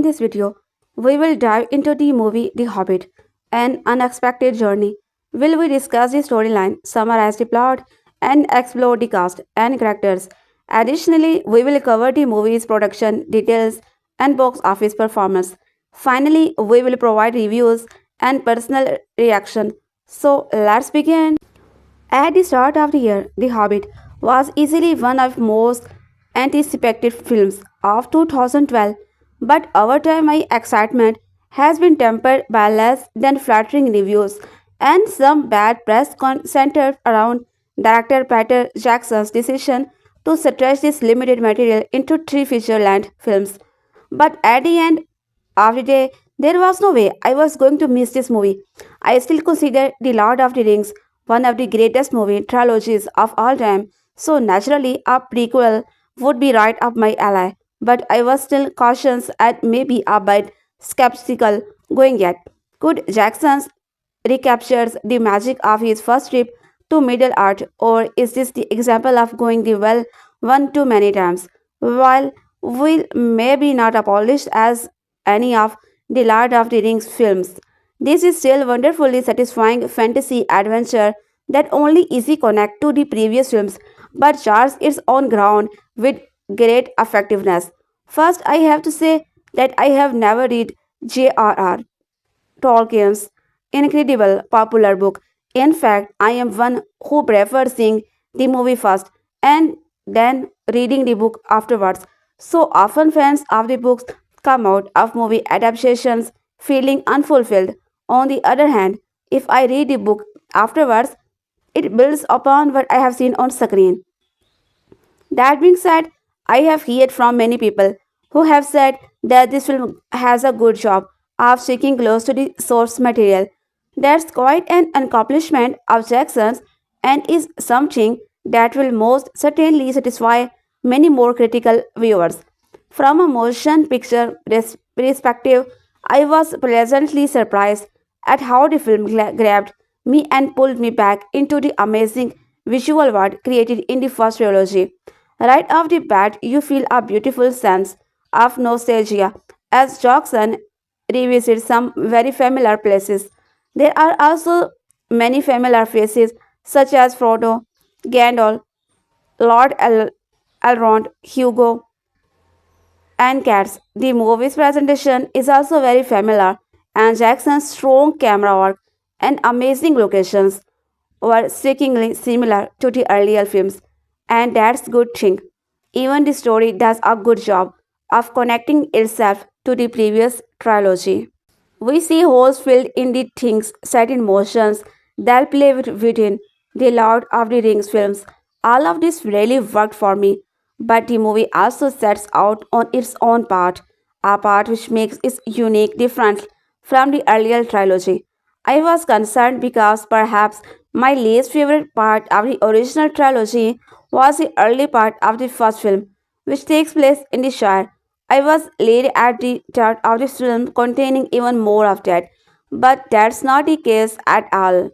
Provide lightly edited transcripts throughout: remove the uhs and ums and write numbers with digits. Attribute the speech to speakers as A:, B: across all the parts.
A: this video, we will dive into the movie The Hobbit, an unexpected journey. Will we discuss the storyline, summarize the plot, and explore the cast and characters? Additionally, we will cover the movie's production details and box office performance. Finally, we will provide reviews and personal reaction. So, let's begin. At the start of the year, The Hobbit was easily one of most anticipated films of 2012, but over time my excitement has been tempered by less than flattering reviews and some bad press centered around director Peter Jackson's decision to stretch this limited material into three feature-length films. But at the end of the day, there was no way I was going to miss this movie. I still consider The Lord of the Rings one of the greatest movie trilogies of all time, so naturally a prequel would be right up my alley. But I was still cautious and maybe a bit skeptical going yet. Could Jackson's recaptures the magic of his first trip to Middle Earth, or is this the example of going the well one too many times? While we may be not polished as any of the Lord of the Rings films, this is still wonderfully satisfying fantasy adventure that only easy connect to the previous films but charts its own ground with great effectiveness. First, I have to say that I have never read J.R.R. Tolkien's incredible popular book. In fact, I am one who prefers seeing the movie first and then reading the book afterwards. So often fans of the books come out of movie adaptations feeling unfulfilled. On the other hand, if I read the book afterwards, it builds upon what I have seen on screen. That being said, I have heard from many people who have said that this film has a good job of sticking close to the source material. That's quite an accomplishment of Jackson's and is something that will most certainly satisfy many more critical viewers. From a motion picture perspective, I was pleasantly surprised at how the film grabbed me and pulled me back into the amazing visual world created in the first trilogy. Right off the bat, you feel a beautiful sense of nostalgia as Jackson revisits some very familiar places. There are also many familiar faces such as Frodo, Gandalf, Elrond, Hugo, and Cats. The movie's presentation is also very familiar, and Jackson's strong camera work and amazing locations were strikingly similar to the earlier films, and that's good thing. Even the story does a good job of connecting itself to the previous trilogy. We see holes filled in the things set in motions that play within the Lord of the Rings films. All of this really worked for me, but the movie also sets out on its own path, a path which makes it unique, different from the earlier trilogy. I was concerned because perhaps my least favorite part of the original trilogy was the early part of the first film, which takes place in the Shire. I was led at the thought of this film containing even more of that, but that's not the case at all.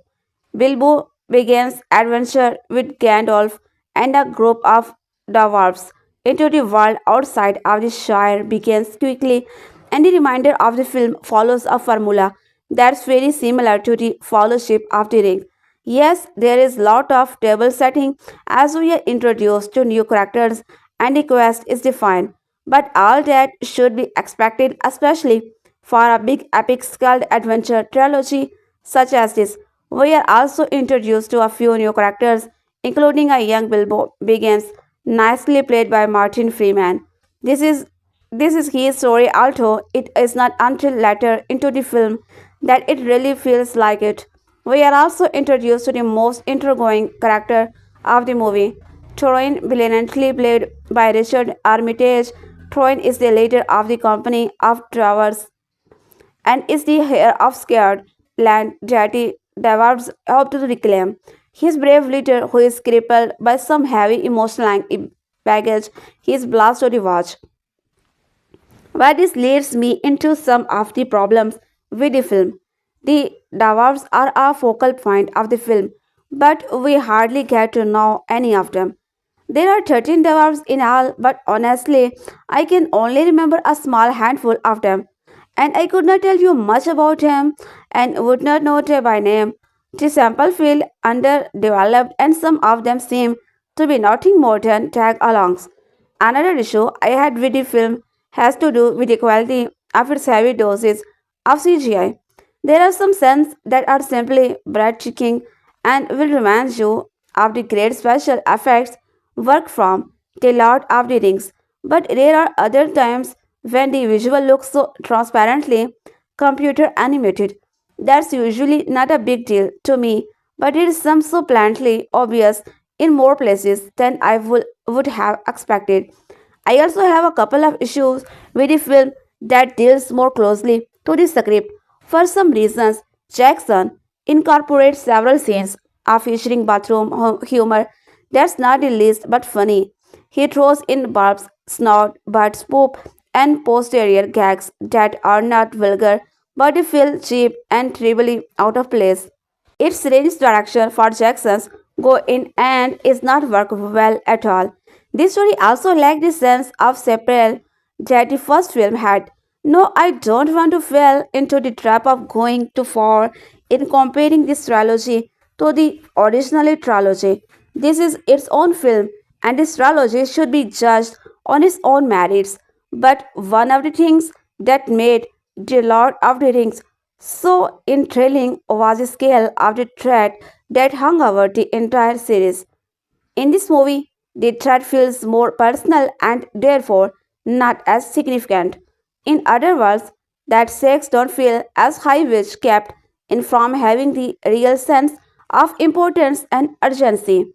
A: Bilbo begins adventure with Gandalf and a group of dwarves into the world outside of the Shire begins quickly, and the remainder of the film follows a formula that's very similar to the Fellowship of the Ring. Yes, there is lot of table setting as we are introduced to new characters and the quest is defined, but all that should be expected, especially for a big epic scaled adventure trilogy such as this. We are also introduced to a few new characters, including a young Bilbo Baggins, nicely played by Martin Freeman. This is this is his story, although it is not until later into the film that it really feels like it. We are also introduced to the most intriguing character of the movie, Thorin, brilliantly played by Richard Armitage. Thorin is the leader of the company of dwarves and is the heir of scared land that the dwarves hope to reclaim. His brave leader, who is crippled by some heavy emotional baggage, he is blessed to the watch. But this leads me into some of the problems with the film. The dwarves are a focal point of the film, but we hardly get to know any of them. There are 13 dwarves in all, but honestly, I can only remember a small handful of them. And I could not tell you much about him and would not know it by name. The sample feel underdeveloped and some of them seem to be nothing more than tag alongs. Another issue I had with the film has to do with the quality of its heavy doses of CGI. There are some scenes that are simply breathtaking and will remind you of the great special effects work from The Lord of the Rings. But there are other times when the visual looks so transparently computer animated. That's usually not a big deal to me, but it is some so bluntly obvious in more places than would have expected. I also have a couple of issues with the film that deals more closely to the script. For some reasons, Jackson incorporates several scenes of featuring bathroom humor that's not the least but funny. He throws in barbs, snort, butt spoop, and posterior gags that are not vulgar but they feel cheap and terribly out of place. Its strange direction for Jackson's go in and is not work well at all. This story also lacked the sense of separate that the first film had. No, I don't want to fall into the trap of going too far in comparing this trilogy to the original trilogy. This is its own film, and this trilogy should be judged on its own merits. But one of the things that made The Lord of the Rings so enthralling was the scale of the threat that hung over the entire series. In this movie, the threat feels more personal and therefore not as significant. In other words, that stakes don't feel as high, which kept in from having the real sense of importance and urgency.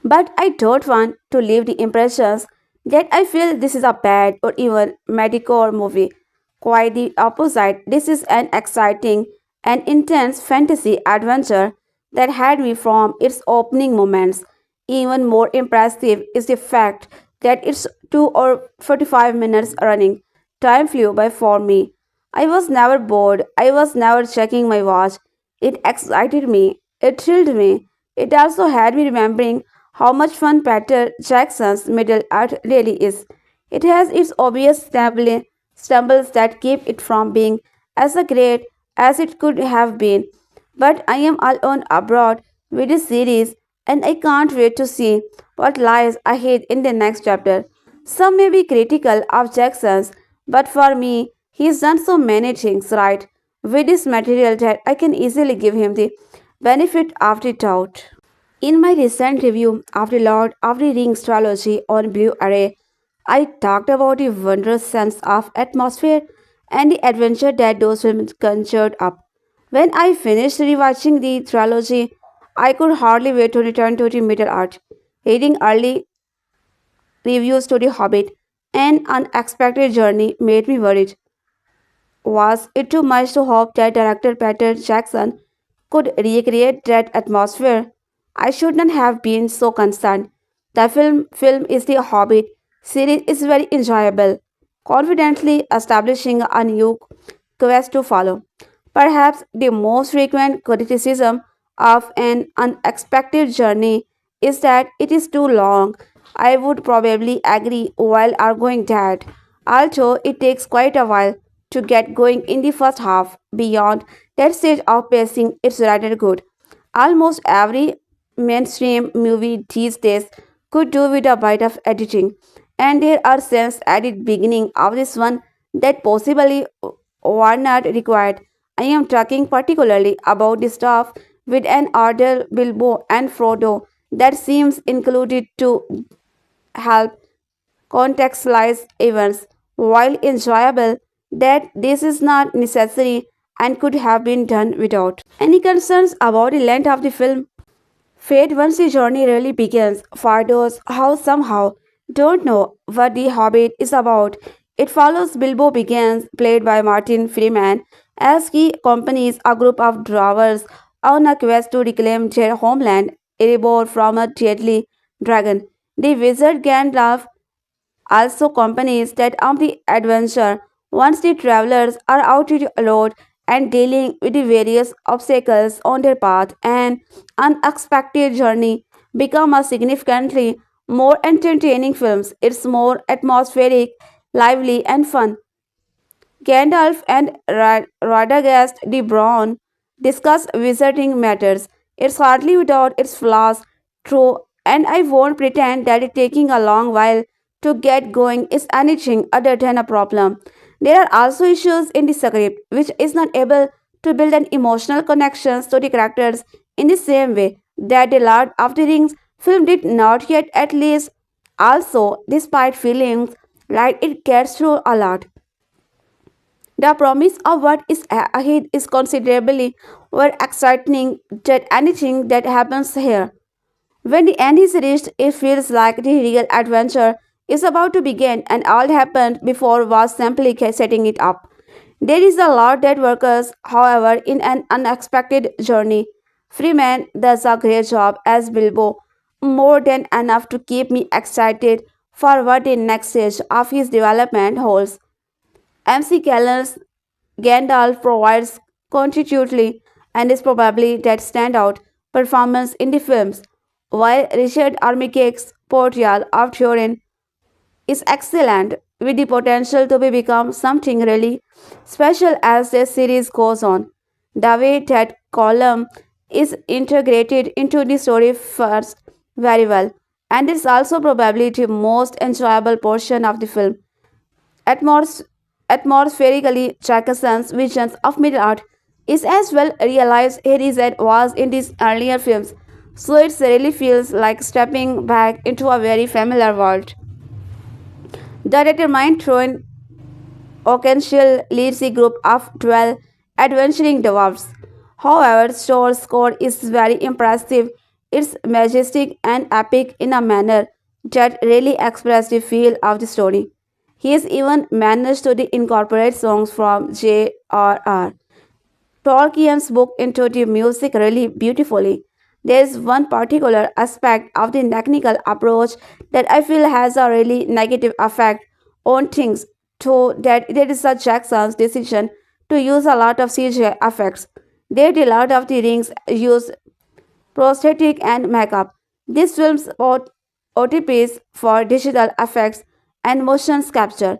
A: But I don't want to leave the impressions that I feel this is a bad or even mediocre movie. Quite the opposite, this is an exciting and intense fantasy adventure that had me from its opening moments. Even more impressive is the fact that it's 2 or 45 minutes running. Time flew by for me. I was never bored. I was never checking my watch. It excited me. It thrilled me. It also had me remembering how much fun Peter Jackson's Middle Earth really is. It has its obvious stumbles that keep it from being as great as it could have been. But I am alone abroad with this series and I can't wait to see what lies ahead in the next chapter. Some may be critical of Jackson's, but for me, he's done so many things right with this material that I can easily give him the benefit of the doubt. In my recent review of the Lord of the Rings trilogy on Blu-ray, I talked about the wondrous sense of atmosphere and the adventure that those films conjured up. When I finished rewatching the trilogy, I could hardly wait to return to the Middle Earth. Reading early reviews to The Hobbit, an unexpected journey made me worried. Was it too much to hope that director Peter Jackson could recreate that atmosphere? I should not have been so concerned. The film is The Hobbit series is very enjoyable, confidently establishing a new quest to follow. Perhaps the most frequent criticism of an unexpected journey is that it is too long. I would probably agree while arguing that, although it takes quite a while to get going in the first half, beyond that stage of pacing, it's rather good. Almost every mainstream movie these days could do with a bit of editing, and there are scenes at the beginning of this one that possibly were not required. I am talking particularly about the stuff with an order Bilbo and Frodo that seems included to help contextualize events. While enjoyable, that this is not necessary and could have been done without. Any concerns about the length of the film? Fate once the journey really begins, for those who somehow don't know what The Hobbit is about. It follows Bilbo Baggins, played by Martin Freeman, as he accompanies a group of dwarves on a quest to reclaim their homeland, Erebor, from a deadly dragon. The wizard Gandalf also accompanies that of the adventure once the travelers are out on the road and dealing with the various obstacles on their path. An unexpected journey become a significantly more entertaining films. It's more atmospheric, lively, and fun. Gandalf and Radagast the Brown discuss visiting matters. It's hardly without its flaws, true, and I won't pretend that it taking a long while to get going is anything other than a problem. There are also issues in the script, which is not able to build an emotional connections to the characters in the same way that the Lord of the Rings film did not yet at least. Also, despite feelings like it gets through a lot, the promise of what is ahead is considerably more exciting than anything that happens here. When the end is reached, it feels like the real adventure is about to begin and all happened before was simply setting it up. There is a lot that works, however, in an unexpected journey. Freeman does a great job as Bilbo, more than enough to keep me excited for what the next stage of his development holds. McKellen's Gandalf provides continuity and is probably that standout performance in the films, while Richard Armike's portrayal of Thorin is excellent, with the potential to become something really special as the series goes on. The way that column is integrated into the story first very well, and it's also probably the most enjoyable portion of the film. Atmos- Atmospherically, Jackasson's visions of Middle Earth is as well realized here as it was in these earlier films, so it really feels like stepping back into a very familiar world. The determined Thorin Oakenshield leads a group of 12 adventuring dwarves. However, Store's score is very impressive. It's majestic and epic in a manner that really expresses the feel of the story. He has even managed to incorporate songs from J.R.R. Tolkien's book into the music really beautifully. There is one particular aspect of the technical approach that I feel has a really negative effect on things, so that it is a Jackson's decision to use a lot of CGI effects. They did a lot of the rings use prosthetic and makeup. This film's OTPs for digital effects and motion capture.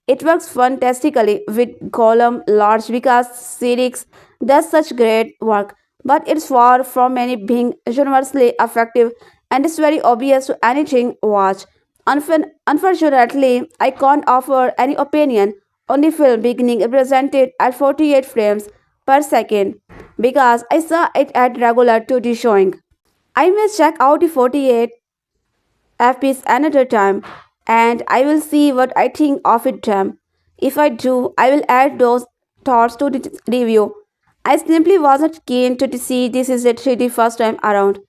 A: It works fantastically with Gollum large because Sirix does such great work, but it's far from any being universally effective and it's very obvious to anything watch. Unfortunately, I can't offer any opinion on the film beginning represented at 48 frames per second because I saw it at regular 2D showing. I may check out the 48 FPS another time and I will see what I think of it then. If I do, I will add those thoughts to the review. I simply wasn't keen to see this is it the first time around.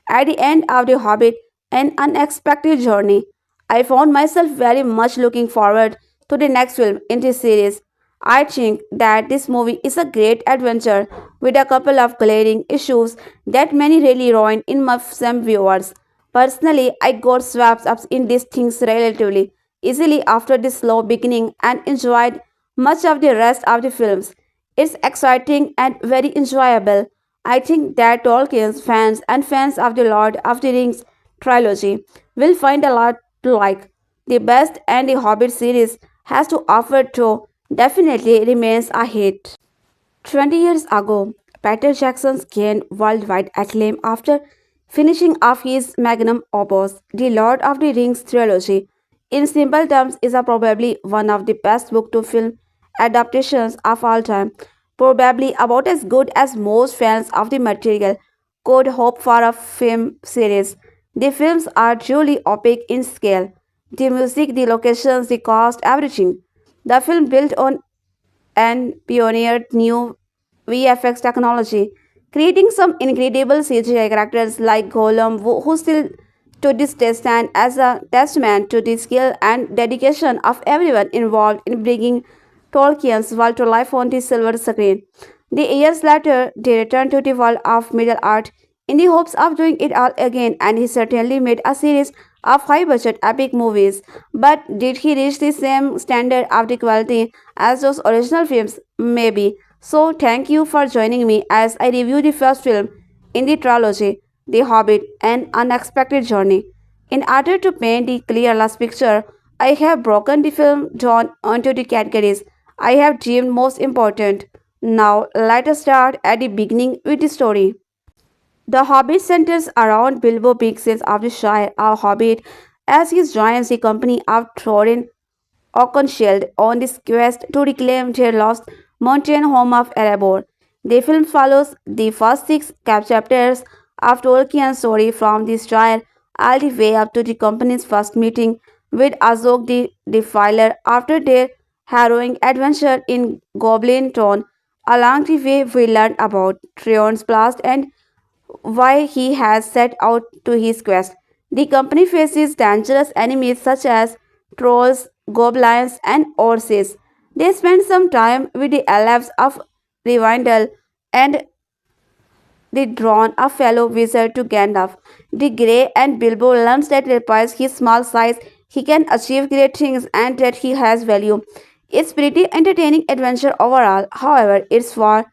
A: At the end of The Hobbit, an unexpected journey, I found myself very much looking forward to the next film in this series. I think that this movie is a great adventure with a couple of glaring issues that many really ruin in some viewers. Personally, I got swept up in these things relatively easily after this slow beginning and enjoyed much of the rest of the films. It's exciting and very enjoyable. I think that Tolkien's fans and fans of the Lord of the Rings trilogy will find a lot to like. The best and the Hobbit series has to offer to definitely remains a hit. 20 years ago, Peter Jackson gained worldwide acclaim after finishing off his magnum opus, The Lord of the Rings trilogy. In simple terms, is a probably one of the best book to film adaptations of all time, probably about as good as most fans of the material could hope for a film series. The films are truly epic in scale. The music, the locations, the cast, everything. The film built on and pioneered new VFX technology, creating some incredible CGI characters like Gollum, who still to this day stand as a testament to the skill and dedication of everyone involved in bringing Tolkien's world to life on the silver screen. The years later, they returned to the world of Middle Earth in the hopes of doing it all again, and he certainly made a series of high budget epic movies. But did he reach the same standard of the quality as those original films? Maybe. So, thank you for joining me as I review the first film in the trilogy. The Hobbit, An Unexpected Journey. In order to paint the clearest picture, I have broken the film down onto the categories I have deemed most important. Now, let us start at the beginning with the story. The Hobbit centers around Bilbo Baggins of the Shire, a Hobbit, as he joins the company of Thorin Oakenshield on this quest to reclaim their lost mountain home of Erebor. The film follows the first six chapters of Tolkien's story from the Shire all the way up to the company's first meeting with Azog the Defiler after their harrowing adventure in Goblin Town. Along the way, we learn about Trion's past and why he has set out to his quest. The company faces dangerous enemies such as trolls, goblins, and orcs. They spend some time with the elves of Rivendell and the drawn a fellow wizard to Gandalf. The Grey and Bilbo learns that despite his small size, he can achieve great things and that he has value. It's pretty entertaining adventure overall. However, it's far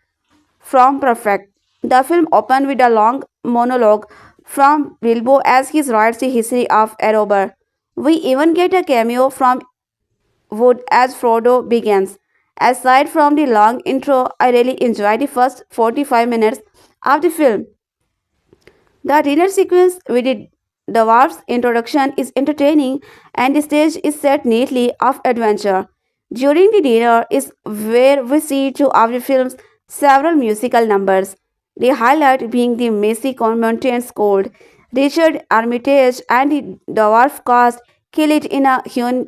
A: from perfect. The film opens with a long monologue from Bilbo as he writes the history of Erebor. We even get a cameo from Wood as Frodo begins. Aside from the long intro, I really enjoyed the first 45 minutes of the film. The dinner sequence with the dwarf's introduction is entertaining and the stage is set neatly of adventure. During the dinner is where we see two of the film's several musical numbers. The highlight being the Macy Mountains Cold. Richard Armitage and the dwarf cast kill it in a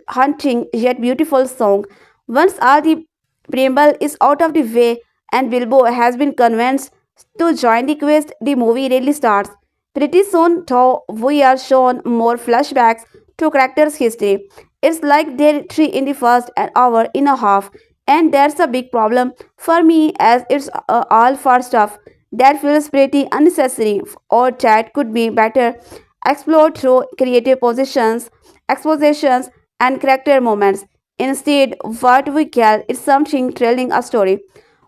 A: haunting yet beautiful song. Once all the preamble is out of the way and Bilbo has been convinced to join the quest, the movie really starts. Pretty soon, though, we are shown more flashbacks to characters' history. It's like they're three in the first an hour and a half, and that's a big problem for me as it's all for stuff that feels pretty unnecessary or that could be better explored through creative positions, expositions, and character moments. Instead, what we get is something telling a story.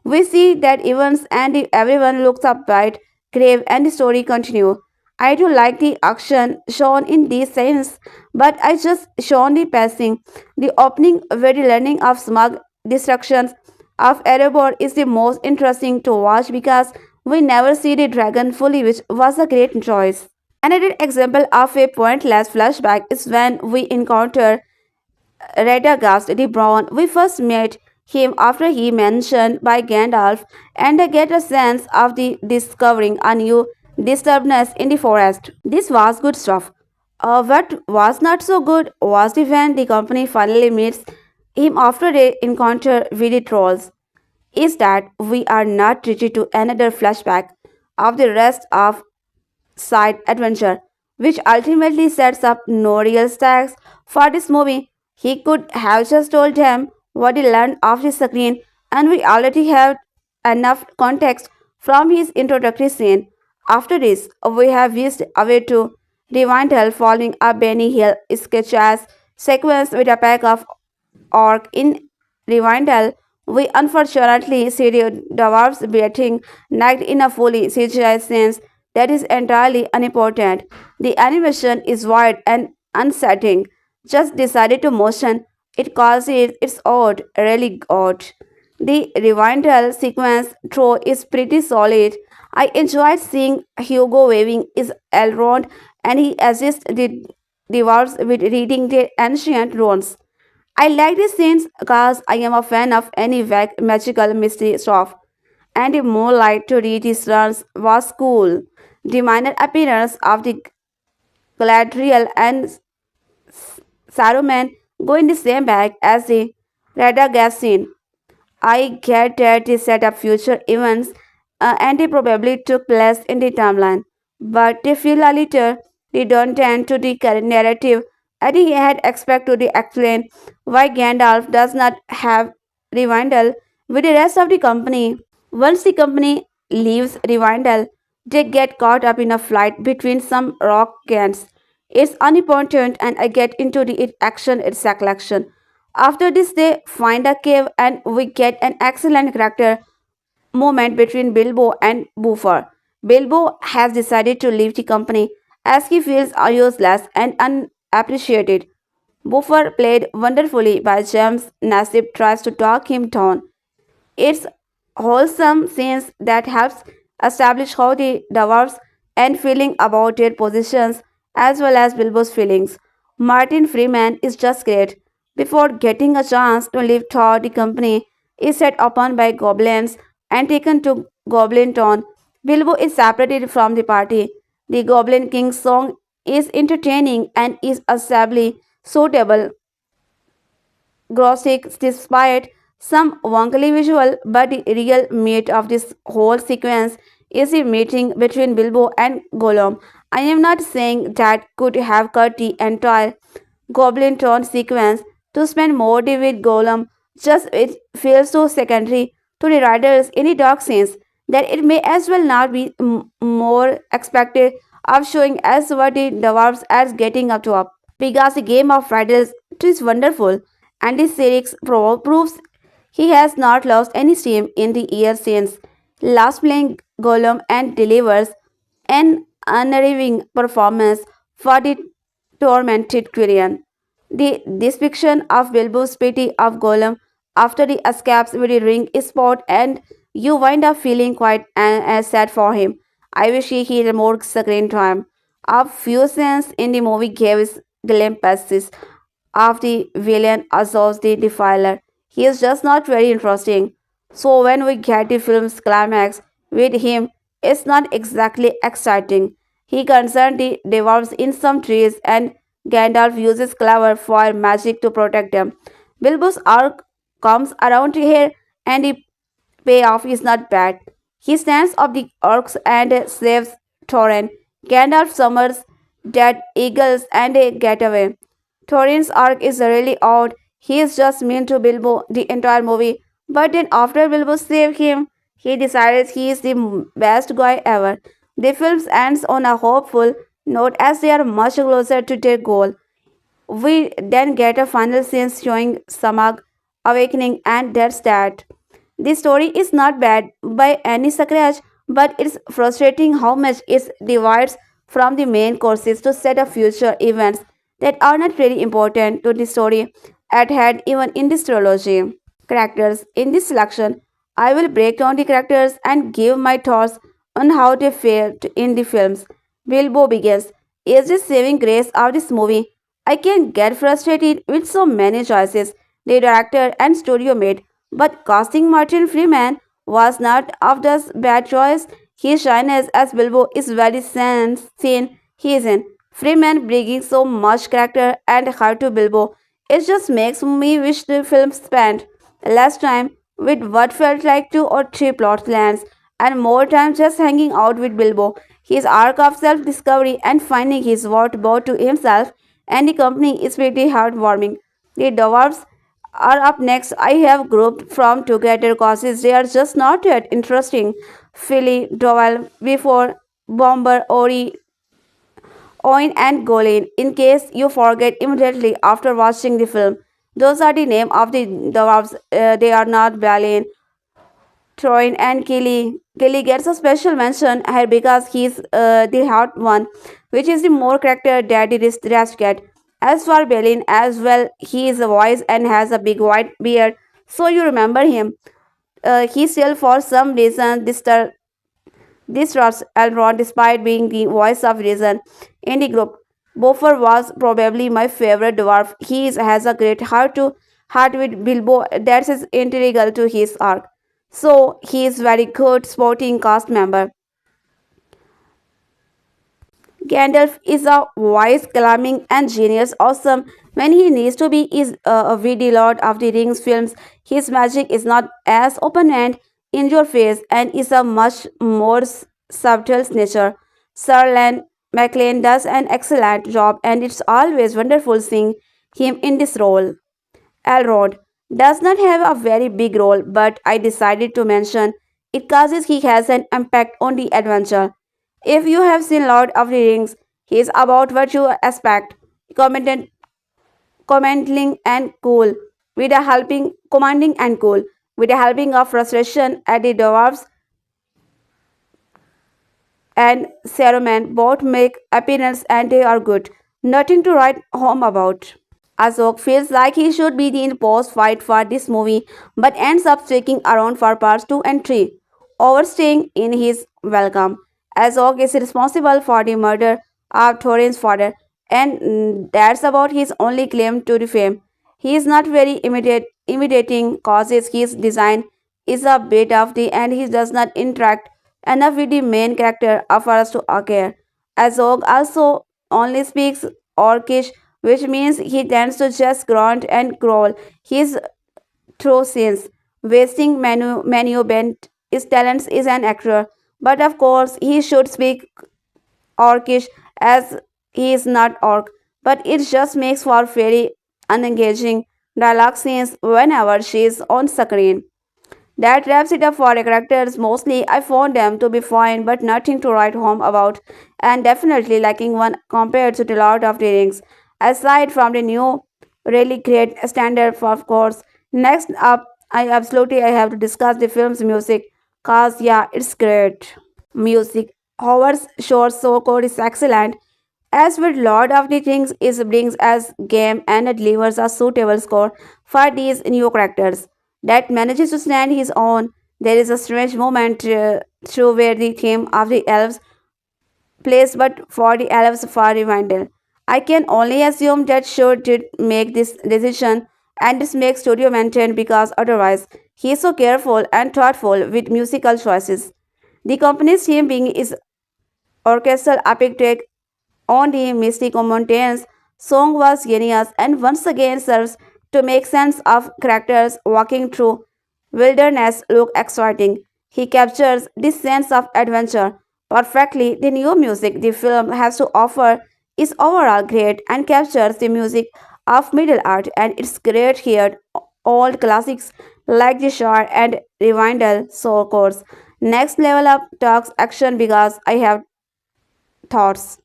A: We see that events and everyone looks upbeat, grave, and the story continue. I do like the action shown in these scenes, but I just shown the passing. The opening where the learning of Smaug destructions of Erebor is the most interesting to watch because we never see the dragon fully, which was a great choice. Another example of a pointless flashback is when we encounter Radagast the Brown. We first met him after he mentioned by Gandalf, and I get a sense of the discovering a new disturbance in the forest. This was good stuff. What was not so good was the when the company finally meets him after they encounter with the trolls. Is that we are not treated to another flashback of the rest of side adventure, which ultimately sets up no real stakes for this movie. He could have just told them what he learned off the screen, and we already have enough context from his introductory scene. After this, we have whisked away to Rivendell following a Benny Hill sketch sequence with a pack of orc in Rivendell. We unfortunately see the dwarves being naked in a fully CGI sense that is entirely unimportant. The animation is wild and unsettling. Just decided to motion. It calls it it's odd, really odd. The Rivendell sequence through is pretty solid. I enjoyed seeing Hugo waving his Elrond and he assists the dwarves with reading their ancient runes. I like these scenes because I am a fan of any magical mystery stuff, and the moonlight to read his runs was cool. The minor appearance of the Galadriel and Saruman go in the same bag as the Radagast scene. I get that they set up future events and they probably took place in the timeline, but they feel a little redundant to the current narrative. I think he had expected to explain why Gandalf does not have Rivendell with the rest of the company. Once the company leaves Rivendell, they get caught up in a fight between some rock giants. It's unimportant and I get into the action selection. After this, they find a cave and we get an excellent character moment between Bilbo and Buffer. Bilbo has decided to leave the company as he feels useless and unappreciated. Buffer, played wonderfully by James Nassib, tries to talk him down. It's wholesome scenes that helps establish how the dwarves and feeling about their positions as well as Bilbo's feelings. Martin Freeman is just great. Before getting a chance to leave Thor, the company is set upon by goblins and taken to Goblin Town. Bilbo is separated from the party. The Goblin King's song is entertaining and is assably suitable graphic despite some wonky visual, but the real meat of this whole sequence is the meeting between Bilbo and Gollum. I am not saying that could have cut the entire Goblin Town sequence to spend more time with Gollum, just it feels so secondary to the writers in the dark scenes that it may as well not be more expected of showing as what the dwarves as getting up to up. Because the game of writers is wonderful and his series proves he has not lost any steam in the years since last playing Gollum and delivers an unnerving performance for the tormented Quirion. The depiction of Bilbo's pity of Gollum after he escapes with the ring is spot and you wind up feeling quite sad for him. I wish he had more screen time. A few scenes in the movie gave us glimpses of the villain as the defiler. He is just not very interesting. So when we get the film's climax with him, it's not exactly exciting. He concerns the dwarves in some trees and Gandalf uses clever fire magic to protect them. Bilbo's arc comes around here and the payoff is not bad. He stands up the orcs and saves Thorin. Gandalf summons dead eagles and they get away. Thorin's arc is really odd. He is just mean to Bilbo the entire movie. But then after Bilbo saves him, he decides he is the best guy ever. The film ends on a hopeful note as they are much closer to their goal. We then get a final scene showing Smaug awakening, and that's that. The story is not bad by any scratch, but it's frustrating how much it divides from the main courses to set up future events that are not really important to the story at hand even in this trilogy. Characters. In this selection, I will break down the characters and give my thoughts on how they fared in the films. Bilbo Baggins is the saving grace of this movie. I can get frustrated with so many choices the director and studio made, but casting Martin Freeman was not of the bad choice. His shyness as Bilbo is very scene he is in. Freeman bringing so much character and heart to Bilbo. It just makes me wish the film spent less time with what felt like two or three plot lines and more time just hanging out with Bilbo. His arc of self discovery and finding his worth both to himself and the company is pretty heartwarming. The dwarves are up next. I have grouped from together causes they are just not yet interesting. Philly, Dowell, before Bomber, Ori, Oin, and Golin. In case you forget immediately after watching the film, those are the name of the dwarves. They are not Balin, Troin, and Killy. Killy gets a special mention here because he's the hot one, which is the more character that the rest get. As for Balin as well, he is a voice and has a big white beard, so you remember him. He still, for some reason, this was Elrond despite being the voice of reason in the group. Boffer was probably my favorite dwarf. Has a great heart with Bilbo that is integral to his arc. So he is very good sporting cast member. Gandalf is a wise, calming, and genius awesome when he needs to be. Is a witty Lord of the Rings films. His magic is not as open and in your face and is a much more subtle nature. Sir Len McLean does an excellent job, and it's always wonderful seeing him in this role. Elrond does not have a very big role, but I decided to mention it because he has an impact on the adventure. If you have seen Lord of the Rings, he is about what you expect, commented, commanding and cool, with a helping commanding and cool, with a helping of frustration at the dwarves and Saruman both make appearance and they are good. Nothing to write home about. Ashok feels like he should be in post-fight for this movie, but ends up sticking around for parts 2 and 3, overstaying in his welcome. Ashok is responsible for the murder of Thorin's father, and that's about his only claim to the fame. He is not very intimidating causes his design is a bit of the and he does not interact enough with the main character for us to care. Azog also only speaks Orcish, which means he tends to just grunt and growl his through scenes, wasting Manu Bent. His talents is an actor, but of course he should speak Orcish as he is not Orc. But it just makes for very unengaging dialogue scenes whenever she is on screen. That wraps it up for the characters. Mostly, I found them to be fine, but nothing to write home about, and definitely lacking one compared to the Lord of the Rings. Aside from the new, really great standard, of course. Next up, I have to discuss the film's music, cause yeah, it's great. Music. Howard's short so code is excellent. As with Lord of the Rings, it brings as game and it delivers a suitable score for these new characters that manages to stand his own. There is a strange moment through where the theme of the elves plays, but for the elves for Rivendell. I can only assume that Shore did make this decision and this makes studio maintain because otherwise he is so careful and thoughtful with musical choices. The company's theme being is orchestral epic take on the mystical mountains. Song was genius and once again serves to make sense of characters walking through wilderness look exciting. He captures this sense of adventure perfectly. The new music the film has to offer is overall great and captures the music of Middle Earth, and it's great here. Old classics like the Shire and Revindel so course. Next level up talks action because I have thoughts.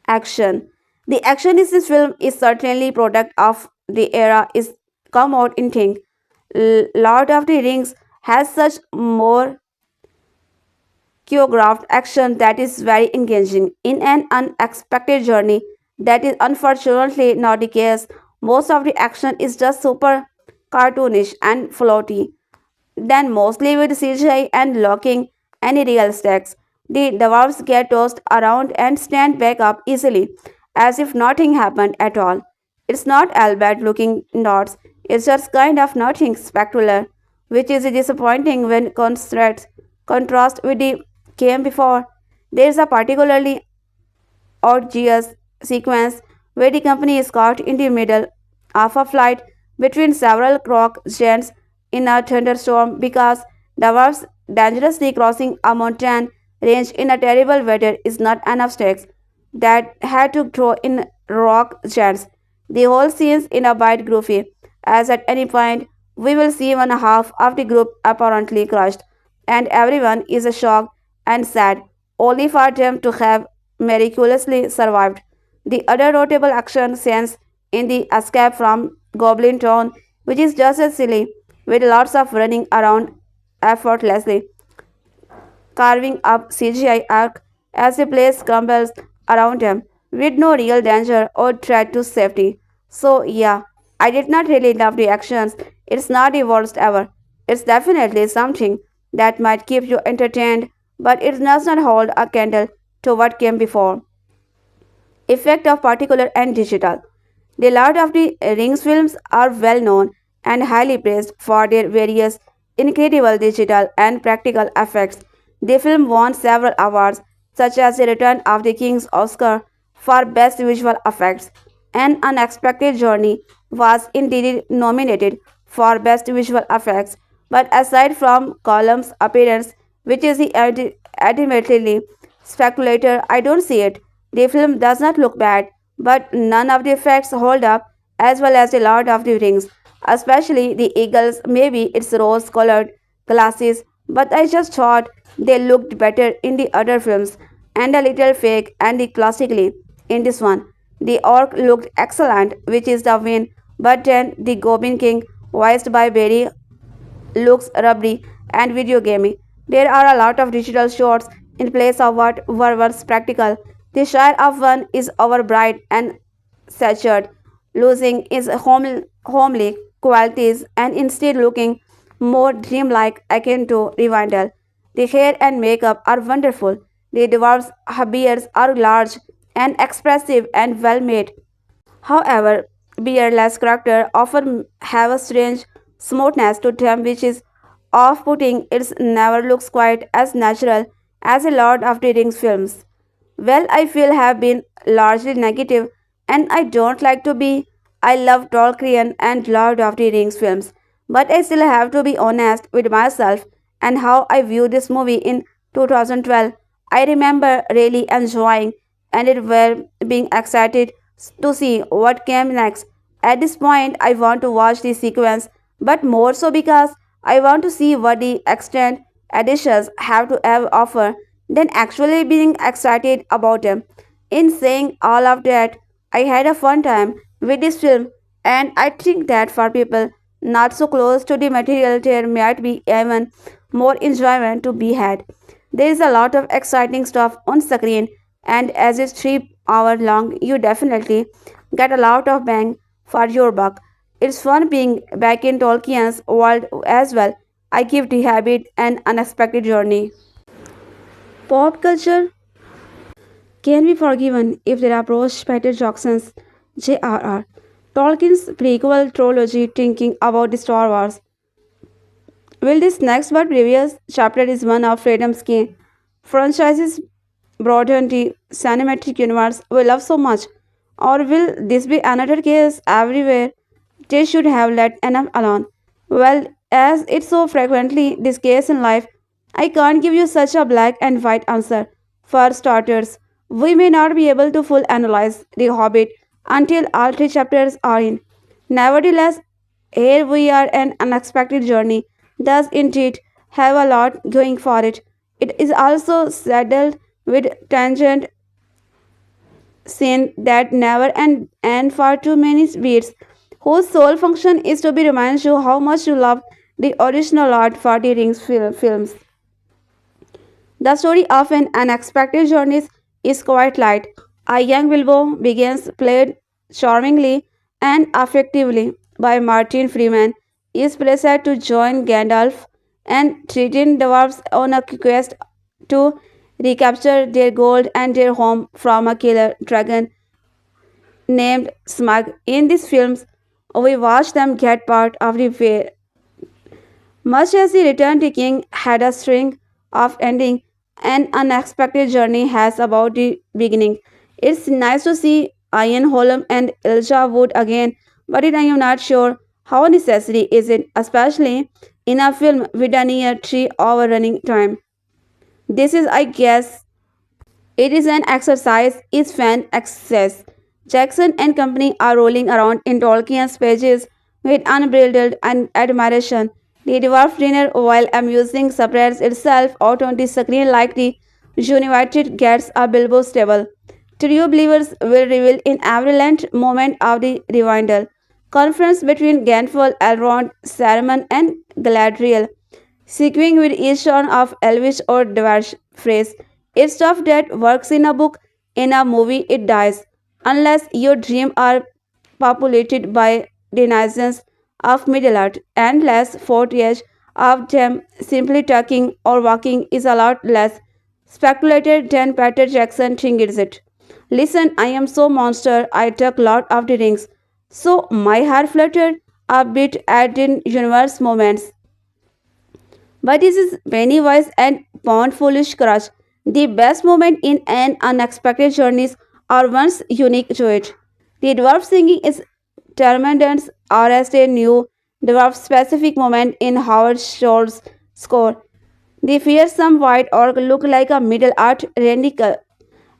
A: Action. The action in this film is certainly product of the era is come out in think. Lord of the Rings has such more choreographed action that is very engaging in an unexpected journey. That is unfortunately not the case. Most of the action is just super cartoonish and floaty then mostly with CGI and locking any real stakes. The dwarves get tossed around and stand back up easily, as if nothing happened at all. It's not all bad looking dots, it's just kind of nothing spectacular, which is disappointing when contrast with the game before. There is a particularly orgia's sequence where the company is caught in the middle of a flight between several rock giants in a thunderstorm because dwarfs dangerously crossing a mountain range in a terrible weather is not enough stakes that had to throw in rock giants. The whole scene's in a bit goofy, as at any point we will see one half of the group apparently crushed, and everyone is shocked and sad, only for them to have miraculously survived. The other notable action scenes in the escape from Goblin Town, which is just as silly, with lots of running around effortlessly carving up CGI arc as the place crumbles around him with no real danger or threat to safety. So, yeah, I did not really love the actions. It's not the worst ever. It's definitely something that might keep you entertained, but it does not hold a candle to what came before. Effect of particular and digital. The Lord of the Rings films are well known and highly praised for their various incredible digital and practical effects. The film won several awards, such as the Return of the King's Oscar for Best Visual Effects. An Unexpected Journey was indeed nominated for Best Visual Effects, but aside from Column's appearance, which is the ultimately speculator, I don't see it. The film does not look bad, but none of the effects hold up as well as The Lord of the Rings, especially the eagles, maybe its rose colored glasses, but I just thought they looked better in the other films and a little fake and the classically in this one. The orc looked excellent, which is the win, but then the Goblin King, voiced by Barry, looks rubbery and video gamey. There are a lot of digital shots in place of what were once practical. The Shire of one is over bright and satured, losing its homely qualities and instead looking more dreamlike akin to Rivendell. The hair and makeup are wonderful. The dwarves' beards are large and expressive and well made. However, beardless characters often have a strange smoothness to them which is off-putting. It never looks quite as natural as a Lord of the Rings films. Well, I feel have been largely negative, and I don't like to be. I love Tolkien and Lord of the Rings films, but I still have to be honest with myself and how I view this movie in 2012. I remember really enjoying and it were being excited to see what came next. At this point, I want to watch the sequence, but more so because I want to see what the extended editions have to offer than actually being excited about them. In saying all of that, I had a fun time with this film, and I think that for people not so close to the material, there might be even more enjoyment to be had. There is a lot of exciting stuff on screen, and as it's 3 hours long, you definitely get a lot of bang for your buck. It's fun being back in Tolkien's world as well. I give the habit an unexpected journey. Pop culture can be forgiven if they approach Peter Jackson's J.R.R. Tolkien's prequel trilogy thinking about the Star Wars. Will this next but previous chapter is one of Freedom's key franchises broaden the cinematic universe we love so much? Or will this be another case everywhere they should have let enough alone? Well, as it's so frequently this case in life, I can't give you such a black and white answer. For starters, we may not be able to full analyze The Hobbit until all 3 chapters are in. Nevertheless, here we are an unexpected journey does indeed have a lot going for it. It is also saddled with tangent scene that never end for too many beats, whose sole function is to be remind you how much you love the original Lord for the Rings films. The story of an unexpected journey is quite light. A young Bilbo begins played charmingly and effectively by Martin Freeman is pressed to join Gandalf and threaten dwarves on a quest to recapture their gold and their home from a killer dragon named Smaug. In these films, we watch them get part of the way. Much as the Return to King had a string of ending, an unexpected journey has about the beginning. It's nice to see Ian Holm and Elijah Wood again, but I am not sure how necessary is it, especially in a film with a near 3 hour running time. This is, I guess, it is an exercise is fan access. Jackson and company are rolling around in Tolkien's pages with unbridled admiration. The dwarf dinner, while amusing, spreads itself out on the screen like the United gets a Bilbo stable. True believers will reveal in every length moment of the revival. Conference between Gandalf, Elrond, Saruman, and Galadriel sequing with each turn of Elvish or Dwarvish phrase. It's stuff that works in a book, in a movie it dies. Unless your dreams are populated by denizens of Middle-earth and less footage of them simply talking or walking is a lot less speculated than Peter Jackson thinks it. Listen, I am so monster, I took lot of the rings. So my heart fluttered a bit at the universe moments. But this is Pennywise and Pond Foolish Crush. The best moment in an unexpected journeys are ones unique to it. The dwarf singing is tremendous or as a new dwarf specific moment in Howard Shore's score. The fearsome white orc look like a middle-earth radical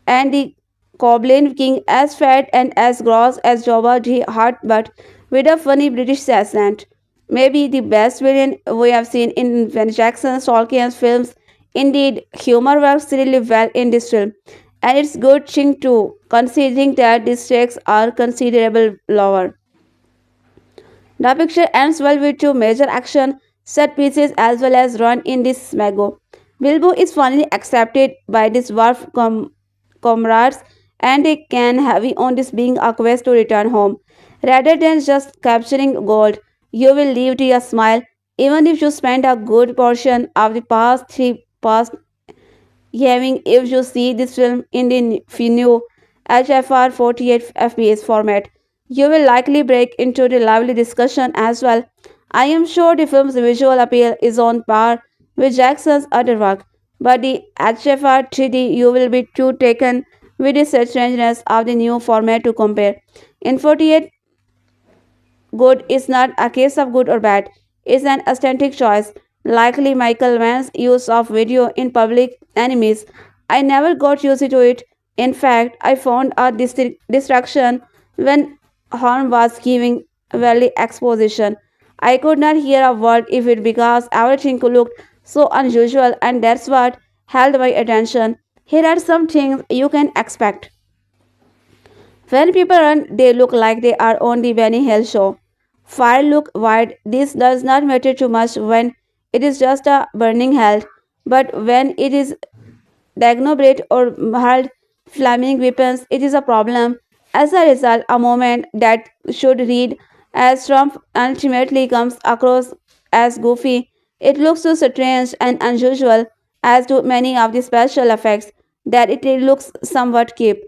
A: and the Goblin King as fat and as gross as Jabba the Hutt but with a funny British accent. Maybe the best villain we have seen in Van Jackson's Tolkien's films. Indeed, humor works really well in this film. And it's good thing too, considering that the stakes are considerable lower. The picture ends well with 2 major action set pieces as well as run in this Smago. Bilbo is finally accepted by his comrades and they can heavy on this being a quest to return home. Rather than just capturing gold, you will leave to a smile even if you spend a good portion of the past having if you see this film in the new HFR 48 FPS format. You will likely break into the lively discussion as well. I am sure the film's visual appeal is on par with Jackson's other work, but the HFR 3D you will be too taken with the strangeness of the new format to compare. In 48, good is not a case of good or bad, it's an aesthetic choice. Likely Michael Mann's use of video in public enemies. I never got used to it. In fact, I found a distraction when Horn was giving Valley exposition. I could not hear a word if it because everything looked so unusual and that's what held my attention. Here are some things you can expect. When people run, they look like they are on the Benny Hill show. Fire look wide. This does not matter too much when it is just a burning hell, but when it is diagnobrate or hurled flaming weapons, it is a problem. As a result, a moment that should read as Trump ultimately comes across as goofy. It looks so strange and unusual as do many of the special effects that it looks somewhat cheap.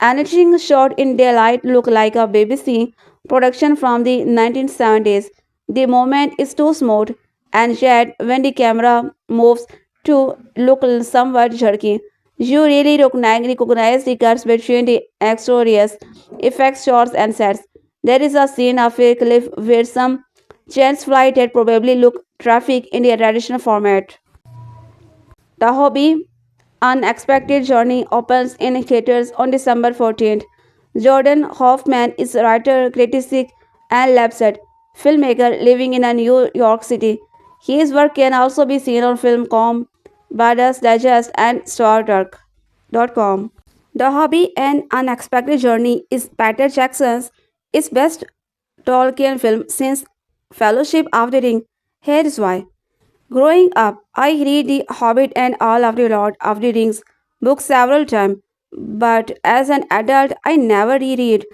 A: Anything shot in daylight looked like a BBC production from the 1970s. The moment is too smooth, and yet when the camera moves to look somewhat jerky, you really recognize the cuts between the extraneous effects shots and sets. There is a scene of a cliff where some chance flight that probably look traffic in the traditional format. The Hobby Unexpected Journey opens in theaters on December 14th. Jordan Hoffman is a writer, critic, and lab-set filmmaker living in a New York City. His work can also be seen on Film.com, Badass Digest, and StarTurk.com. The Hobby and Unexpected Journey is Peter Jackson's is best Tolkien film since Fellowship of the Ring. Here is why. Growing up, I read The Hobbit and all of the Lord of the Rings books several times, but as an adult, I never reread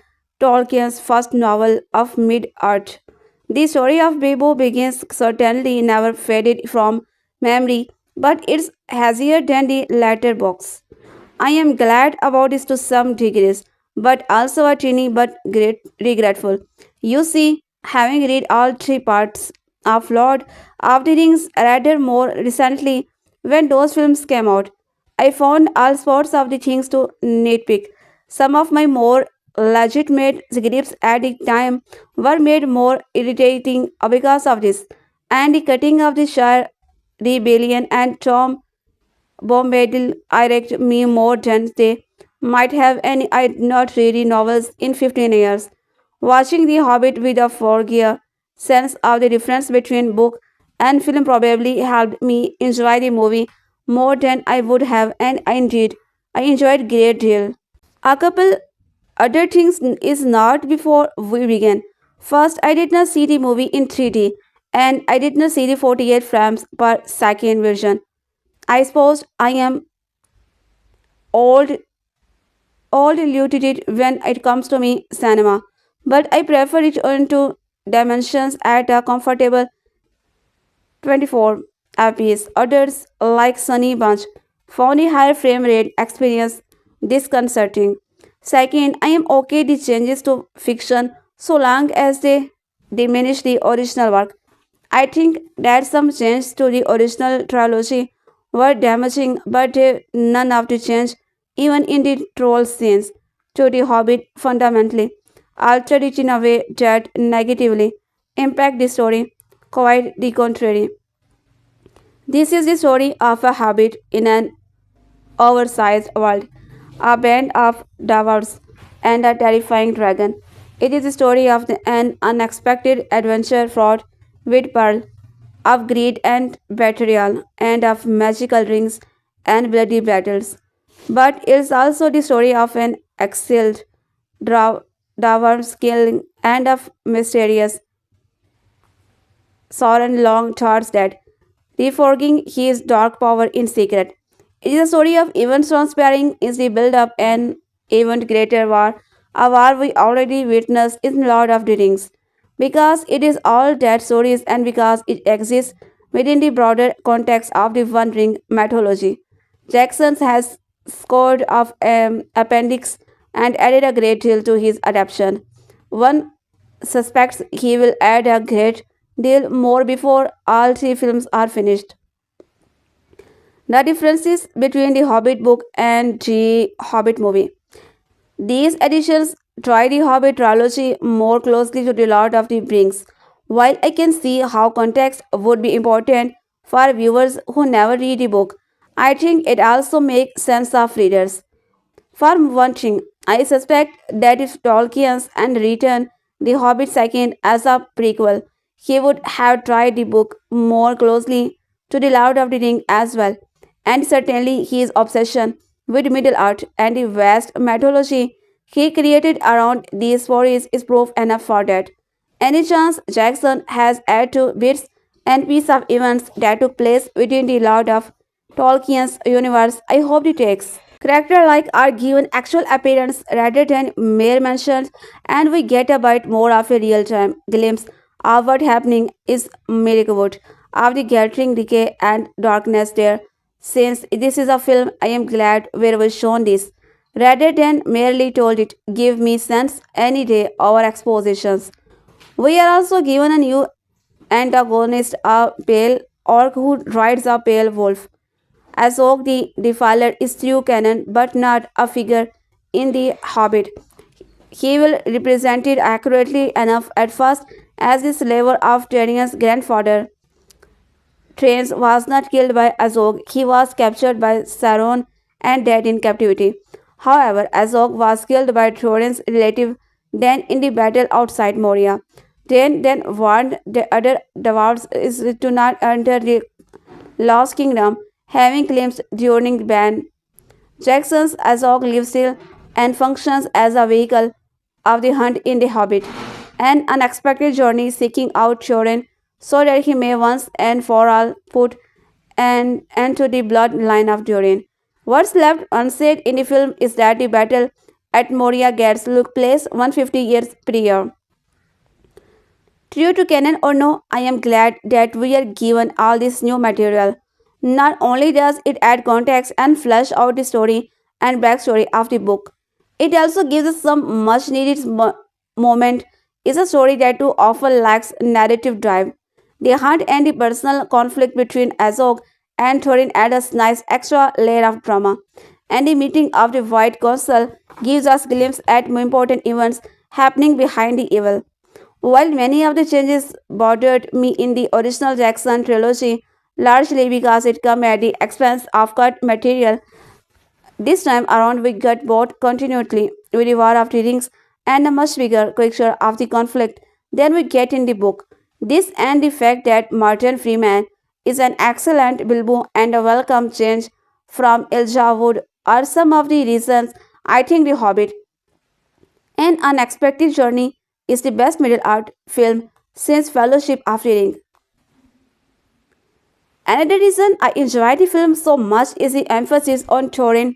A: Tolkien's first novel of Mid-Earth. The story of Bilbo Baggins certainly never faded from memory, but it's hazier than the latter books. I am glad about this to some degrees, but also a teeny but great regretful. You see, having read all three parts of Lord of the Rings rather more recently when those films came out, I found all sorts of the things to nitpick. Some of my more legitimate grips at the time were made more irritating because of this, and the cutting of the Shire rebellion and Tom Bombadil irked me more than they might have, and I did not read novels in 15 years. Watching The Hobbit with a foregear sense of the difference between book and film probably helped me enjoy the movie more than I would have, and I did. I enjoyed great deal. A couple other things is not before we begin. First, I did not see the movie in 3D, and I did not see the 48 frames per second version. I suppose I am old all diluted it when it comes to me cinema, but I prefer it into dimensions at a comfortable 24 fps. Others, like Sunny Bunch, found a higher frame rate experience disconcerting. Second, I am okay with changes to fiction so long as they diminish the original work. I think that some change to the original trilogy were damaging, but none of the change, even in the troll scenes, to the Hobbit fundamentally altered it in a way that negatively impact the story. Quite the contrary. This is the story of a hobbit in an oversized world, a band of dwarves, and a terrifying dragon. It is the story of an unexpected adventure fraught with pearl, of greed and betrayal, and of magical rings and bloody battles. But it is also the story of an exiled dwarf killing and of mysterious Sauron long thoughts that reforging his dark power in secret. It is a story of events transpiring is the build-up and even greater war, a war we already witnessed in Lord of the Rings. Because it is all that stories and because it exists within the broader context of the One Ring mythology. Jackson has scored of appendix and added a great deal to his adaptation. One suspects he will add a great deal more before all three films are finished. The differences between the Hobbit book and the Hobbit movie. These editions try the Hobbit trilogy more closely to the Lord of the Rings. While I can see how context would be important for viewers who never read the book, I think it also makes sense of readers. For one thing, I suspect that if Tolkien had written The Hobbit second as a prequel, he would have tried the book more closely to The Lord of the Ring as well. And certainly his obsession with Middle Earth and the vast mythology he created around these stories is proof enough for that. Any chance Jackson has added to bits and pieces of events that took place within the Lord of Tolkien's universe, I hope he takes. Characters like are given actual appearance rather than mere mentions, and we get a bit more of a real-time glimpse of what happening is Mirkwood, of the gathering decay and darkness there. Since this is a film, I am glad we were shown this, rather than merely told it. Give me sense any day over expositions. We are also given a new antagonist, a pale orc who rides a pale wolf. Azog the Defiler is true canon but not a figure in The Hobbit. He will represent it accurately enough at first as the slaver of Tyrion's grandfather. Trains was not killed by Azog, he was captured by Sauron and dead in captivity. However, Azog was killed by Thorin's relative then in the battle outside Moria. Then warned the other dwarves is to not enter the Lost Kingdom, having claims during the ban. Jackson's Azog lives still and functions as a vehicle of the hunt in The Hobbit, an unexpected journey seeking out Thorin so that he may once and for all put an end to the bloodline of Durin. What's left unsaid in the film is that the battle at Moria gets took place 150 years prior. True to canon or no, I am glad that we are given all this new material. Not only does it add context and flesh out the story and backstory of the book, it also gives us some much needed moment. Is a story that too often lacks narrative drive. The hunt and the personal conflict between Azog and Thorin add a nice extra layer of drama. And the meeting of the White Council gives us glimpse at important events happening behind the evil. While many of the changes bothered me in the original Jackson trilogy, largely because it came at the expense of cut material, this time around we got both continuity with the War of the Rings and a much bigger picture of the conflict than we get in the book. This and the fact that Martin Freeman is an excellent Bilbo and a welcome change from Elijah Wood are some of the reasons I think The Hobbit, An Unexpected Journey, is the best Middle Earth film since Fellowship of the Ring. Another reason I enjoy the film so much is the emphasis on Thorin.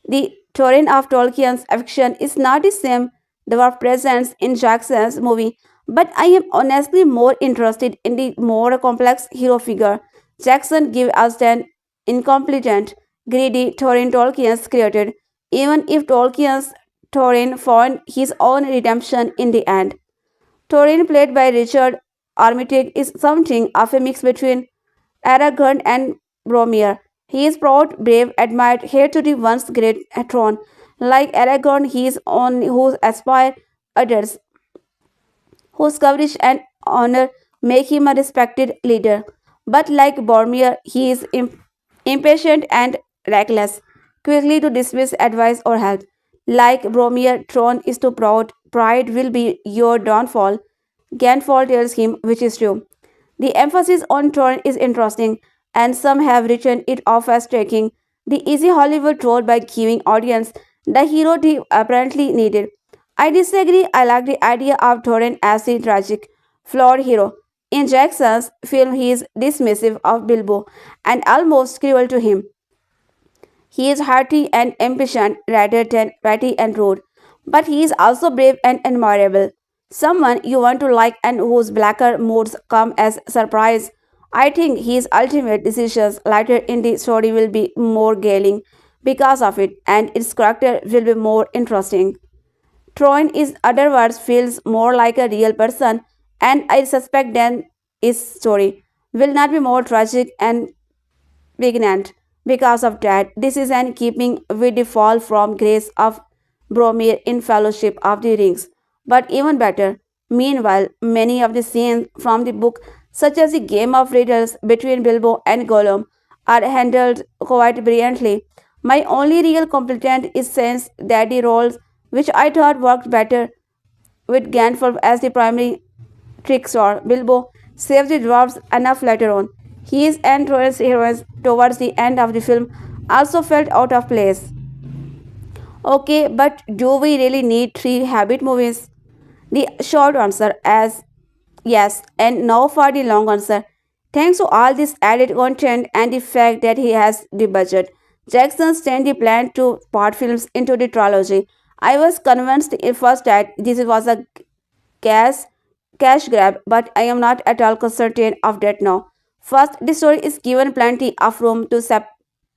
A: The Thorin of Tolkien's fiction is not the same dwarf presence in Jackson's movie, but I am honestly more interested in the more complex hero figure Jackson gives us than incompetent, greedy Thorin Tolkien's created, even if Tolkien's Thorin found his own redemption in the end. Thorin, played by Richard Armitage, is something of a mix between Aragorn and Boromir. He is proud, brave, admired, heir to the once great throne. Like Aragorn, he is on who aspire others, whose courage and honor make him a respected leader. But like Boromir, he is impatient and reckless, quickly to dismiss advice or help. Like Boromir, throne is too proud, pride will be your downfall. Gandalf tells him, which is true. The emphasis on throne is interesting, and some have written it off as taking the easy Hollywood role by giving audience the hero they apparently needed. I disagree. I like the idea of Thorin as the tragic, flawed hero, In Jackson's film, he is dismissive of Bilbo and almost cruel to him. He is hearty and impatient rather than petty and rude, but he is also brave and admirable. Someone you want to like and whose blacker moods come as surprise. I think his ultimate decisions later in the story will be more galling because of it, and its character will be more interesting. Troin is otherwise feels more like a real person, and I suspect then his story will not be more tragic and pregnant. Because of that, this is in keeping with the fall from grace of Boromir in Fellowship of the Rings. But even better, meanwhile, many of the scenes from the book, such as the game of riddles between Bilbo and Gollum, are handled quite brilliantly. My only real complaint is sense that the roles which I thought worked better with Gandalf as the primary trickster, Bilbo saves the dwarves enough later on. His and Thorin's heroines towards the end of the film also felt out of place. Okay, but do we really need three Hobbit movies? The short answer is yes, and now for the long answer. Thanks to all this added content and the fact that he has the budget, Jackson turned the plan to part films into the trilogy. I was convinced at first that this was a cash cash grab, but I am not at all certain of that now. First, the story is given plenty of room to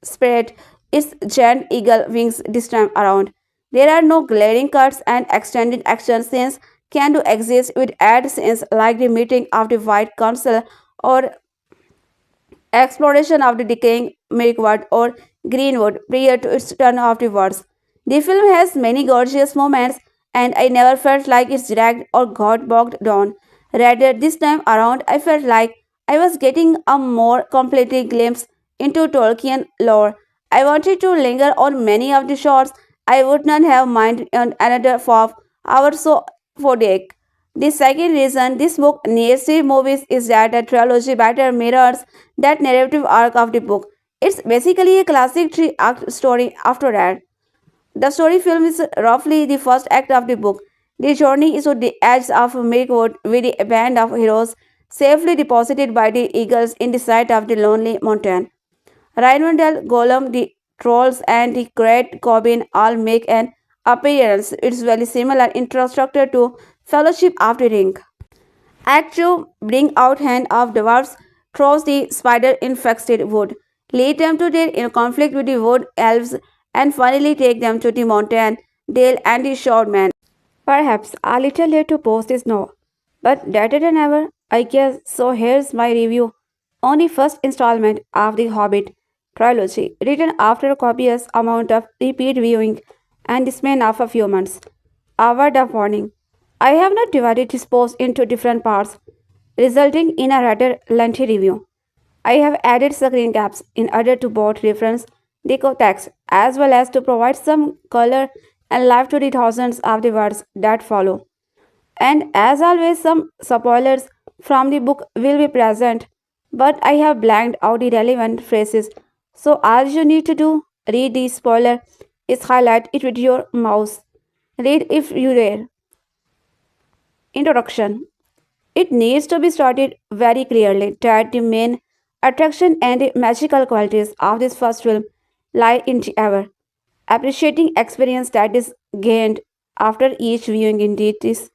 A: spread its giant eagle wings this time around. There are no glaring cuts and extended action scenes can do exist with ad scenes like the meeting of the White Council or exploration of the decaying Mirkwood or Greenwood prior to its turn of the words. The film has many gorgeous moments, and I never felt like it's dragged or got bogged down. Rather, this time around, I felt like I was getting a more complete glimpse into Tolkien lore. I wanted to linger on many of the shots. I would not have minded on another 4 hours so Fodic. The second reason this book needs three movies is that the trilogy better mirrors that narrative arc of the book. It's basically a classic three-act story after that. The story film is roughly the first act of the book. The journey is to the edge of Mirkwood with a band of heroes safely deposited by the eagles in the sight of the lonely mountain. Rhinwandel, Gollum, the trolls, and the great goblin all make an appearance. It's very similar in structure to Fellowship of the Ring. Act 2 bring out hand of dwarfs throws the spider infested wood, lead them to their in conflict with the wood elves, and finally take them to the mountain, Dale, and the short. Perhaps a little late to post this now, but better than ever, I guess. So here's my review on the first installment of the Hobbit trilogy, written after a copious amount of repeat viewing and the span of a few months. A word of warning. I have not divided this post into different parts, resulting in a rather lengthy review. I have added screen caps in order to both reference the text as well as to provide some color and life to the thousands of the words that follow. And as always, some spoilers from the book will be present, but I have blanked out the relevant phrases. So all you need to do, read the spoiler, is highlight it with your mouse. Read if you dare. Introduction. It needs to be stated very clearly that the main attraction and the magical qualities of this first film lie in the ever appreciating experience that is gained after each viewing. Indeed, this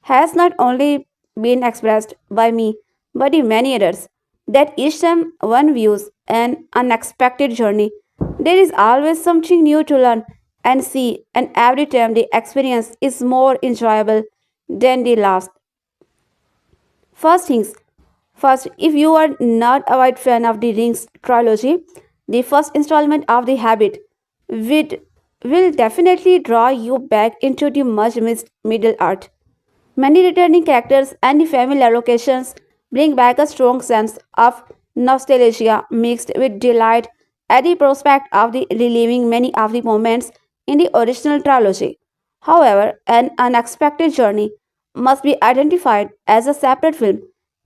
A: has not only been expressed by me but by many others that each time one views an unexpected journey, there is always something new to learn and see, and every time the experience is more enjoyable than the last. First, if you are not a wide fan of the Rings trilogy, the first installment of The Hobbit will, will definitely draw you back into the much missed Middle Earth. Many returning characters and the familiar locations bring back a strong sense of nostalgia mixed with delight at the prospect of the reliving many of the moments in the original trilogy. However, an unexpected journey must be identified as a separate film,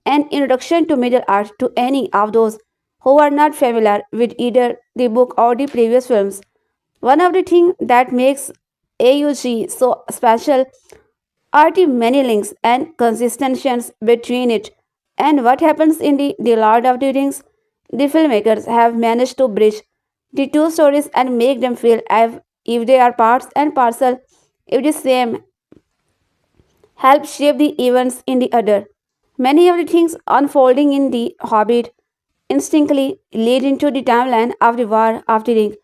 A: an introduction to Middle Earth to any of those who are not familiar with either the book or the previous films. One of the things that makes AUG so special are the many links and consistencies between it And what happens in the Lord of the Rings? The filmmakers have managed to bridge the two stories and make them feel as if they are parts and parcel, if the same help shape the events in the other. Many of the things unfolding in The Hobbit instinctively lead into the timeline of the War of the Ring,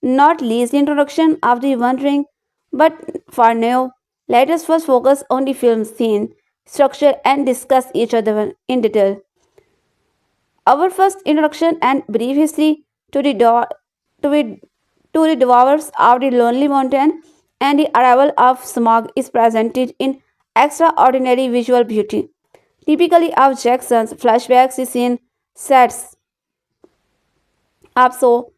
A: not least the introduction of the One Ring. But for now, let us first focus on the film scene, structure, and discuss each other in detail. Our first introduction and brief history to to, the, to the dwarves of the Lonely Mountain and the arrival of Smaug is presented in extraordinary visual beauty. Typically of Jackson's flashbacks, the scene sets up so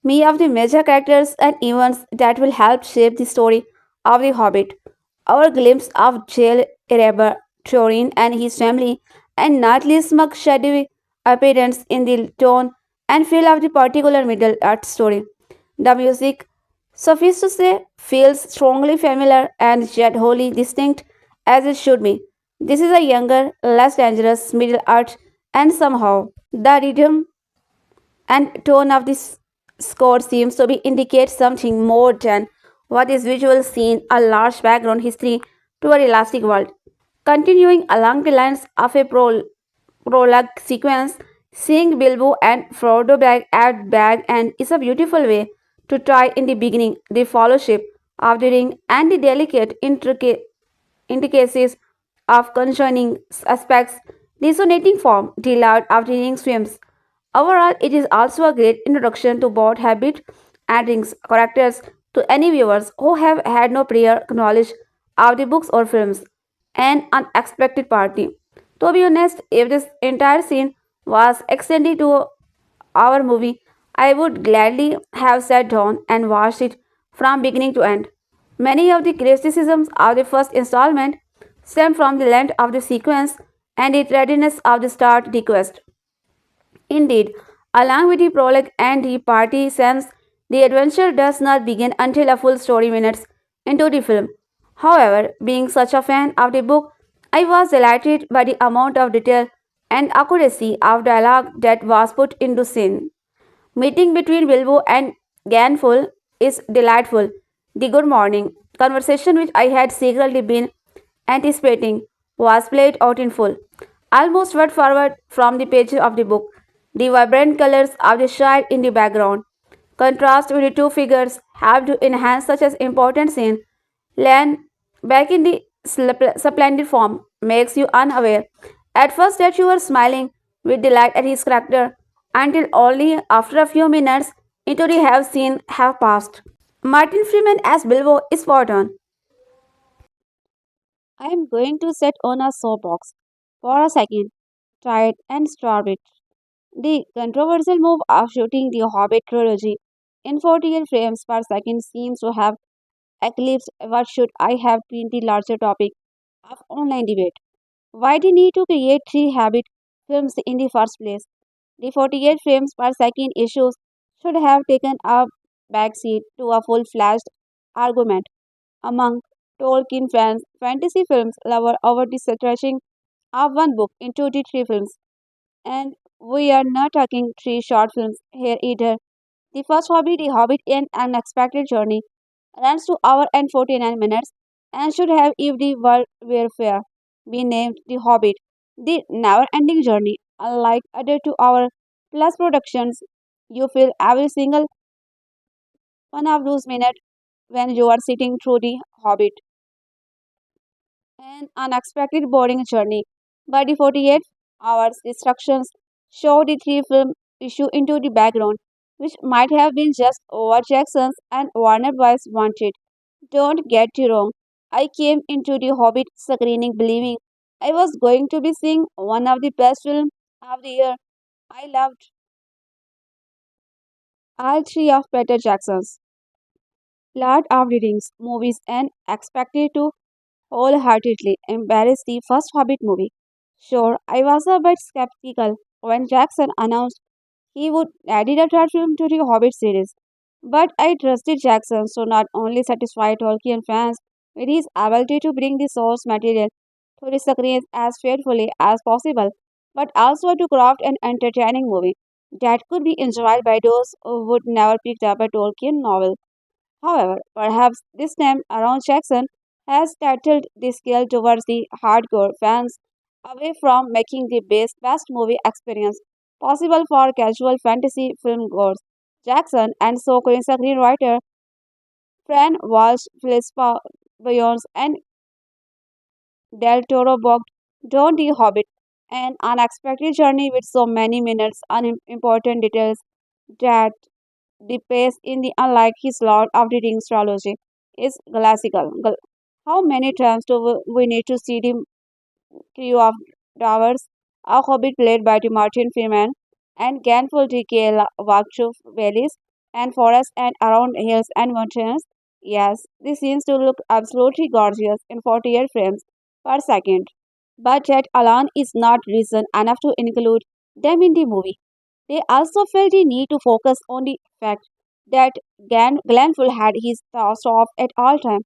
A: many of the major characters and events that will help shape the story of The Hobbit. Our glimpse of jail Erebor, Thorin and his family, and not least Smug's shadowy appearance in the tone and feel of the particular Middle Earth story. The music, suffice to say, feels strongly familiar and yet wholly distinct as it should be. This is a younger, less dangerous Middle Earth, and somehow the rhythm and tone of this score seems to be indicate something more than what is visual seen a large background history to a elastic world. Continuing along the lines of a prologue sequence, seeing Bilbo and Frodo back at Bag and is a beautiful way to tie in the beginning the fellowship of the ring and the delicate intricacies of conjoining aspects resonating from the Lord of the Rings films. Overall, it is also a great introduction to both Hobbit and Rings characters to any viewers who have had no prior knowledge of the books or films. An unexpected party. To be honest, if this entire scene was extended to our movie, I would gladly have sat down and watched it from beginning to end. Many of the criticisms of the first installment stem from the length of the sequence and the readiness of the start request. Indeed, along with the prologue and the party scenes, the adventure does not begin until a full story minutes into the film. However, being such a fan of the book, I was delighted by the amount of detail and accuracy of dialogue that was put into scene. Meeting between Bilbo and Ganful is delightful. The good morning conversation which I had secretly been anticipating was played out in full. Almost word forward from the pages of the book. The vibrant colors of the Shire in the background contrast with the two figures have to enhance such an important scene. Lan, back in the splendid form, makes you unaware at first that you are smiling with delight at his character until only after a few minutes into the have seen have passed. Martin Freeman as Bilbo is spot on. I am going to sit on a soapbox for a second, try it and starve it. The controversial move of shooting the Hobbit trilogy in 48 frames per second seems to have eclipsed what should I have been the larger topic of online debate. Why the need to create three Hobbit films in the first place? The 48 frames per second issues should have taken a backseat to a full-fledged argument among Tolkien fans, fantasy films lover over the stretching of one book into the three films. And we are not talking three short films here either. The first hobby, The Hobbit An Unexpected Journey, runs to hour and 49 minutes and should have, if the world were fair, been named The Hobbit, The Never Ending Journey. Unlike other 2 hour plus productions, you feel every single one of those minutes when you are sitting through The Hobbit. An unexpected boring journey. By the 48 hours, instructions show the three film issue into the background, which might have been just what Jackson's and Warner Bros. Wanted. Don't get me wrong, I came into the Hobbit screening believing I was going to be seeing one of the best films of the year. I loved all three of Peter Jackson's Lord of the Rings movies and expected to wholeheartedly embraced the first Hobbit movie. Sure, I was a bit skeptical when Jackson announced he would add a third film to the Hobbit series, but I trusted Jackson to not only satisfy Tolkien fans with his ability to bring the source material to the screen as faithfully as possible, but also to craft an entertaining movie that could be enjoyed by those who would never pick up a Tolkien novel. However, perhaps this time around Jackson has tilted the scale towards the hardcore fans, away from making the best movie experience possible for casual fantasy film goers. Jackson and so screenwriter Fran Walsh, Philippa Boyens, and Del Toro booked Don't the Hobbit, an unexpected journey with so many minutes unimportant details that the pace in the unlike his Lord of the Rings trilogy is classical. How many times do we need to see the crew of Dwarves, a hobbit played by the Martin Freeman, and Ganful DK walk through valleys and forests and around hills and mountains? Yes, these scenes do look absolutely gorgeous in 48 frames per second. But that alone is not reason enough to include them in the movie. They also felt the need to focus on the fact that Glenfull had his thoughts off at all times,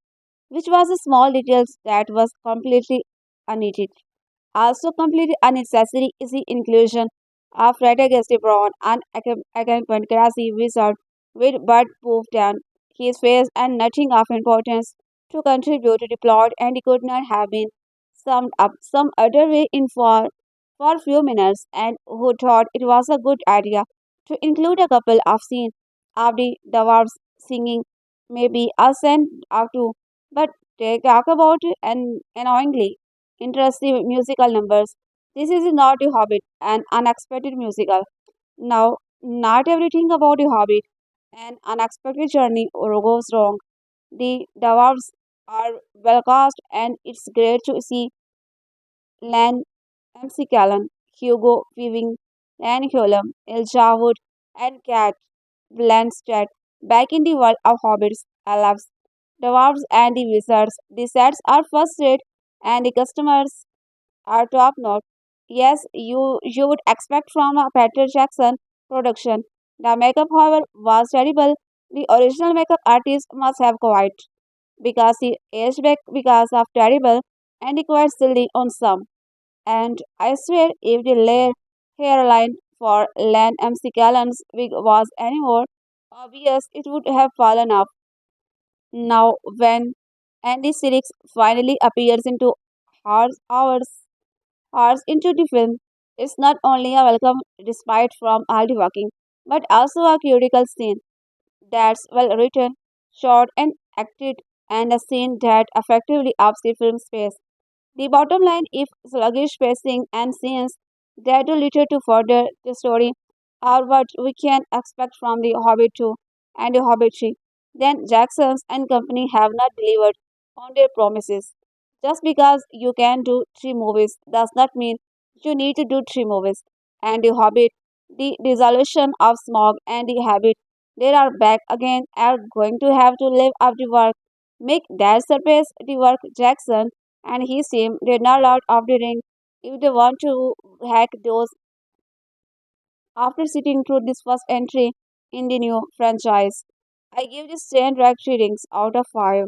A: which was a small detail that was completely unneeded. Also completely unnecessary is the inclusion of Radagast Brown, an accompanied grassy wizard with bird poof down his face and nothing of importance to contribute to the plot, and it could not have been summed up some other way in for a few minutes, and who thought it was a good idea to include a couple of scenes of the dwarves singing, maybe a send or two, but they talk about an annoyingly interesting musical numbers. This is not The Hobbit, an unexpected musical. Now, not everything about The Hobbit, an unexpected journey or goes wrong. The dwarves are well cast, and it's great to see Lan McKellen, Hugo Weaving, Anne Hullum, Elijah Wood, and Kat Blanchett back in the world of hobbits, elves, dwarves, and the wizards. The sets are first rate, and the customers are top notch. Yes, you would expect from a Peter Jackson production. The makeup, however, was terrible. The original makeup artist must have quite because he aged back because of terrible and he quite silly on some. And I swear, if the hairline for Lan MC Callan's wig was any more obvious, it would have fallen off. Now, when Andy Serkis finally appears into hours hours into the film, it's not only a welcome despite from all the walking, but also a critical scene that's well written, short and acted, and a scene that effectively ups the film's pace. The bottom line, if sluggish pacing and scenes that do little to further the story are what we can expect from The Hobbit 2 and The Hobbit 3, then Jacksons and company have not delivered on their promises. Just because you can do three movies does not mean you need to do three movies. And The Hobbit, The Dissolution of Smaug, and The Hobbit, they are back again, are going to have to live up the work. Make that surpass the work Jackson and his team did not Lord of the Ring if they want to hack those after sitting through this first entry in the new franchise. I give this 10 direct ratings out of 5.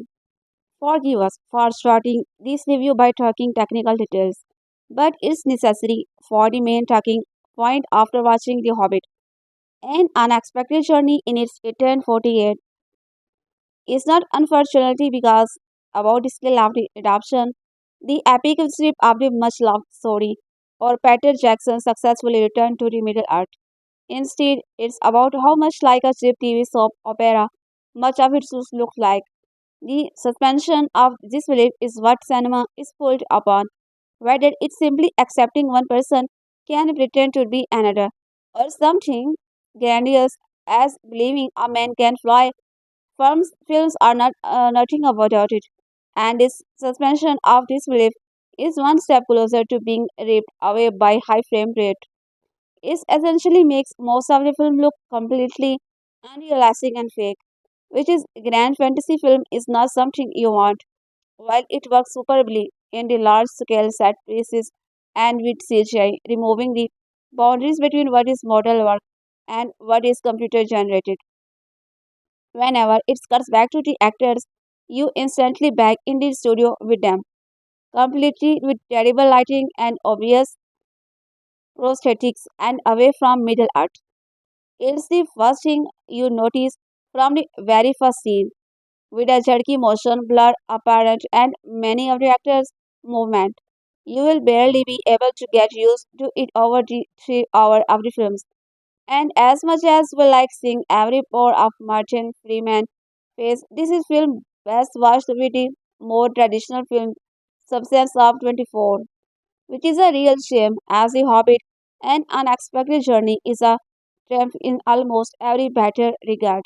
A: Forgive us for starting this review by talking technical details, but it's necessary for the main talking point after watching The Hobbit. An unexpected journey in its return 48 is not unfortunately because about the skill of the adoption, the epic strip of the much loved story, or Peter Jackson successfully returned to the Middle Earth. Instead, it's about how much like a cheap TV soap opera much of it looks like. The suspension of disbelief is what cinema is pulled upon, whether it's simply accepting one person can pretend to be another, or something grandiose as believing a man can fly. Films are not nothing about it, and this suspension of disbelief is one step closer to being ripped away by high frame rate. It essentially makes most of the film look completely unrealistic and fake, which is grand fantasy film is not something you want. While it works superbly in the large scale set pieces and with CGI, removing the boundaries between what is model work and what is computer generated. Whenever it cuts back to the actors, you instantly back in the studio with them, completely with terrible lighting and obvious prosthetics, and away from Middle Earth. It's the first thing you notice from the very first scene, with a jerky motion, blur apparent, and many of the actors' movement. You will barely be able to get used to it over the 3 hours of the films. And as much as we like seeing every pore of Martin Freeman face, this is film best watched with the more traditional film substance of 24, which is a real shame as The Hobbit, An Unexpected Journey is a triumph in almost every better regard.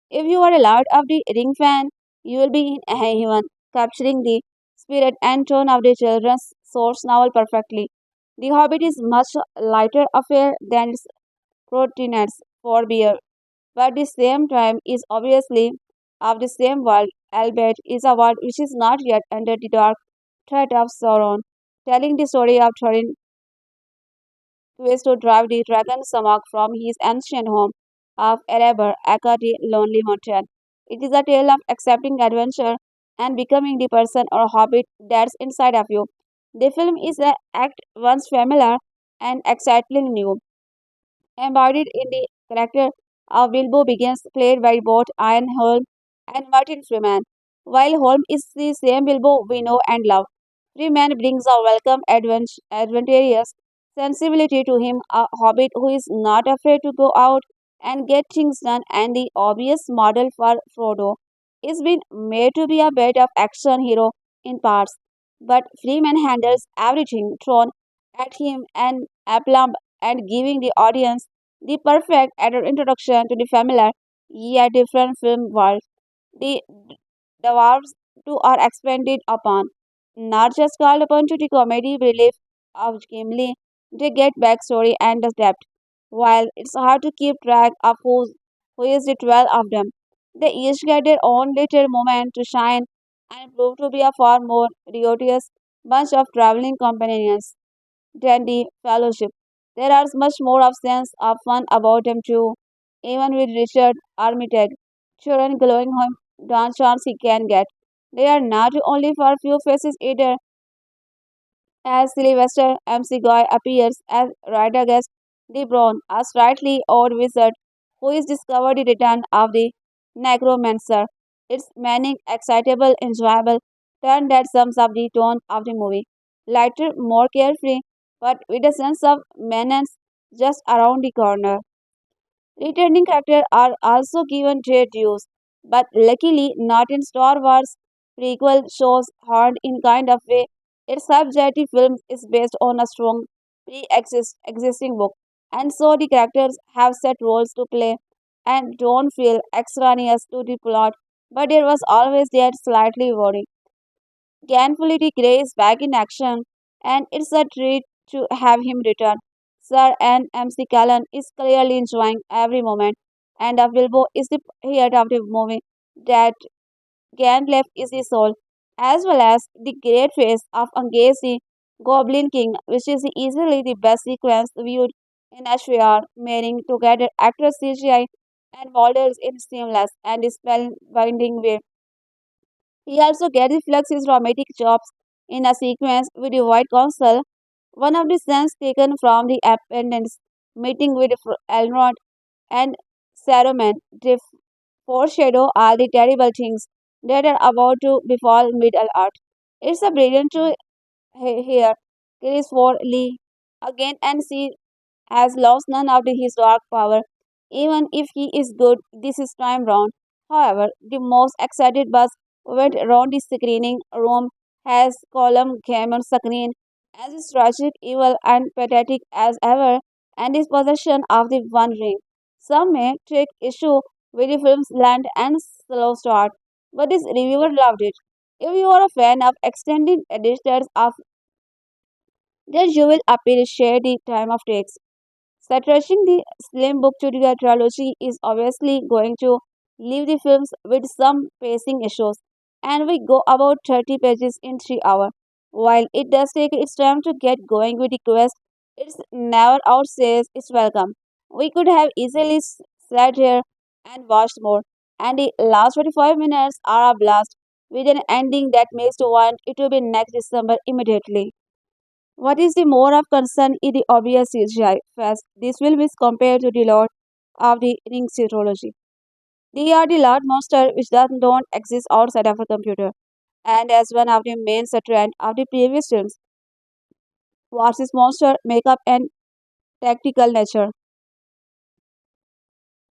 A: If you are a Lord of the Ring fan, you will be in heaven, capturing the spirit and tone of the children's source novel perfectly. The Hobbit is much lighter affair than its protagonist for beer, but the same time is obviously of the same world, albeit is a world which is not yet under the dark threat of Sauron, telling the story of Thorin ways to drive the dragon Smaug from his ancient home of Erebor, aka the Lonely Mountain. It is a tale of accepting adventure and becoming the person or hobbit that's inside of you. The film is an act once familiar and excitingly new, embodied in the character of Bilbo Baggins, played by both Ian Holm and Martin Freeman. While Holm is the same Bilbo we know and love, Freeman brings a welcome, adventurous sensibility to him, a hobbit who is not afraid to go out and get things done, and the obvious model for Frodo is been made to be a bit of action hero in parts. But Freeman handles everything thrown at him and aplomb and giving the audience the perfect introduction to the familiar yet different film world. The dwarves too are expanded upon, not just called upon to the comedy relief of Gimli. They get backstory and the depth. While it's hard to keep track of who is the 12 of them, they each get their own little moment to shine and prove to be a far more riotous bunch of traveling companions than the fellowship. There is much more of sense of fun about them too, even with Richard Armitage, children glowing him dance chance he can get. They are not only for few faces either, as Sylvester McCoy appears as Radagast the Brown, a slightly odd wizard who is discovered the return of the necromancer. It's manic, excitable, enjoyable turn that sums up the tone of the movie. Lighter, more carefree, but with a sense of menace just around the corner. Returning characters are also given their dues, but luckily not in Star Wars prequel shows hard in kind of way. Its subjective film is based on a strong pre-existing book, and so the characters have set roles to play and don't feel extraneous to the plot. But there was always that slightly worry. Gainfully, the Grey is back in action, and it's a treat to have him return. Sir and McKellen is clearly enjoying every moment, and Bilbo is the heart of the movie. That Gandalf is the soul, as well as the great face of Angesi, Goblin King, which is easily the best sequence viewed in a Shire, marrying together actors CGI and models in seamless and spellbinding way. He also gets reflects his romantic chops in a sequence with the White Council, one of the scenes taken from the appendix meeting with Elrond and Saruman. They foreshadow all the terrible things that are about to befall Middle Earth. It's a brilliant to hear Chris for Lee again and see has lost none of his dark power, even if he is good this is time round. However, the most excited buzz went around the screening room as Column came on screen as tragic, evil, and pathetic as ever, and his possession of the One Ring. Some may take issue with the film's length and slow start, but this reviewer loved it. If you are a fan of extended editions of then you will appreciate the time of takes. Stretching the slim book to the trilogy is obviously going to leave the films with some pacing issues, and we go about 30 pages in 3 hours. While it does take its time to get going with the quest, it's never outsays its welcome. We could have easily sat here and watched more, and the last 45 minutes are a blast, with an ending that makes you want it to be next December immediately. What is the more of concern is the obvious CGI. First, this film is compared to the Lord of the Rings trilogy. They are the Lord monster which don't exist outside of a computer. And as one of the main strengths of the previous films was its monster makeup and tactical nature.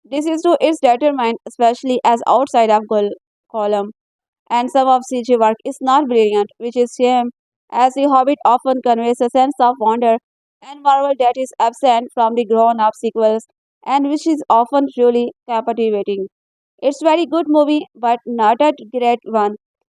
A: This is to its determined, especially as outside of column, and some of CG work is not brilliant, which is shame, as The Hobbit often conveys a sense of wonder and marvel that is absent from the grown-up sequels, and which is often truly captivating. It's very good movie, but not a great one.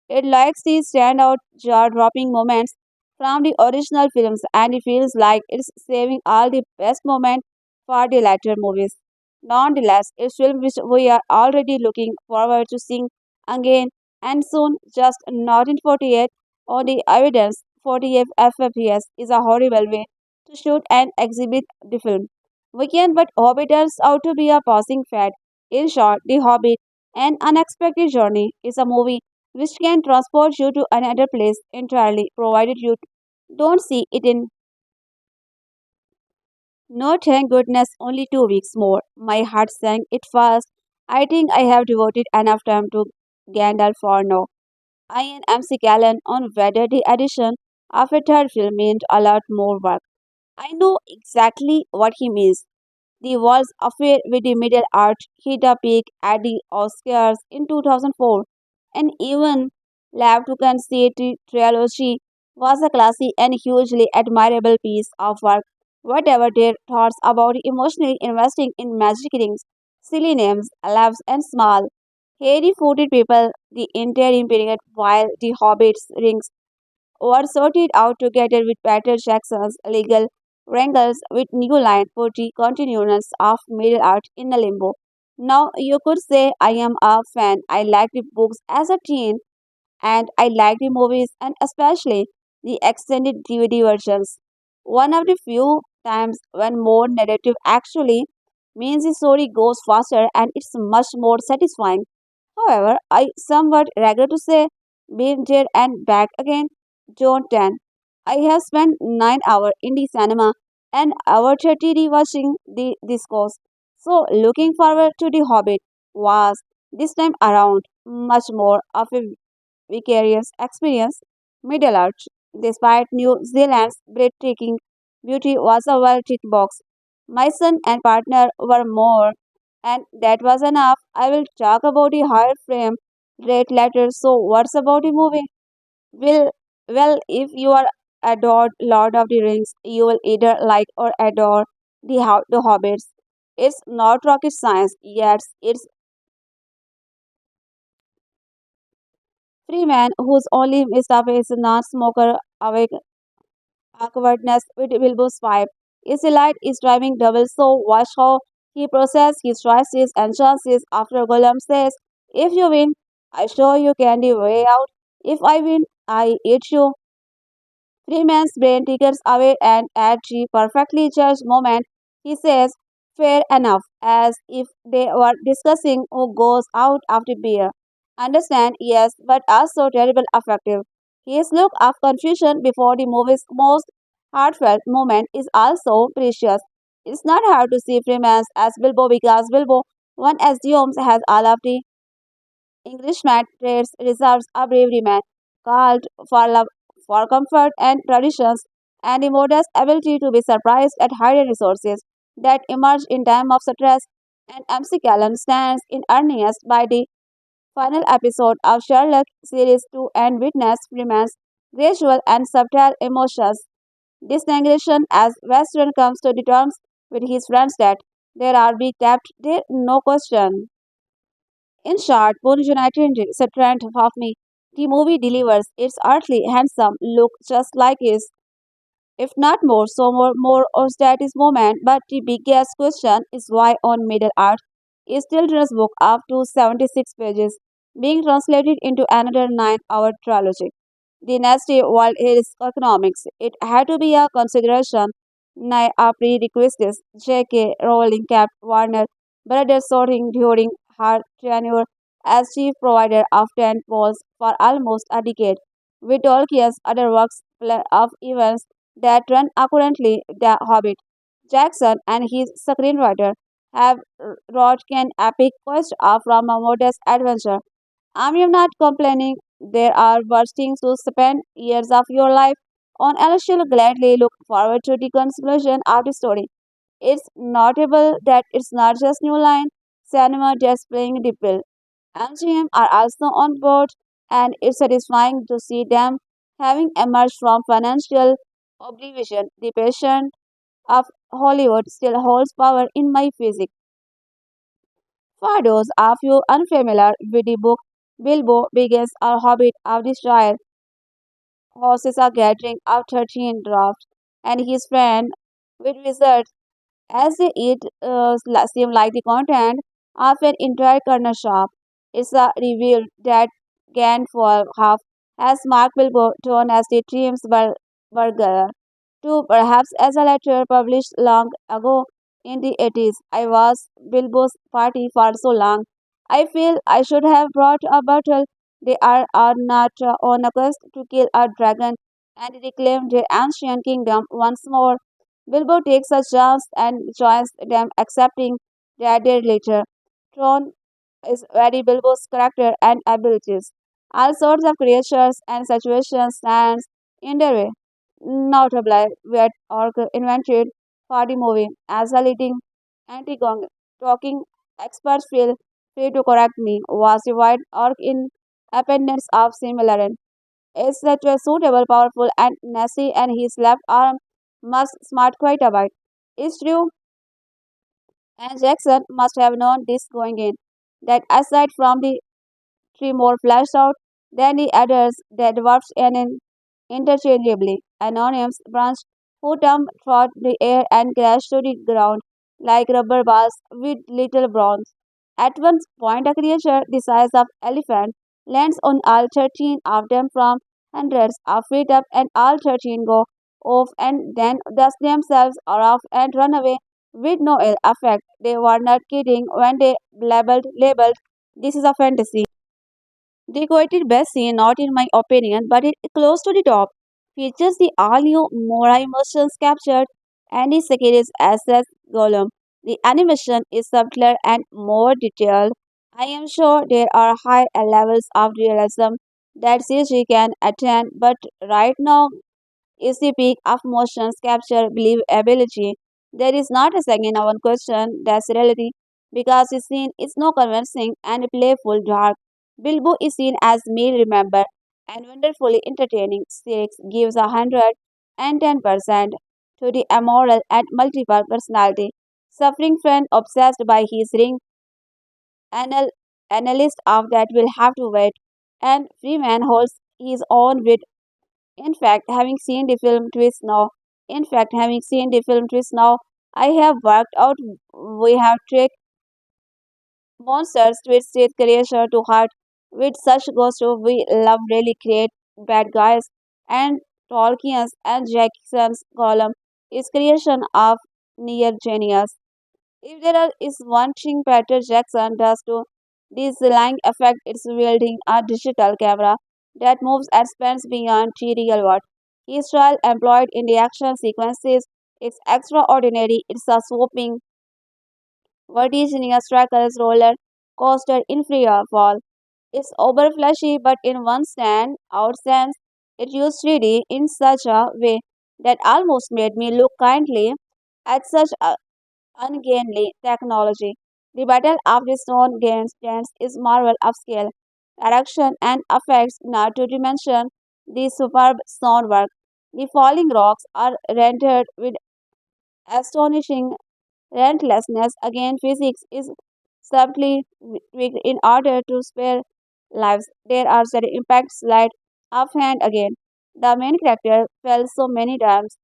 A: It lacks these standout jaw-dropping moments from the original films, and it feels like it's saving all the best moments for the later movies. Nonetheless, it's film which we are already looking forward to seeing again and soon, just not in 48. On the evidence, 48 FPS is a horrible way to shoot and exhibit the film. We can, but Hobbit turns out to be a passing fad. In short, The Hobbit, An Unexpected Journey, is a movie which can transport you to another place entirely, provided you don't see it in. No, thank goodness, only 2 weeks more. My heart sank it fast. I think I have devoted enough time to Gandalf for now. I and McKellen on whether the addition of a third film meant a lot more work. I know exactly what he means. The world's affair with the Middle Earth hit a peak at the Oscars in 2004, and even Lab to Conceit trilogy was a classy and hugely admirable piece of work. Whatever their thoughts about emotionally investing in magic rings, silly names, labs, and small, hairy-footed people, the interim period while the Hobbit's rings were sorted out together with Peter Jackson's legal wrangles with new line for the continuance of Middle Earth in a limbo. Now you could say I am a fan. I liked the books as a teen and I like the movies and especially the extended DVD versions. One of the few times when more narrative actually means the story goes faster and it's much more satisfying. However, I somewhat regret to say, being there and back again, John 10. I have spent 9 hours in the cinema and hour 30 rewatching the discourse. So looking forward to The Hobbit was this time around much more of a vicarious experience. Middle Earth, despite New Zealand's breathtaking beauty, was a well ticked box. My son and partner were more, and that was enough. I will talk about the higher frame rate later. So, what's about the movie? Will if you are adored Lord of the Rings, you will either like or adore the Hobbits. It's not rocket science, yet it's Freeman, whose only mishap is non-smoker awkwardness with Bilbo's pipe. Isolite is driving double, so watch how he processes his choices and chances after Gollum says, if you win, I show you candy way out. If I win, I eat you. Freeman's brain triggers away and at the perfectly judged moment, he says, fair enough, as if they were discussing who goes out after beer. Understand, yes, but also terrible effective. His look of confusion before the movie's most heartfelt moment is also precious. It's not hard to see Freeman as Bilbo because Bilbo, one assumes, has all of the Englishman traits reserves a bravery man, called for love, for comfort and traditions, and the modest ability to be surprised at hidden resources that emerge in time of stress. And MC Callan stands in earnest by the final episode of Sherlock Series 2 and witness Freeman's gradual and subtle emotions distinction as Western comes to the terms with his friends that there are big depth, there no question. In short, Pune United is a trend of me. The movie delivers its earthly, handsome look just like his, if not more, so more of that is moment. But the biggest question is why on Middle Earth is children's book of 276 pages being translated into another 9-hour trilogy. The nasty world is economics. It had to be a consideration. A prerequisite. J.K. Rowling kept Warner Brothers sorting during her tenure as chief provider of tent poles for almost a decade, with Tolkien's other works of events that run concurrently. The Hobbit. Jackson and his screenwriter have wrought an epic quest from a modest adventure. I am not complaining. There are worse things to spend years of your life on, and I shall gladly look forward to the conclusion of the story. It's notable that it's not just New Line cinema just playing the bill. MGM are also on board, and it's satisfying to see them having emerged from financial oblivion. The passion of Hollywood still holds power in my physics. For those of you unfamiliar with the book, Bilbo Baggins, or Hobbit of the Shire, hosts a gathering of 13 dwarfs and his friend with wizards as they eat seem like the content of an entire corner shop. It's revealed that Gandalf has marked Bilbo Tone as the team's burglar. Two, perhaps as a letter published long ago in the 80s. I was Bilbo's party for so long. I feel I should have brought a bottle. They are not on a quest to kill a dragon and reclaim their ancient kingdom once more. Bilbo takes a chance and joins them, accepting that their later throne is very Bilbo's character and abilities. All sorts of creatures and situations stands in their way. Notably, were Orc invented for the movie as a leading anti-gong. Talking experts feel free to correct me. Was the white orc in appendix of similar is such a suitable, powerful, and nasty, and his left arm must smart quite a bit. It's true, and Jackson must have known this going in. That aside from the three more flashed out than the others, the dwarfs and interchangeably. Anonymous branch who jumped through the air and crashed to the ground like rubber balls with little bronze. At one point, a creature the size of elephant lands on all 13 of them from hundreds of feet up, and all 13 go off and then dust themselves off and run away with no ill effect. They were not kidding when they labeled this is a fantasy. They quoted best scene, not in my opinion, but it close to the top. Features the all-new Mora emotions captured and the series SS Golem. The animation is subtler and more detailed. I am sure there are high levels of realism that CG can attain, but right now is the peak of motion capture believability. There is not a second one question that's reality because the scene is no convincing and playful dark. Bilbo is seen as me remember and wonderfully entertaining. Six gives 110% to the immoral and multiple personality. Suffering friend obsessed by his ring, anal- analyst of that will have to wait. And Freeman holds his own with in fact, having seen the film Twist now, I have worked out we have tricked monsters twisted creation to heart with such gusto. We love really great bad guys, and Tolkien's and Jackson's column is creation of near genius. If is one thing Peter Jackson does to this line effect, it's wielding a digital camera that moves and spans beyond the real world. His style employed in the action sequences is extraordinary. It's a swooping, vertiginous trackers roller coaster in free fall. It's over flashy, but in one stand out sense, it used 3D in such a way that almost made me look kindly at such a ungainly technology. The Battle of the Stone Games dance is marvel of scale, direction, and effects, not to mention the superb sound work. The falling rocks are rendered with astonishing relentlessness. Again, physics is subtly tweaked in order to spare lives. There are certain impacts like offhand again. The main character fell so many times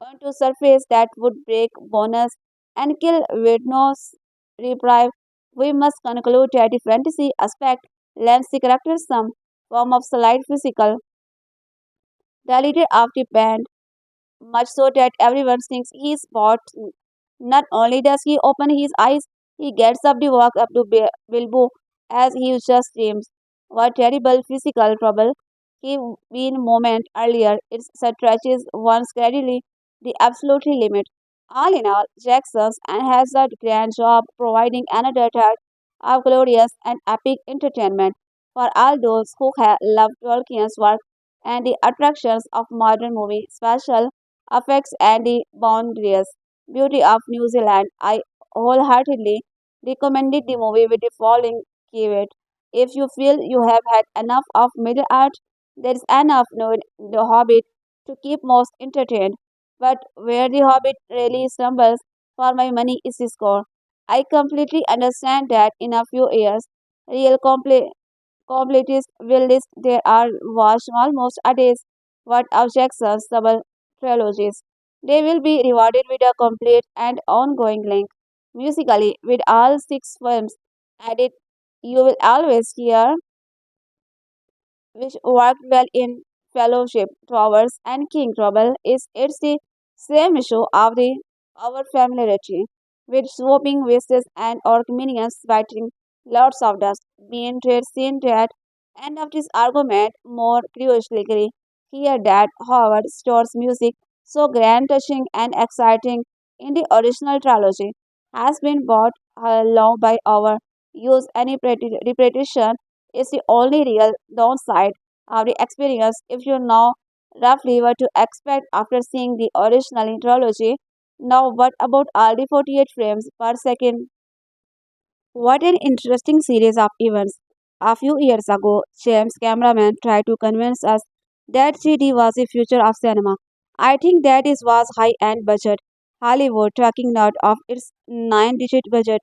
A: onto surface that would break bonus and kill with no reprieve. We must conclude that the fantasy aspect lends the character some form of slight physical. The leader of the band, much so that everyone thinks he's bought. Not only does he open his eyes, he gets up to walk up to Bilbo as he just screams. What terrible physical trouble. been moment earlier, it stretches once gradually the absolutely limit. All in all, Jackson's and has a grand job providing another type of glorious and epic entertainment for all those who have loved Tolkien's work and the attractions of modern movie special effects and the boundless beauty of New Zealand. I wholeheartedly recommended the movie with the following caveat. If you feel you have had enough of Middle Earth, there is enough in The Hobbit to keep most entertained. But where The Hobbit really stumbles for my money is his score. I completely understand that in a few years, real completists will list there are watched almost a day's worth of Jackson's double trilogies. They will be rewarded with a complete and ongoing link. Musically, with all six films added, you will always hear which worked well in Fellowship, Towers, and King Trouble is it's the same issue of the our familiarity with swooping vistas and orc minions fighting lots of dust. Being trade seen that end of this argument more curiously here that Howard Store's music so grand, touching, and exciting in the original trilogy has been brought along by our use any repetition is the only real downside of the experience if you know roughly what to expect after seeing the original trilogy. Now, what about all the 48 frames per second? What an interesting series of events. A few years ago, James cameraman tried to convince us that 3D was the future of cinema. I think that is was high-end budget. Hollywood talking out of its nine-digit budget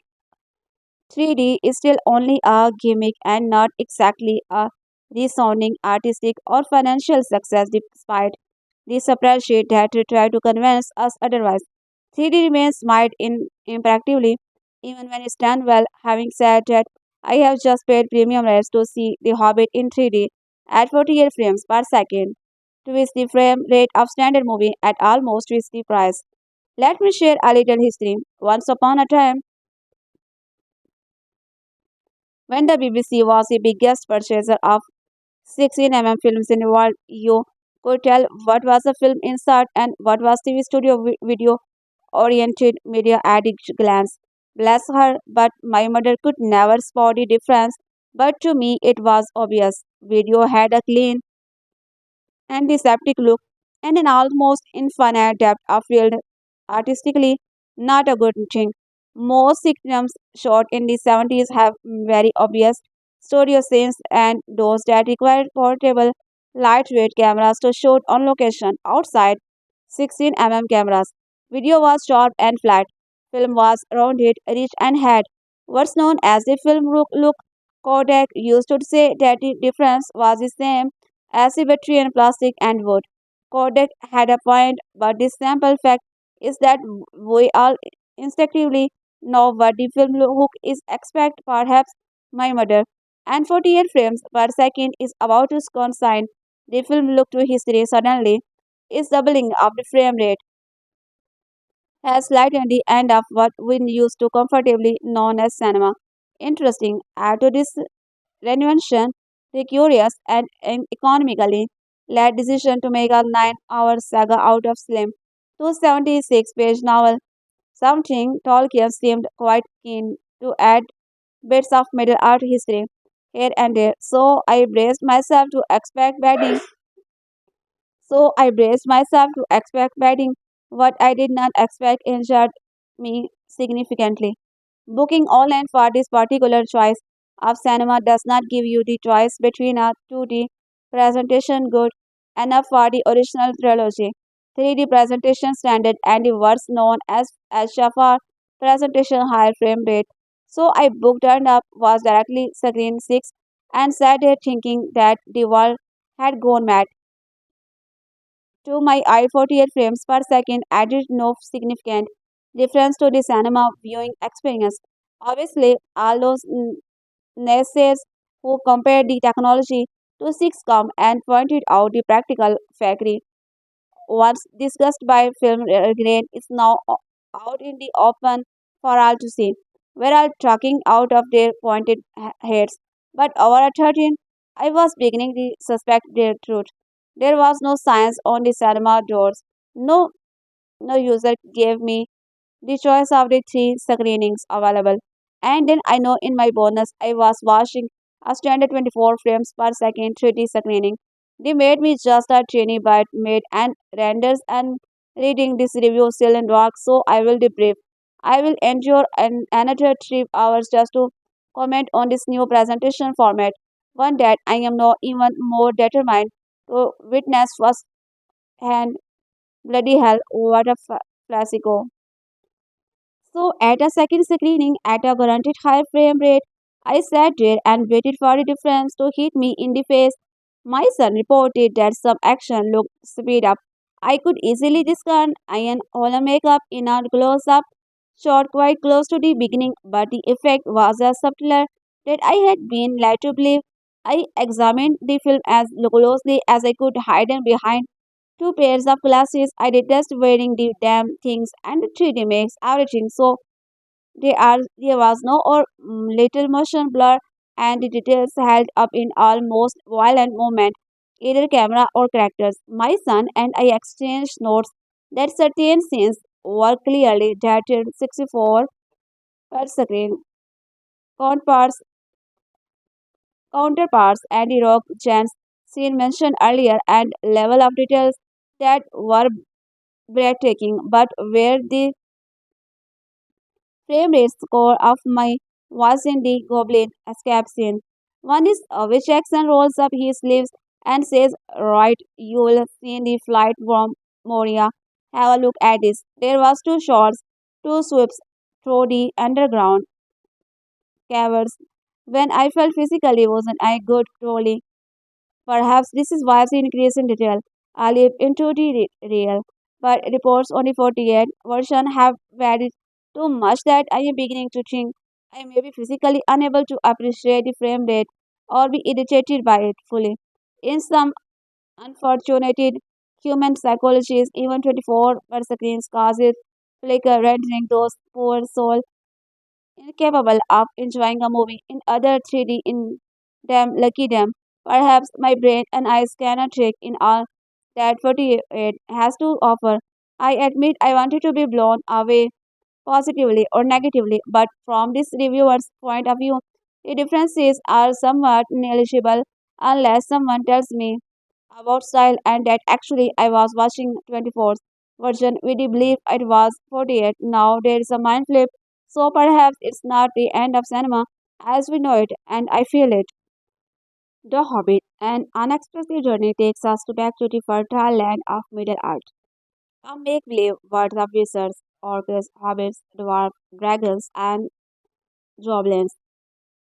A: 3D is still only a gimmick and not exactly a resounding artistic or financial success despite the spreadsheet that try to convince us otherwise. 3D remains might impractically even when it's done well. Having said that, I have just paid premium rates to see The Hobbit in 3D at 48 frames per second, to which the frame rate of standard movie at almost twice the price. Let me share a little history. Once upon a time, when the BBC was the biggest purchaser of 16 films in the world, you could tell what was a film insert and what was TV studio video oriented media at a glance. Bless her, but my mother could never spot the difference. But to me, it was obvious. Video had a clean antiseptic look, and an almost infinite depth of field. Artistically, not a good thing. Most sitcoms shot in the 70s have very obvious studio scenes and those that required portable, lightweight cameras to shoot on location. Outside, 16 cameras. Video was sharp and flat. Film was rounded, rich, and had what's known as the film look. Kodak used to say that the difference was the same as the battery in plastic and wood. Kodak had a point, but the simple fact is that we all instinctively know what the film hook is expect. Perhaps my mother and 48 frames per second is about to consign the film look to history suddenly is doubling of the frame rate has lightened the end of what we used to comfortably known as cinema. Interesting. Add to this reinvention, the curious and economically led decision to make a 9-hour saga out of slim 276-page novel, something Tolkien seemed quite keen to add bits of Middle Earth history here and there. So I braced myself to expect betting. What I did not expect injured me significantly. Booking online for this particular choice of cinema does not give you the choice between a 2D presentation good enough for the original trilogy, 3D presentation standard, and the what's known as Shafar presentation higher frame rate. So I booked turned up was directly screen 6 and sat there thinking that the world had gone mad. To my eye, 48 frames per second added no significant difference to the cinema viewing experience. Obviously, all those naysayers who compared the technology to 6com and pointed out the practical fakery once discussed by film grain is now out in the open for all to see. We're all talking out of their pointed heads. But over a 13 I was beginning to suspect their truth. There was no signs on the cinema doors. No user gave me the choice of the three screenings available. And then I know in my bonus I was watching a standard 24 frames per second 3D screening. They made me just a teeny bit made and renders and reading this review still in dark, so I will debrief. I will endure another 3 hours just to comment on this new presentation format. One that I am now even more determined to witness first hand. Bloody hell, what a fiasco. So, at a second screening at a guaranteed high frame rate, I sat there and waited for the difference to hit me in the face. My son reported that some action looked speed up. I could easily discern Ian all makeup in a close up shot quite close to the beginning, but the effect was as subtler that I had been led to believe. I examined the film as closely as I could, hidden behind two pairs of glasses. I detest wearing the damn things, and the 3D makes everything so there was no or little motion blur, and the details held up in almost violent movement, either camera or characters. My son and I exchanged notes that certain scenes were clearly dated 64 per screen. Counterparts, counterparts and the rock gems scene mentioned earlier and level of details that were breathtaking, but where the frame rate score of my was in the goblin escape scene. One is which Jackson rolls up his sleeves and says, "Right, you'll see the flight from Moria. Have a look at this." There was two shots, two sweeps through the underground caverns. When I felt physically wasn't I good truly. Perhaps this is why the increase in detail. I live into the real, but reports on the 48 version have varied too much that I am beginning to think I may be physically unable to appreciate the frame rate or be irritated by it fully. In some unfortunate human psychologies, even 24 per screen causes flicker rendering those poor souls incapable of enjoying a movie in other 3D in them lucky them. Perhaps my brain and eyes cannot take in all that 48 has to offer. I admit I wanted to be blown away positively or negatively, but from this reviewer's point of view, the differences are somewhat negligible unless someone tells me about style and that actually I was watching 24th version with the belief it was 48. Now there is a mind flip, so perhaps it's not the end of cinema as we know it, and I feel it. The Hobbit, an unexpected journey takes us to back to the fertile land of Middle Earth. A make-believe world of wizards, orcs, hobbits, dwarves, dragons, and goblins.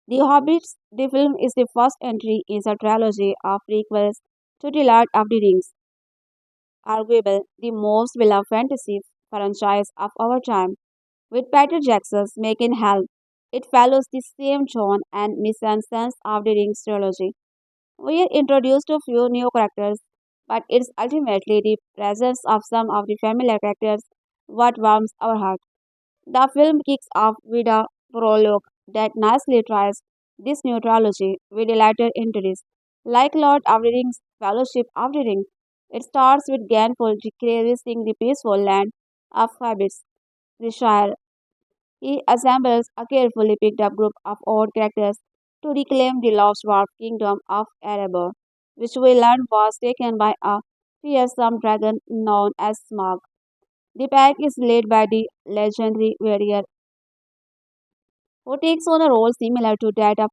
A: The Hobbits, the film, is the first entry in a trilogy of prequels to The Lord of the Rings, arguably the most beloved fantasy franchise of our time. With Peter Jackson's making helm, it follows the same tone and mission sense of the Rings trilogy. We are introduced to few new characters, but it's ultimately the presence of some of the familiar characters what warms our heart. The film kicks off with a prologue that nicely tries this new trilogy with a later entries. Like Lord of the Rings, Fellowship of the Ring, it starts with Gandalf declaring the peaceful land of Hobbits, the Shire. He assembles a carefully picked up group of odd characters to reclaim the lost dwarf kingdom of Erebor, which we learn was taken by a fearsome dragon known as Smaug. The pack is led by the legendary warrior who takes on a role similar to that of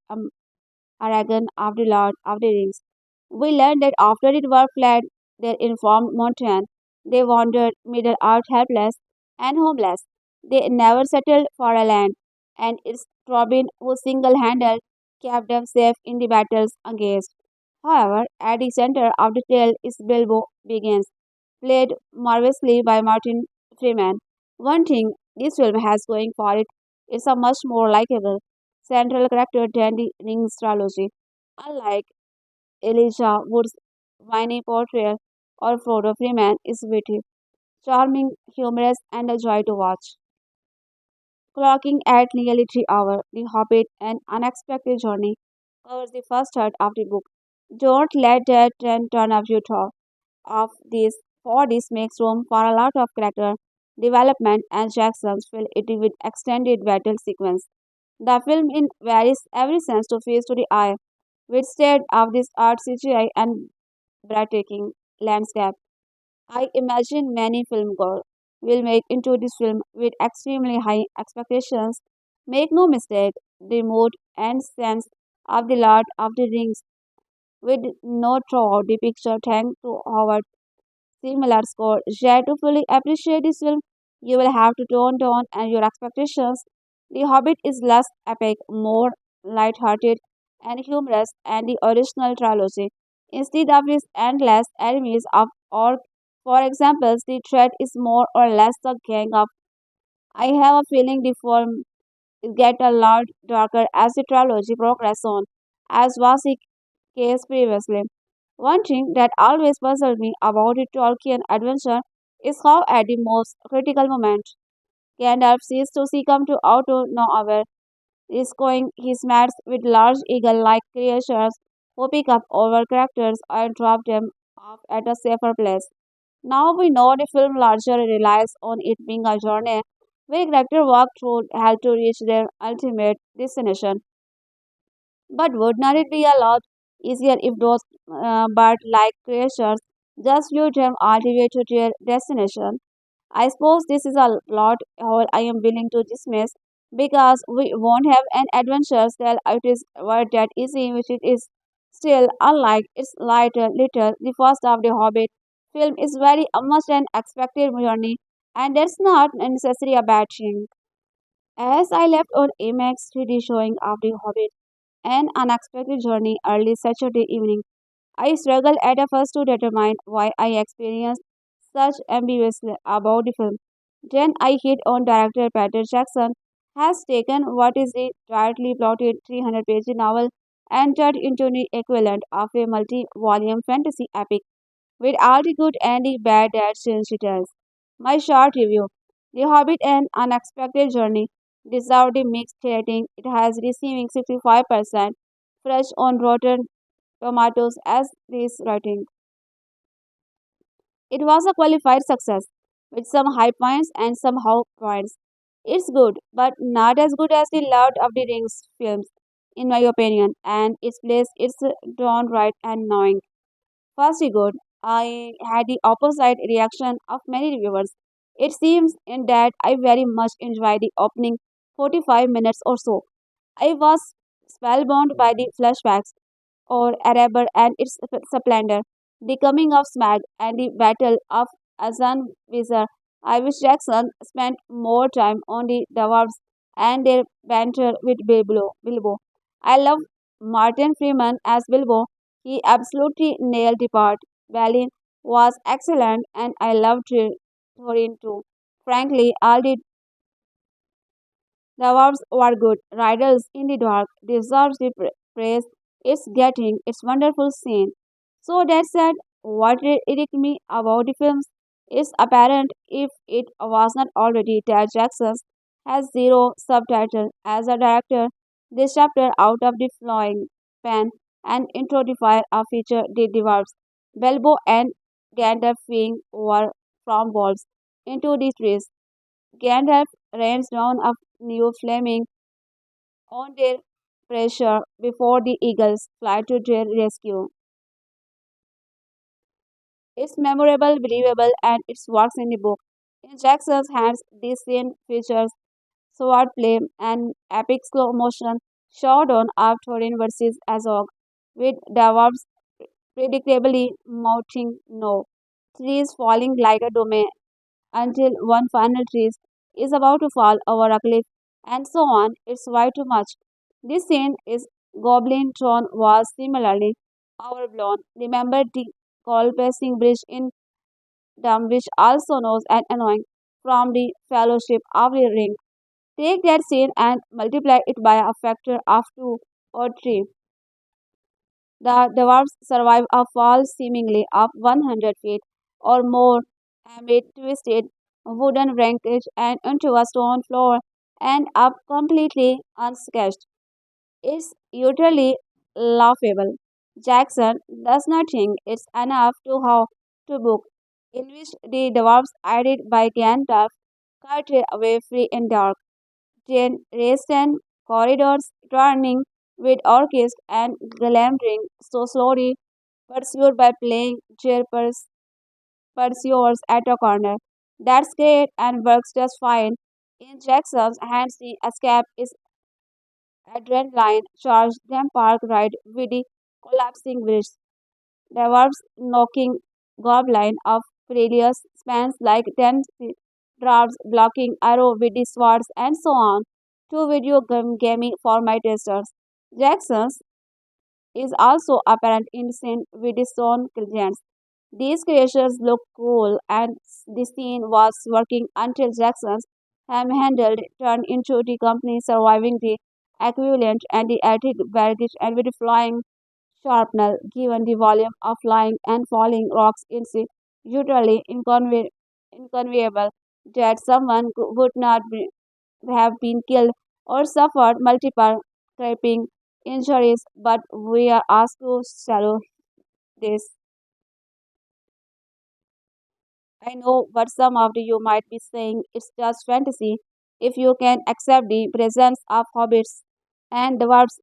A: Aragon of the Lord of the Rings. We learn that after the dwarf fled their informed mountain, they wandered Middle Earth helpless and homeless. They never settled for a land, and it's Robin who single-handed kept them safe in the battles against. However, at the center of the tale is Bilbo Baggins, played marvelously by Martin Freeman. One thing this film has going for it is a much more likable central character than the Rings trilogy. Unlike Elijah Wood's whiny portrayal or Frodo Freeman is witty, charming, humorous, and a joy to watch. Clocking at nearly 3 hours, The Hobbit, An Unexpected Journey, covers the first third of the book Don't let that trend turn up you top of this, for this makes room for a lot of character development and Jackson's fill it with extended battle sequence. The film in varies every sense to face to the eye, with state of this art CGI and breathtaking landscape. I imagine many filmgoers will make into this film with extremely high expectations. Make no mistake, the mood and sense of the Lord of the Rings with no throughout the picture thanks to Howard similar score. Yet to fully appreciate this film, you will have to tone down and your expectations. The Hobbit is less epic, more light-hearted and humorous than the original trilogy. Instead of its endless enemies of orc, for example, the threat is more or less a gang of. I have a feeling the film will get a lot darker as the trilogy progresses on, as was the case previously. One thing that always puzzled me about the Tolkien adventure is how, at the most critical moment, Gandalf sees to succumb to out of nowhere, risking his mates with large eagle-like creatures who pick up our characters and drop them off at a safer place. Now we know the film largely relies on it being a journey where characters walk through hell to reach their ultimate destination. But wouldn't it be a lot easier if those bird-like creatures just flew them all the way to their destination? I suppose this is a plot hole I am willing to dismiss because we won't have an adventure style it is word that easy, which it is still unlike its lighter little. The first of the Hobbit film is very much an expected journey, and that's not necessarily a bad thing. As I left on Amex 3D showing of the Hobbit, an unexpected journey early Saturday evening. I struggled at first to determine why I experienced such ambiguity about the film. Then I hit on director Peter Jackson has taken what is a tightly plotted 300-page novel and turned into the equivalent of a multi-volume fantasy epic with all the good and the bad that she tells. My short review: The Hobbit: An Unexpected Journey deserved a mixed rating. It has receiving 65% fresh on Rotten Tomatoes as this rating. It was a qualified success with some high points and some low points. It's good, but not as good as the Lord of the Rings films, in my opinion, and its place it's downright annoying. Firstly, good. I had the opposite reaction of many reviewers. It seems in that I very much enjoyed the opening 45 minutes or so. I was spellbound by the flashbacks or Erebor and its splendor, the coming of Smaug and the battle of Azan Wizard. I wish Jackson spent more time on the dwarves and their banter with Bilbo. I love Martin Freeman as Bilbo. He absolutely nailed the part. Balin was excellent and I loved Thorin too. Frankly, all the dwarves were good. Riders in the dark deserves the praise it's getting. It's wonderful scene. So that said, what irritated me about the films is apparent if it was not already that Jackson has zero subtitle as a director. This chapter out of the flying pan and intro the fire a feature the dwarves. Bilbo and Gandalf fleeing over from wolves into the trees. Gandalf rains down a new flaming on their pressure before the eagles fly to their rescue. It's memorable, believable, and it works in the book. In Jackson's hands, this scene features swordplay and epic slow motion showdown of Thorin versus Azog, with dwarves predictably mouthing no, trees falling like a domain until one final tree is about to fall over a cliff, and so on. It's way too much. This scene is Goblin Throne was similarly overblown. Remember the coal passing bridge in which also knows and annoying from the Fellowship of the Ring. Take that scene and multiply it by a factor of 2 or 3. The dwarves survive a fall seemingly of 100 feet or more amid twisted wooden wreckage and onto a stone floor and up completely unscathed. It's utterly laughable. Jackson does not think it's enough to have to book, in which the dwarfs aided by Gandalf carted away free in dark, then raced in corridors, turning with orchestra and glamoring so slowly, pursued by playing chair pursuers at a corner. That's great and works just fine. In Jackson's hands, the escape is adrenaline charged them park ride with the collapsing bridge. Dwarves knocking goblin of previous spans like 10 dwarves blocking arrow with the swords and so on. Two video gaming for my testers. Jackson's is also apparent in scene with his own giants. These creatures look cool and the scene was working until Jackson's ham-handled turned into the company surviving the equivalent and the added baggage and with flying sharpener given the volume of flying and falling rocks is utterly inconceivable that someone would not have been killed or suffered multiple creeping injuries, but we are asked to swallow this. I know what some of you might be saying, it's just fantasy. If you can accept the presence of hobbits and dwarves,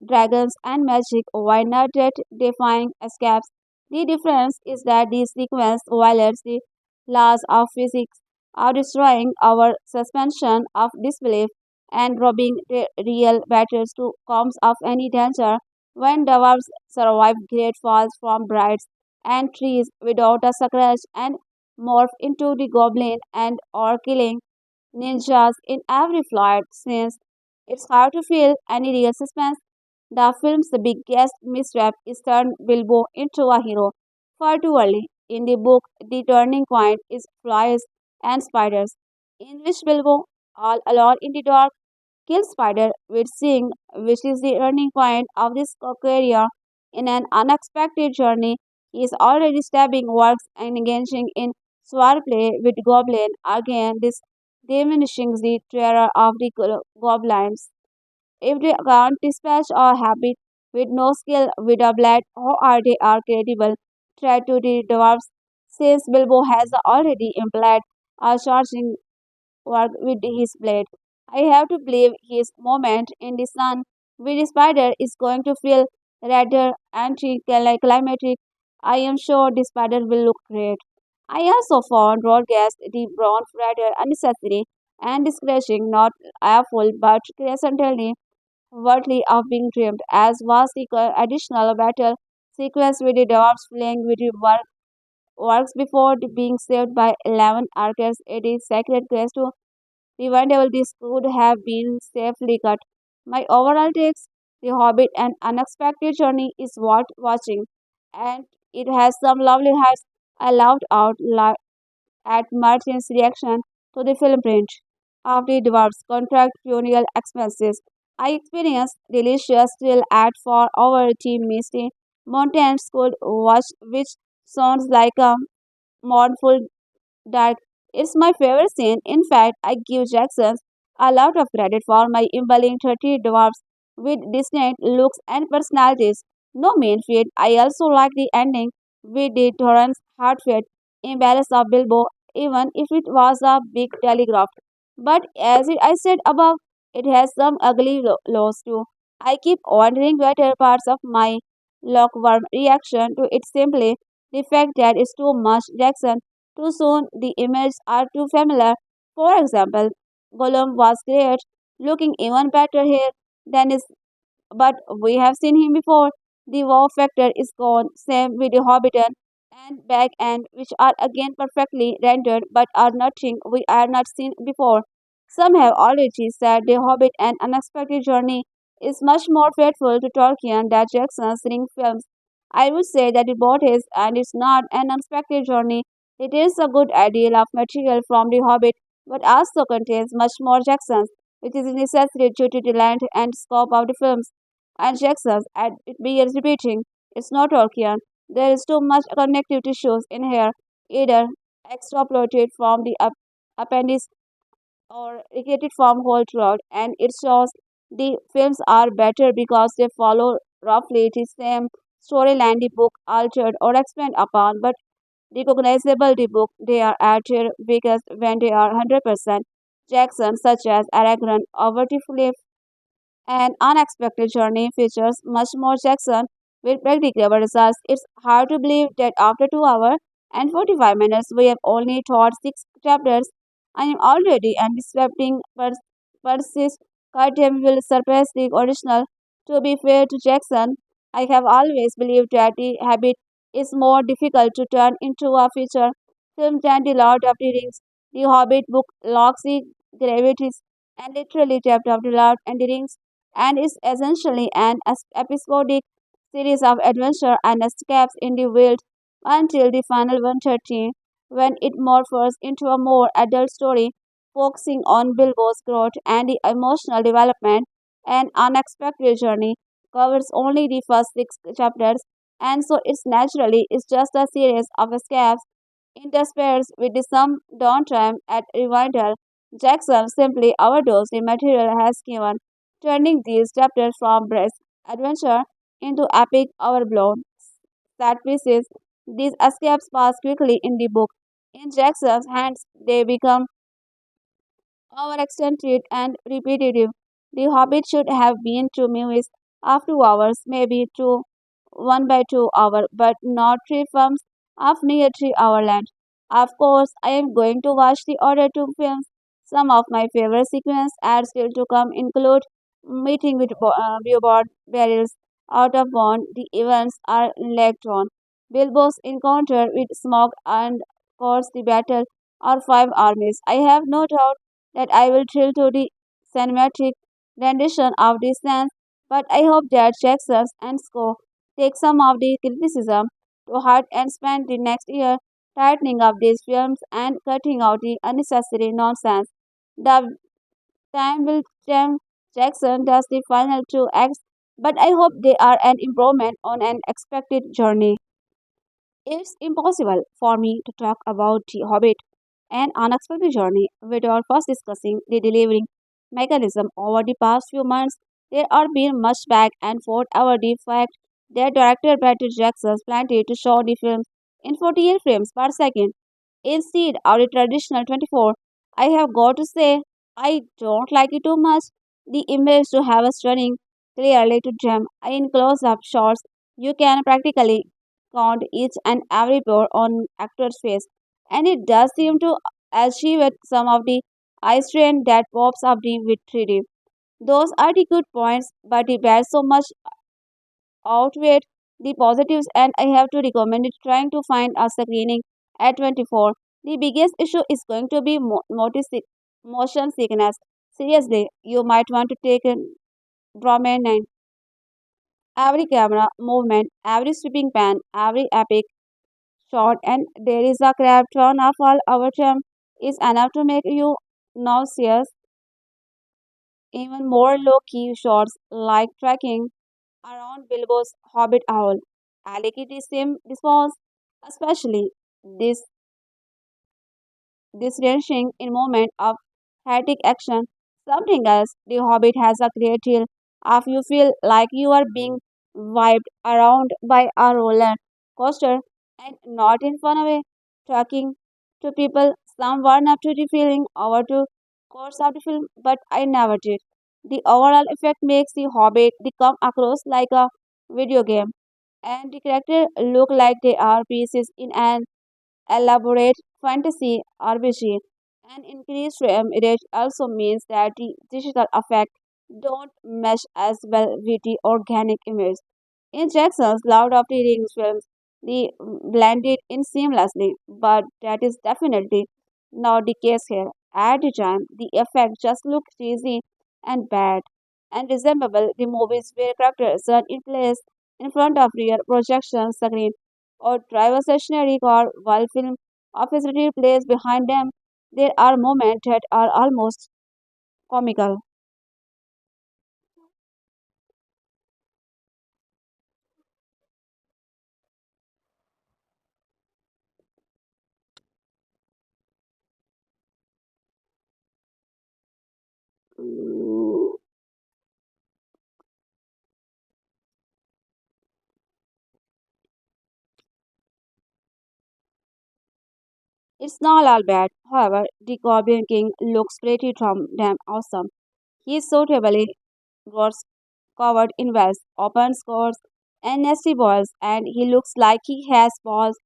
A: dragons, and magic, why not that defying escapes? The difference is that the sequence violates the laws of physics, are destroying our suspension of disbelief and robbing the real battles to comes of any danger. When dwarves survive great falls from brides and trees without a scratch and morph into the goblin and or killing ninjas in every flight since it's hard to feel any real suspense. The film's biggest misstep is turned Bilbo into a hero far too early. In the book, the turning point is flies and spiders, in which Bilbo, all alone in the dark, kills spider with Sing, which is the turning point of this career. In an unexpected journey, he is already stabbing works and engaging in swordplay with goblin. Again, this diminishing the terror of the goblins. If they can't dispatch a habit with no skill with a blade, how are they a credible threat to the dwarfs? Since Bilbo has already implied a charging work with his blade, I have to believe his moment in the sun with the spider is going to feel rather anticlimactic. I am sure the spider will look great. I also found broadcast the bronze rather unnecessary and discouraging, not awful but crescently worthy of being dreamed, as was the additional battle sequence with the dwarves fleeing with the works before being saved by 11 archers. It is sacred grace to preventable this could have been safely cut. My overall takes, The Hobbit an unexpected journey is worth watching, and it has some lovely heights. I laughed out loud at Martin's reaction to the film print of the dwarfs contract funeral expenses. I experienced delicious thrill at for our team Misty Mountains could watch, which sounds like a mournful dark. It's my favorite scene. In fact, I give Jackson a lot of credit for my embalming 30 dwarfs with distinct looks and personalities. No main feat. I also like the ending with the Torrance heartfelt embrace of Bilbo, even if it was a big telegraph. But I said above, it has some ugly laws too. I keep wondering whether parts of my lukewarm reaction to it simply the fact that it's too much Jackson too soon, the images are too familiar. For example, Gollum was great, looking even better here than his, but we have seen him before. The wow factor is gone. Same with the Hobbiton and Back End, which are again perfectly rendered but are nothing we are not seen before. Some have already said the Hobbit and Unexpected Journey is much more faithful to Tolkien than Jackson's Ring films. I would say that it both is and it's not an unexpected journey. It is a good deal of material from The Hobbit, but also contains much more Jackson's, which is necessary due to the length and scope of the films. And Jackson's, and it bears repeating, it's not Tolkien. There is too much connective tissues in here, either extrapolated from the appendix or recreated from whole throughout, and it shows the films are better because they follow roughly the same storyline the book altered or expanded upon, but recognizable the book they are at their biggest when they are 100% Jackson, such as Aragorn over the Flip. An unexpected journey features much more Jackson with predictable results. It's hard to believe that after 2 hours and 45 minutes we have only taught 6 chapters. I am already anticipating Percy's curtain will surpass the original. To be fair to Jackson, I have always believed that the habit is more difficult to turn into a feature film than The Lord of the Rings. The Hobbit book locks the gravities and literally chapter of The Lord and the Rings and is essentially an episodic series of adventure and escapes in the wild until the final 130 when it morphs into a more adult story focusing on Bilbo's growth and the emotional development. An unexpected journey covers only the first 6 chapters and so it's naturally it's just a series of escapes interspersed with some downtime at revival. Jackson simply overdosed the material has given, turning these chapters from brisk adventure into epic overblown set pieces. These escapes pass quickly in the book. In Jackson's hands, they become overextended and repetitive. The Hobbit should have been 2 movies of 2 hours, maybe two 1 by 2 hour, but not 3 films of near 3 hour length. Of course, I am going to watch the other 2 films. Some of my favorite sequences are still to come include meeting with Bilbo Baggins out of one. The events are lagged on. Bilbo's encounter with Smaug and of course the battle or 5 armies. I have no doubt that I will thrill to the cinematic rendition of these scenes, but I hope that Jackson's and Sco take some of the criticism to heart and spend the next year tightening up these films and cutting out the unnecessary nonsense. The time will tell Jackson does the final 2 acts, but I hope they are an improvement on an expected journey. It's impossible for me to talk about The Hobbit and Unexpected Journey without first discussing the delivering mechanism over the past few months. There are been much back and forth over the fact that director Peter Jackson planned to show the film in 48 frames per second instead of the traditional 24. I have got to say, I don't like it too much. The image to have us running clearly to gem in close-up shots. You can practically count each and every pore on actor's face, and it does seem to achieve it some of the eye strain that pops up the with 3D. Those are the good points, but the bad so much outweigh the positives, and I have to recommend it trying to find a screening at 24. The biggest issue is going to be motion sickness. Seriously, you might want to take a prominent every camera movement, every sweeping pan, every epic shot, and there is a crap ton of all our time is enough to make you nauseous. Even more low-key shots like tracking around Bilbo's Hobbit owl. Allegedly same response, especially this wrenching in moment of hectic action. Something else, The Hobbit has a great deal of you feel like you are being wiped around by a roller coaster and not in fun way. Talking to people, some warm up to the feeling over to course of the film, but I never did. The overall effect makes The Hobbit come across like a video game, and the characters look like they are pieces in an elaborate fantasy RPG. An increased frame rate also means that the digital effects don't mesh as well with the organic image. In Jackson's Lord of the Rings films, they blended in seamlessly, but that is definitely not the case here. At the time, the effect just looked cheesy and bad and resemble the movies where characters are in place in front of rear projection screen or drive a stationary car while film officially plays behind them. There are moments that are almost comical. Mm, It's not all bad. However, the Goblin King looks pretty damn awesome. He's suitably was covered in welts, open scores, and nasty balls, and he looks like he has balls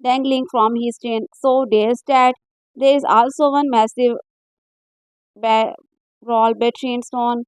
A: dangling from his chin. So there's that. There is also one massive ba- brawl between stone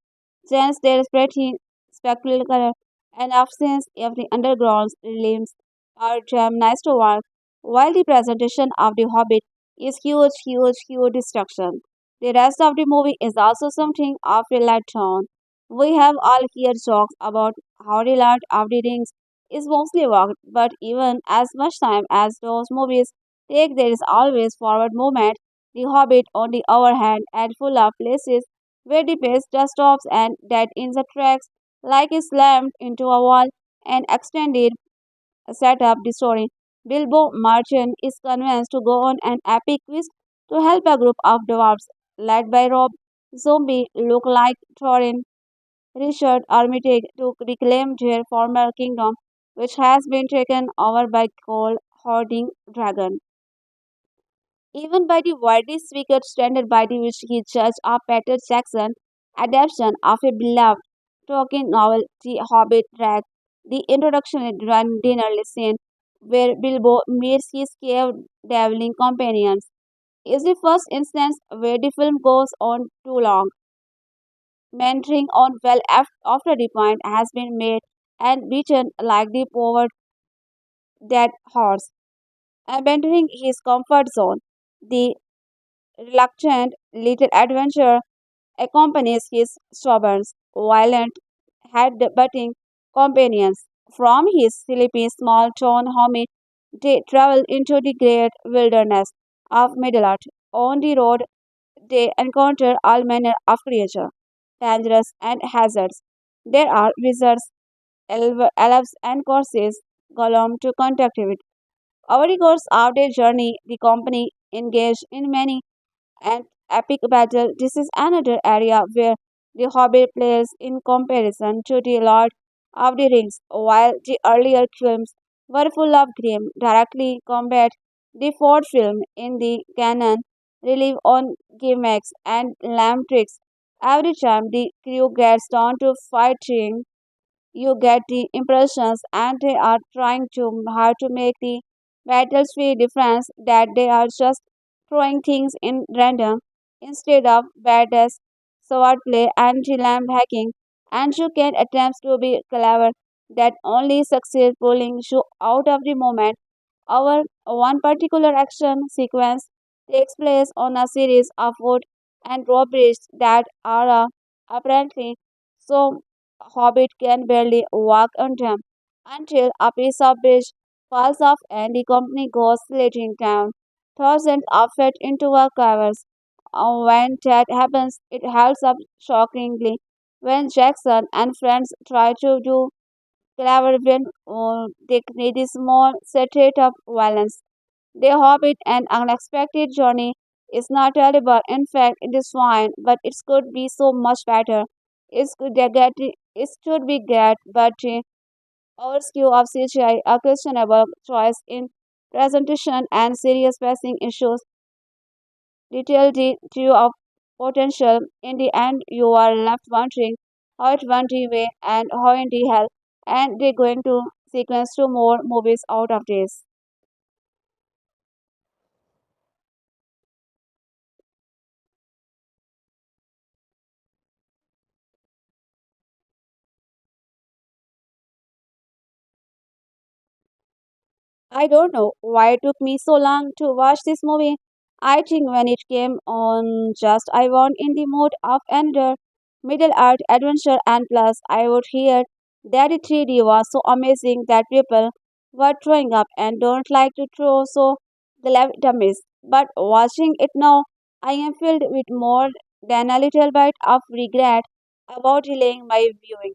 A: giants. There is pretty spectacular, and absence of the underground limbs are damn nice to watch. While the presentation of the Hobbit is huge, huge, huge destruction, the rest of the movie is also something of a letdown. We have all heard jokes about how the Lord of the Rings is mostly worked, but even as much time as those movies take, there is always forward movement. The Hobbit, on the other hand, and full of places where the pace just stops and dead in the tracks, like it slammed into a wall and extended set up the story. Bilbo Marchand is convinced to go on an epic quest to help a group of dwarves led by Rob Zombie look like Thorin Richard Armitage to reclaim their former kingdom, which has been taken over by cold hoarding dragon. Even by the widely speaker standard by the which he judged a Peter Jackson adaptation of a beloved Tolkien novel, The Hobbit track, the introduction and dinner scene where Bilbo meets his cave traveling companions is the first instance where the film goes on too long, mentoring on well after the point has been made and beaten like the poor dead horse, abandoning his comfort zone. The reluctant little adventurer accompanies his stubborn, violent, head-butting companions. From his sleepy small town home, they travel into the great wilderness of Middle-earth. On the road, they encounter all manner of creatures, dangerous and hazards. There are wizards, elves, and courses Gollum to contact with. Over the course of their journey, the company engaged in many and epic battle. This is another area where The Hobbit plays in comparison to The Lord of the Rings. While the earlier films were full of grim, directly combat, the fourth film in the canon relied on gimmicks and lamb tricks. Every time the crew gets down to fighting, you get the impressions and they are trying too hard to make the battles feel difference that they are just throwing things in random instead of badass swordplay and lamb hacking, and you can attempt to be clever that only succeed pulling you out of the moment. Our one particular action sequence takes place on a series of wood and rope bridges that are apparently so Hobbit can barely walk on them until a piece of bridge falls off and the company goes sliding down. Thousands are fed into a cavern. When that happens, it helps up shockingly. When Jackson and friends try to do clever when they need a small straight up violence. They Hobbit an unexpected journey is not terrible. In fact, it is fine, but it could be so much better. It should be great, but our skew of CGI, a questionable choice in presentation, and serious pacing issues detail the true of potential. In the end, you are left wondering how it went away and how in the hell and they're going to sequence two more movies out of this. I don't know why it took me so long to watch this movie. I think when it came on, just I was in the mood of another middle art adventure, and plus I would hear that the 3D was so amazing that people were throwing up and don't like to throw so glad dummies. But watching it now, I am filled with more than a little bit of regret about delaying my viewing.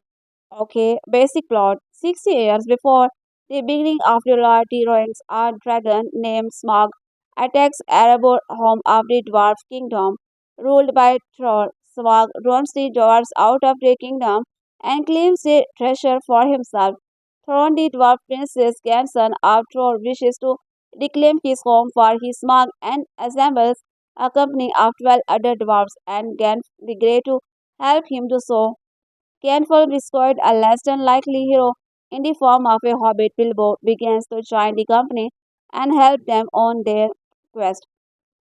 A: Okay, basic plot. 60 years before the beginning of the Lord Heroines, a dragon named Smaug attacks Erebor, home of the Dwarf Kingdom, ruled by Thor. Smaug runs the dwarves out of their kingdom and claims the treasure for himself. Thorn, the dwarf princess grandson of Thor, wishes to reclaims his home for his Smaug and assembles a company of 12 other dwarves and Gandalf the Grey to help him do so. Gandalf rescued a less than likely hero in the form of a hobbit. Bilbo begins to join the company and help them on their quest.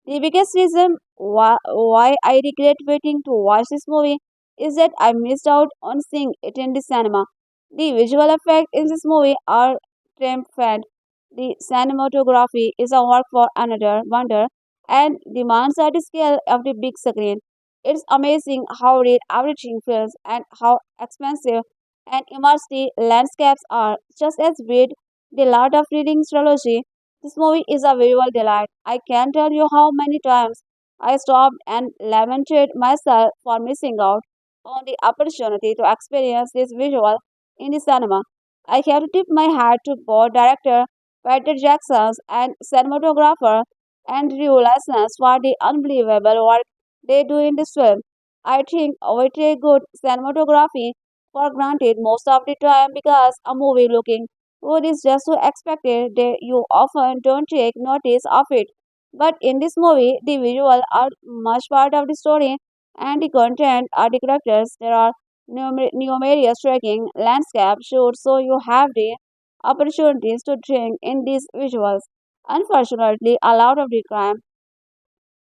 A: The biggest reason why I regret waiting to watch this movie is that I missed out on seeing it in the cinema. The visual effects in this movie are triumphant. The cinematography is a work for another wonder and demands at the scale of the big screen. It's amazing how rare everything feels and how expensive and immersive landscapes are. Just as with the Lord of Readings trilogy, this movie is a visual delight. I can't tell you how many times I stopped and lamented myself for missing out on the opportunity to experience this visual in the cinema. I have to tip my hat to both director Peter Jackson and cinematographer Andrew Lessons for the unbelievable work they do in this film. I think we take good cinematography for granted most of the time because a movie looking good is just so expected that you often don't take notice of it. But in this movie, the visual are much part of the story and the content are the characters. There are numerous striking landscape shoots, so you have the opportunities to drink in these visuals. Unfortunately, a lot of the time,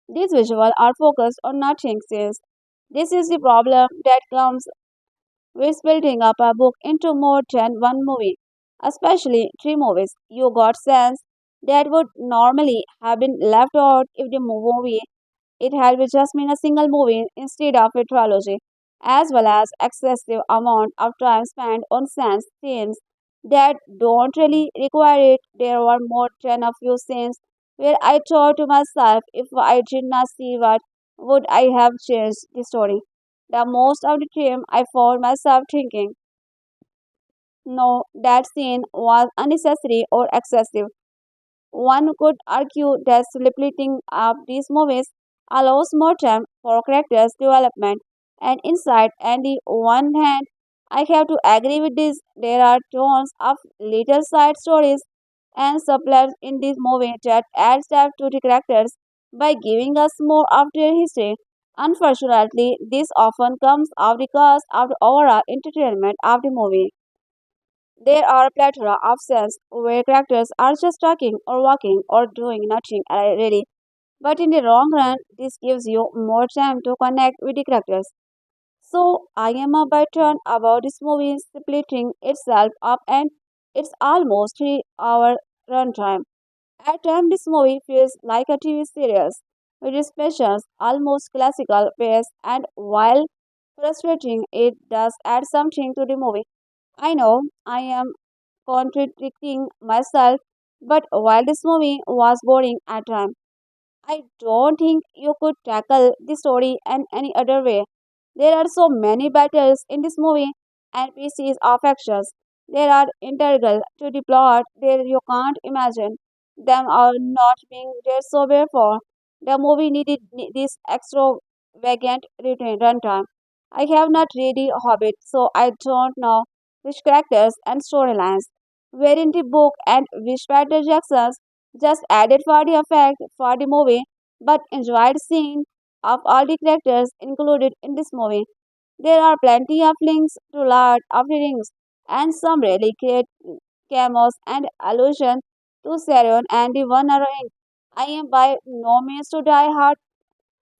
A: these visuals are focused on nothing since this is the problem that comes with splitting up a book into more than one movie, especially three movies. You got sense that would normally have been left out if the movie it had just been a single movie instead of a trilogy, as well as excessive amount of time spent on scenes that don't really require it. There were more than a few scenes where I thought to myself, if I did not see what would I have changed the story. The most of the time I found myself thinking, no, that scene was unnecessary or excessive. One could argue that splitting up these movies allows more time for characters' development and insight. On the one hand, I have to agree with this. There are tons of little side stories and subplots in this movie that add depth to the characters by giving us more of their history. Unfortunately, this often comes at the cost of the overall entertainment of the movie. There are a plethora of scenes where characters are just talking or walking or doing nothing really. But in the long run, this gives you more time to connect with the characters. So I am a bit turned about this movie splitting itself up and it's almost 3 hour runtime. At times this movie feels like a TV series with its patience, almost classical pace, and while frustrating, it does add something to the movie. I know I am contradicting myself, but while this movie was boring at times, I don't think you could tackle the story in any other way. There are so many battles in this movie and pieces of actions. They are integral to the plot that you can't imagine them are not being there so therefore the movie needed this extravagant runtime. I have not read the Hobbit, so I don't know which characters and storylines were in the book and which Peter Jackson's just added for the effect for the movie, but enjoyed seeing of all the characters included in this movie. There are plenty of links to Lord of the Rings and some really great cameos and allusion to Sauron and the One Ring. I am by no means to die hard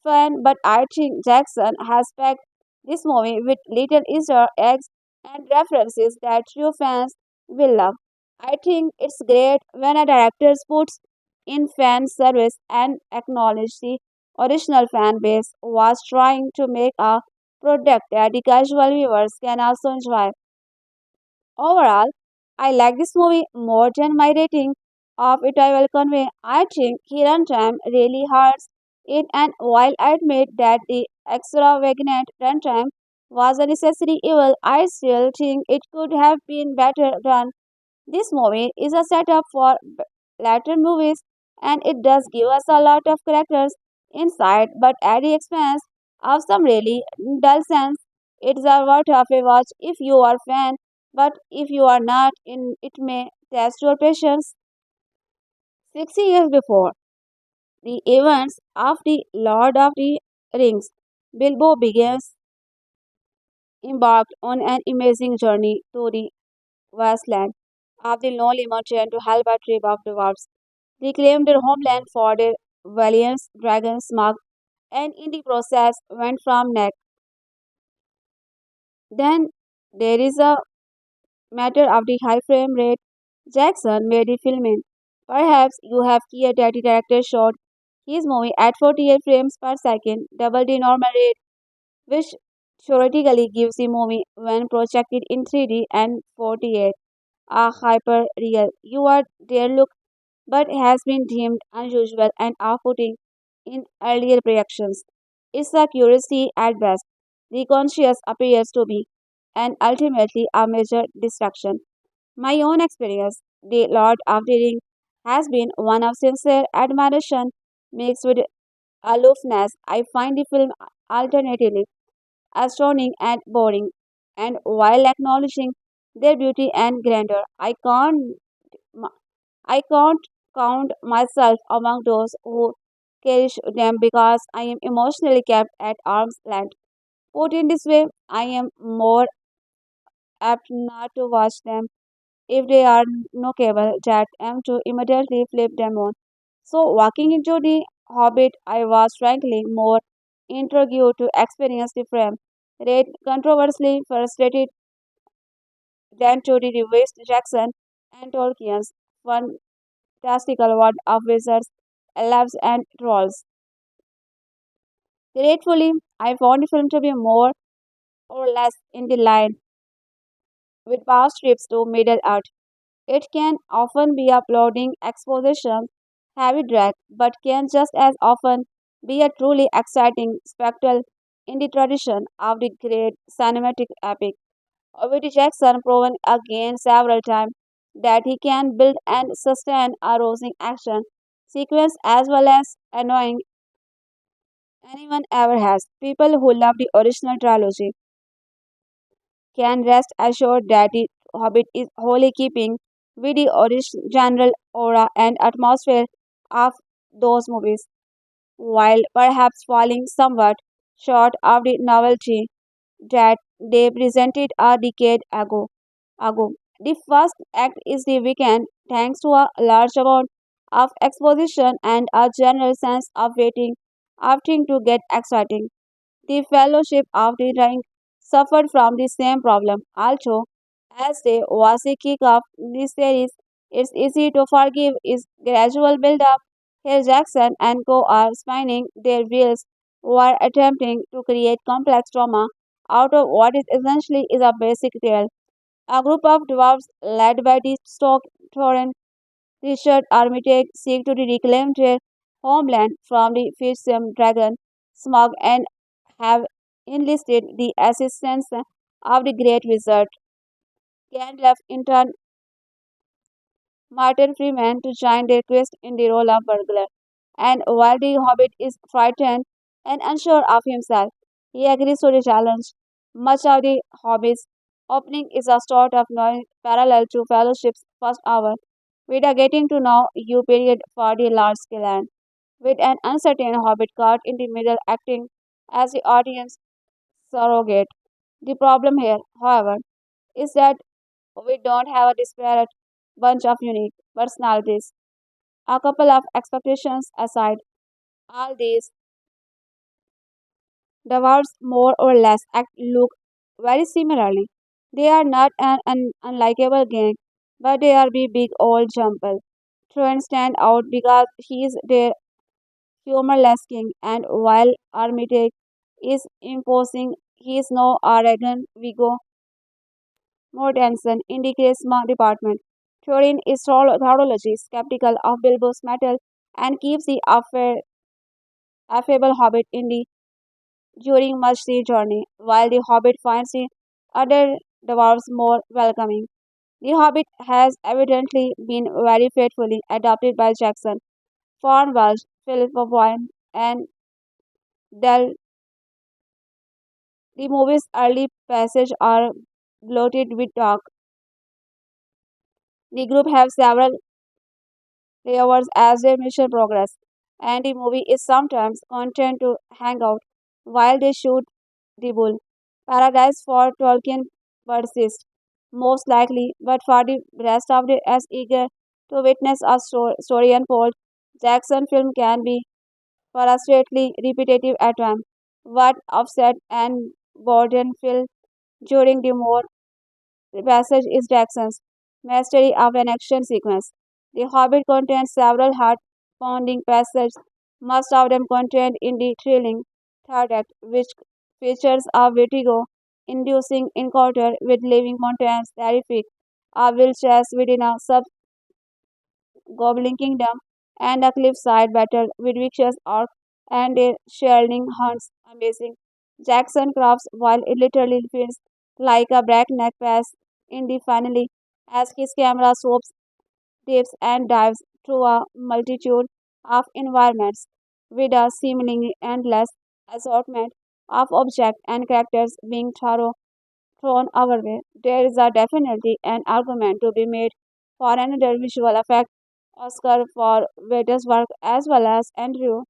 A: fan, but I think Jackson has packed this movie with little Easter eggs and references that true fans will love. I think it's great when a director puts in fan service and acknowledges the original fan base was trying to make a product that the casual viewers can also enjoy. Overall, I like this movie more than my rating of it I will convey. I think Kiran Time really hurts it, and while I admit that the extravagant runtime was a necessary evil, I still think it could have been better done. This movie is a setup for later movies, and it does give us a lot of characters inside, but at the expense of some really dull sense. It's a worth of a watch if you are a fan, but if you are not, in it may test your patience. 60 years before the events of the Lord of the Rings, Bilbo Baggins embarked on an amazing journey to the wasteland of the lonely mountain to help a tribe of dwarves. They claimed their homeland for their valiant dragon Smaug, and in the process went from neck. Then there is a matter of the high frame rate Jackson made the film in. Perhaps you have heard that the director shot his movie at 48 frames per second, double the normal rate, which theoretically gives the movie, when projected in 3D and 48, a hyper real. You are there look, but has been deemed unusual and off-putting in earlier projections. It's a curiosity at best. The conscious appears to be, and ultimately a major distraction. My own experience, The Lord of the Ring, has been one of sincere admiration mixed with aloofness. I find the film alternatively astounding and boring, and while acknowledging their beauty and grandeur, I can't count myself among those who cherish them because I am emotionally kept at arm's length. Put in this way, I am more apt not to watch them if they are no cable that am to immediately flip them on. So walking into the Hobbit, I was frankly more intrigued to experience the frame rate controversially frustrated than to the revised Jackson and Tolkien's fantastical world of wizards, elves, and trolls. Gratefully, I found the film to be more or less in the line with past trips to Middle Earth. It can often be a plodding exposition heavy drag, but can just as often be a truly exciting spectacle in the tradition of the great cinematic epic. With Jackson proven again several times that he can build and sustain a rousing action sequence as well as annoying anyone ever has. People who love the original trilogy can rest assured that the Hobbit is wholly keeping with the general aura and atmosphere of those movies, while perhaps falling somewhat short of the novelty that they presented a decade ago. The first act is the weekend, thanks to a large amount of exposition and a general sense of waiting, opting to get exciting. The Fellowship of the Ring suffered from the same problem. Also, as they was a kick off the series, it's easy to forgive its gradual build-up. Here Jackson and co are spinning their wheels while attempting to create complex drama out of what is essentially is a basic tale. A group of dwarves led by the stock Thorin Richard Armitage seek to reclaim their homeland from the fearsome dragon Smaug and have enlisted the assistance of the great wizard Gandalf in turn Martin Freeman to join their quest in the role of burglar. And while the hobbit is frightened and unsure of himself, he agrees to the challenge. Much of the hobbit's opening is a sort of noise parallel to Fellowship's first hour, with a getting to know you period for the large scale and with an uncertain hobbit caught in the middle acting as the audience surrogate. The problem here, however, is that we don't have a disparate bunch of unique personalities. A couple of expectations aside, all these dwarves more or less act look very similarly. They are not an unlikable gang, but they are the big old jumble. Trent stand out because he is their humorless king, and while Armitage is imposing, he is no arrogant Vigo Mortensen in the charisma department. Thorin is thoroughly skeptical of Bilbo's mettle and keeps the affable hobbit in the during much the journey, while the hobbit finds the other dwarves more welcoming. The hobbit has evidently been very faithfully adopted by Jackson, Farnwell, Philip Wine, and Del. The movie's early passages are bloated with talk. The group have several players as their mission progress, and the movie is sometimes content to hang out while they shoot the bull. Paradise for Tolkien persists, most likely, but for the rest of the as eager to witness a story unfold, Jackson film can be frustratingly repetitive at times. What upset and Gordon feel during the more the passage is Jackson's mastery of an action sequence. The Hobbit contains several heart-pounding passages, most of them contained in the thrilling third act, which features a vertigo-inducing encounter with living mountains, terrific, a wild chase within a sub-goblin kingdom, and a cliffside battle with vicious orcs and their shielding hunts. Amazing. Jackson crafts while it literally feels like a breakneck pace in the finale as his camera swoops, dips, and dives through a multitude of environments with a seemingly endless assortment of objects and characters being thrown our way. There is a definitely an argument to be made for another visual effect Oscar for Veda's work as well as Andrew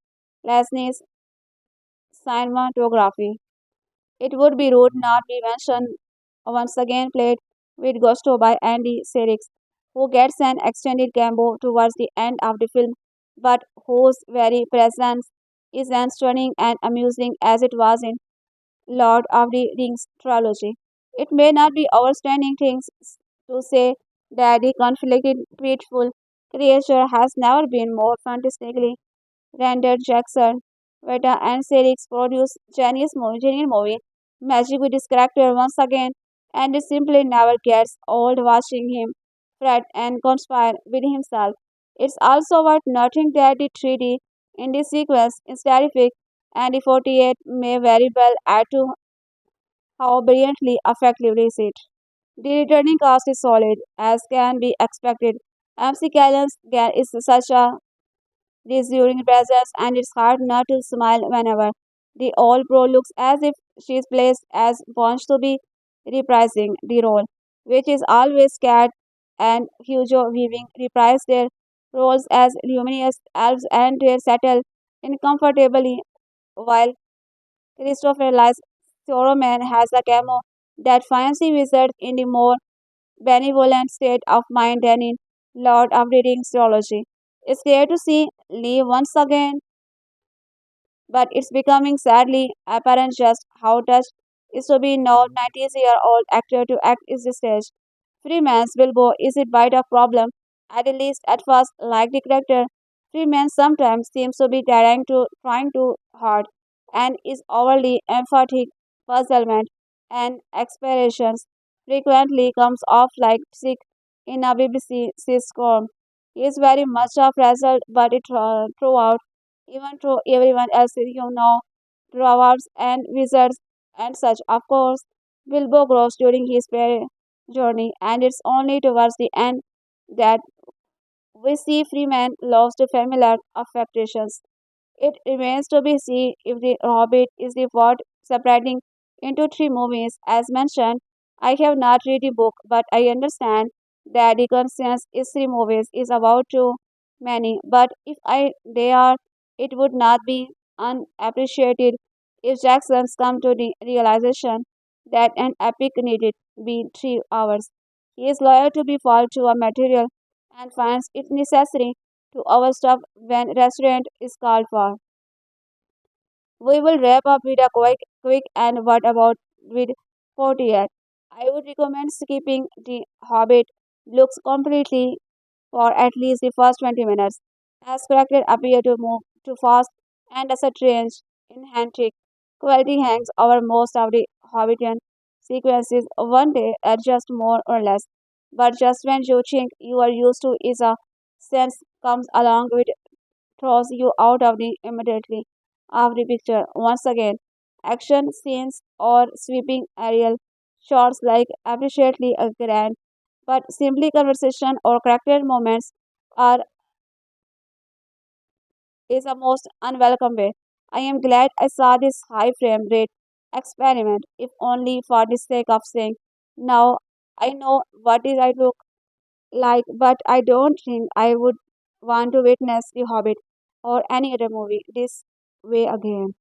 A: Lesnie's cinematography. It would be rude not be mentioned once again played with gusto by Andy Serkis, who gets an extended cameo towards the end of the film, but whose very presence is as stunning and amusing as it was in Lord of the Rings trilogy. It may not be outstanding things to say that the conflicted, beautiful creature has never been more fantastically rendered. Jackson, Veta, and Serix produce genuine movie magic with his character once again, and it simply never gets old watching him fret and conspire with himself. It's also worth noting that the 3D in this sequence is terrific, and the 48 may very well add to how brilliantly effective is it. The returning cast is solid, as can be expected. MC Callan's is such a reassuring presence, and it's hard not to smile whenever the old pro looks as if she's placed as wants to be reprising the role, which is always Cat and Hugo Weaving reprise their roles as luminous elves and they settle in comfortably while Christopher Lies Soroman has a camo that finds the wizard in the more benevolent state of mind than in Lord of the Rings trilogy. It's clear to see Lee once again, but it's becoming sadly apparent just how touched is to be now 90-year-old actor to act is the stage. Freeman's Bilbo is a bit of problem, at least at first, like the character. Freeman sometimes seems to be trying too hard and is overly emphatic puzzlement and aspirations frequently comes off like sick in a BBC sitcom. He is very much a frazzled but it throughout, even though everyone else dwarves and wizards and such. Of course, Bilbo grows during his journey, and it's only towards the end that we see Freeman lost the familiar affectations. It remains to be seen if The Hobbit is the worth separating into three movies. As mentioned, I have not read the book, but I understand that the consensus is three movies is about too many. But if they are, it would not be unappreciated if Jackson's come to the realization that an epic needed be 3 hours. He is loyal to be fall to a material and finds it necessary to overstep when restaurant is called for. We will wrap up with a quick and what about with 48. I would recommend skipping The Hobbit looks completely for at least the first 20 minutes, as characters appear to move too fast and as a strange, inherent quality hangs over most of the Hobbiton sequences. One day adjust more or less, but just when you think you are used to is a sense comes along with throws you out of the immediately of the picture. Once again, action scenes or sweeping aerial shots like appreciately a grand, but simply conversation or character moments are is a most unwelcome way. I am glad I saw this high frame rate experiment, if only for the sake of saying, now I know what it I look like, but I don't think I would want to witness The Hobbit or any other movie this way again.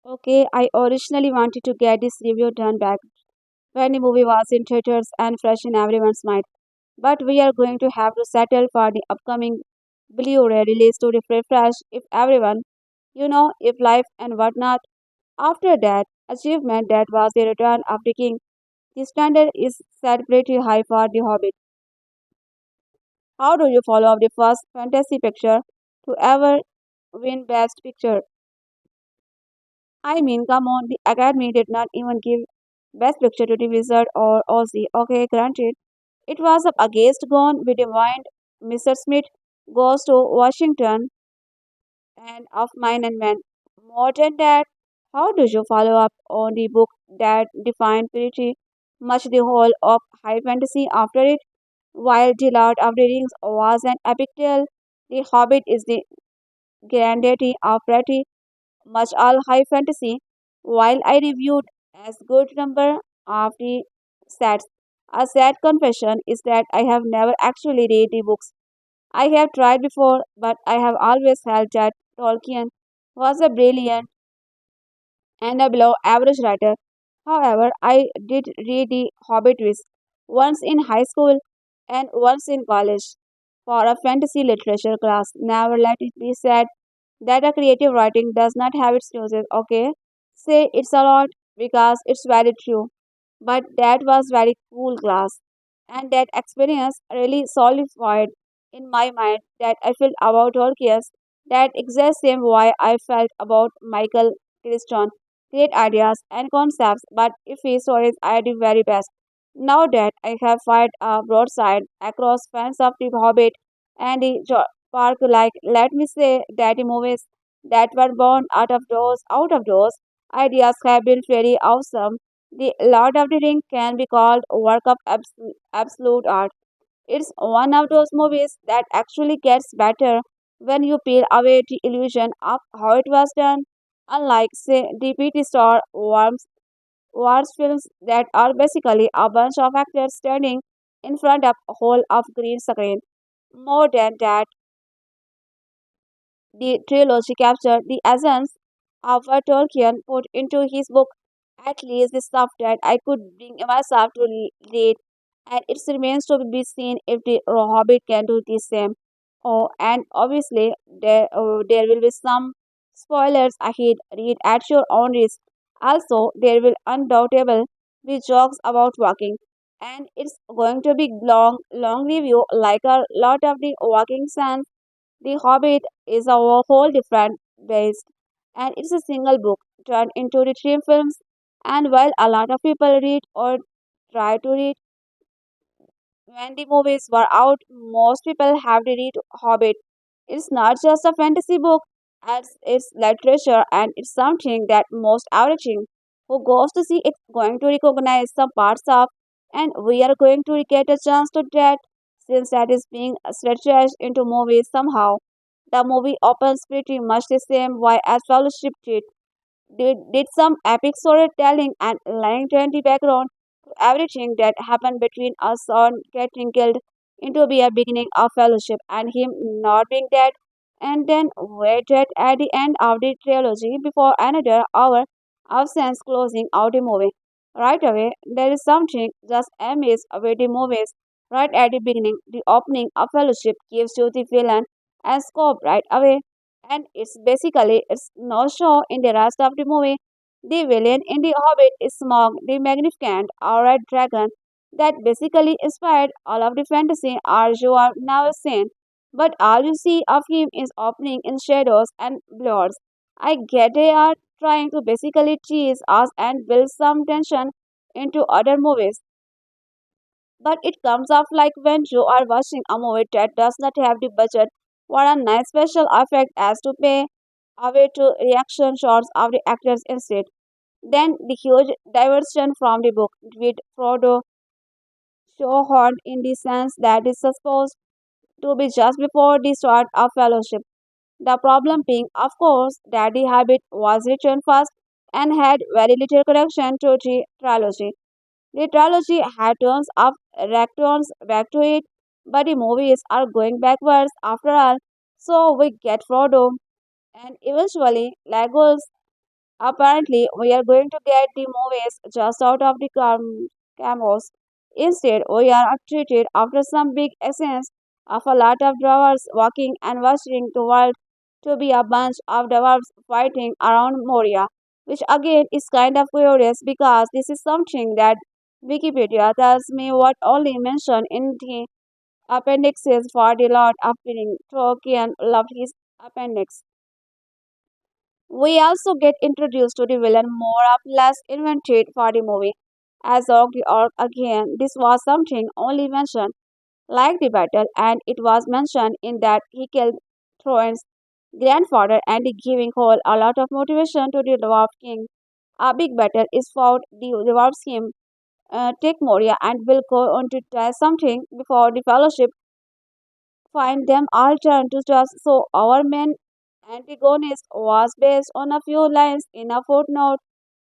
A: Okay, I originally wanted to get this review done back when the movie was in theaters and fresh in everyone's mind. But we are going to have to settle for the upcoming Blu-ray release to refresh if everyone, if life and whatnot. After that achievement that was the return of the king, the standard is set pretty high for The Hobbit. How do you follow up the first fantasy picture to ever win Best Picture? I mean, come on, the Academy did not even give Best Picture to the Wizard or Ozzy. Okay, granted, it was up against Gone with the Wind. Mr. Smith goes to Washington and Of Mine and Men. More than that, how do you follow up on the book that defined pretty much the whole of high fantasy after it? While The Lord of the Rings was an epic tale, The Hobbit is the granddaddy of pretty much all high fantasy. While I reviewed as good number of the sets, a sad confession is that I have never actually read the books. I have tried before, but I have always held that Tolkien was a brilliant and a below average writer. However, I did read The Hobbit once in high school and once in college for a fantasy literature class. Never let it be said that a creative writing does not have its uses, okay? Say it's a lot because it's very true. But that was very cool class. And that experience really solidified in my mind that I felt about Orchies, that exact same way I felt about Michael Crichton. Great ideas and concepts, but if his stories are the very best. Now that I have fired a broadside across fans of The Hobbit and the Park, like let me say that the movies that were born out of those ideas have been very awesome. The Lord of the Ring can be called a work of absolute art. It's one of those movies that actually gets better when you peel away the illusion of how it was done. Unlike, say, the PT Star Wars films that are basically a bunch of actors standing in front of a whole of green screen. More than that, the trilogy captured the essence of what Tolkien put into his book, at least the stuff that I could bring myself to read, and it remains to be seen if the Hobbit can do the same. Oh, and obviously there will be some spoilers ahead. Read at your own risk. Also, there will undoubtedly be jokes about walking, and it's going to be long review like a lot of the walking scenes. The Hobbit is a whole different beast, and it's a single book turned into the three films. And while a lot of people read or try to read when the movies were out, most people have to read Hobbit. It's not just a fantasy book, it's literature, and it's something that most everything who goes to see it going to recognize some parts of, and we are going to get a chance to that since that is being stretched into movies somehow. The movie opens pretty much the same way as Fellowship did some epic storytelling and laying to the background to everything that happened between us on getting killed into be a beginning of fellowship and him not being dead and then waited at the end of the trilogy before another hour of sense closing out the movie. Right away, there is something just amiss with the movies. Right at the beginning, the opening of Fellowship gives you the villain and scope right away and it's no show in the rest of the movie. The villain in The Hobbit is Smaug, the magnificent red dragon that basically inspired all of the fantasy art you have never seen. But all you see of him is opening in shadows and blurs. I get they are trying to basically tease us and build some tension into other movies. But it comes off like when you are watching a movie that does not have the budget for a nice special effect as to pay away to reaction shots of the actors instead. Then the huge diversion from the book with Frodo shoehorned in the sense that is supposed to be just before the start of Fellowship. The problem being, of course, that the Habit was written first and had very little connection to the trilogy. The trilogy had tons of returns back to it, but the movies are going backwards after all. So we get Frodo and eventually Legos. Apparently, we are going to get the movies just out of the cameos. Instead, we are treated after some big essence of a lot of dwarves walking and watching the world to be a bunch of dwarves fighting around Moria, which again is kind of curious because this is something that Wikipedia tells me what only mentioned in the appendixes for the Lord of the Rings. Tolkien loved his appendix. We also get introduced to the villain more or less invented for the movie. As Og the Orc again, this was something only mentioned, like the battle, and it was mentioned in that he killed Thorin's grandfather and giving Hall a lot of motivation to the Dwarf King. A big battle is fought, the dwarves him take Moria and will go on to try something before the fellowship find them all turn to dust. So our main antagonist was based on a few lines in a footnote.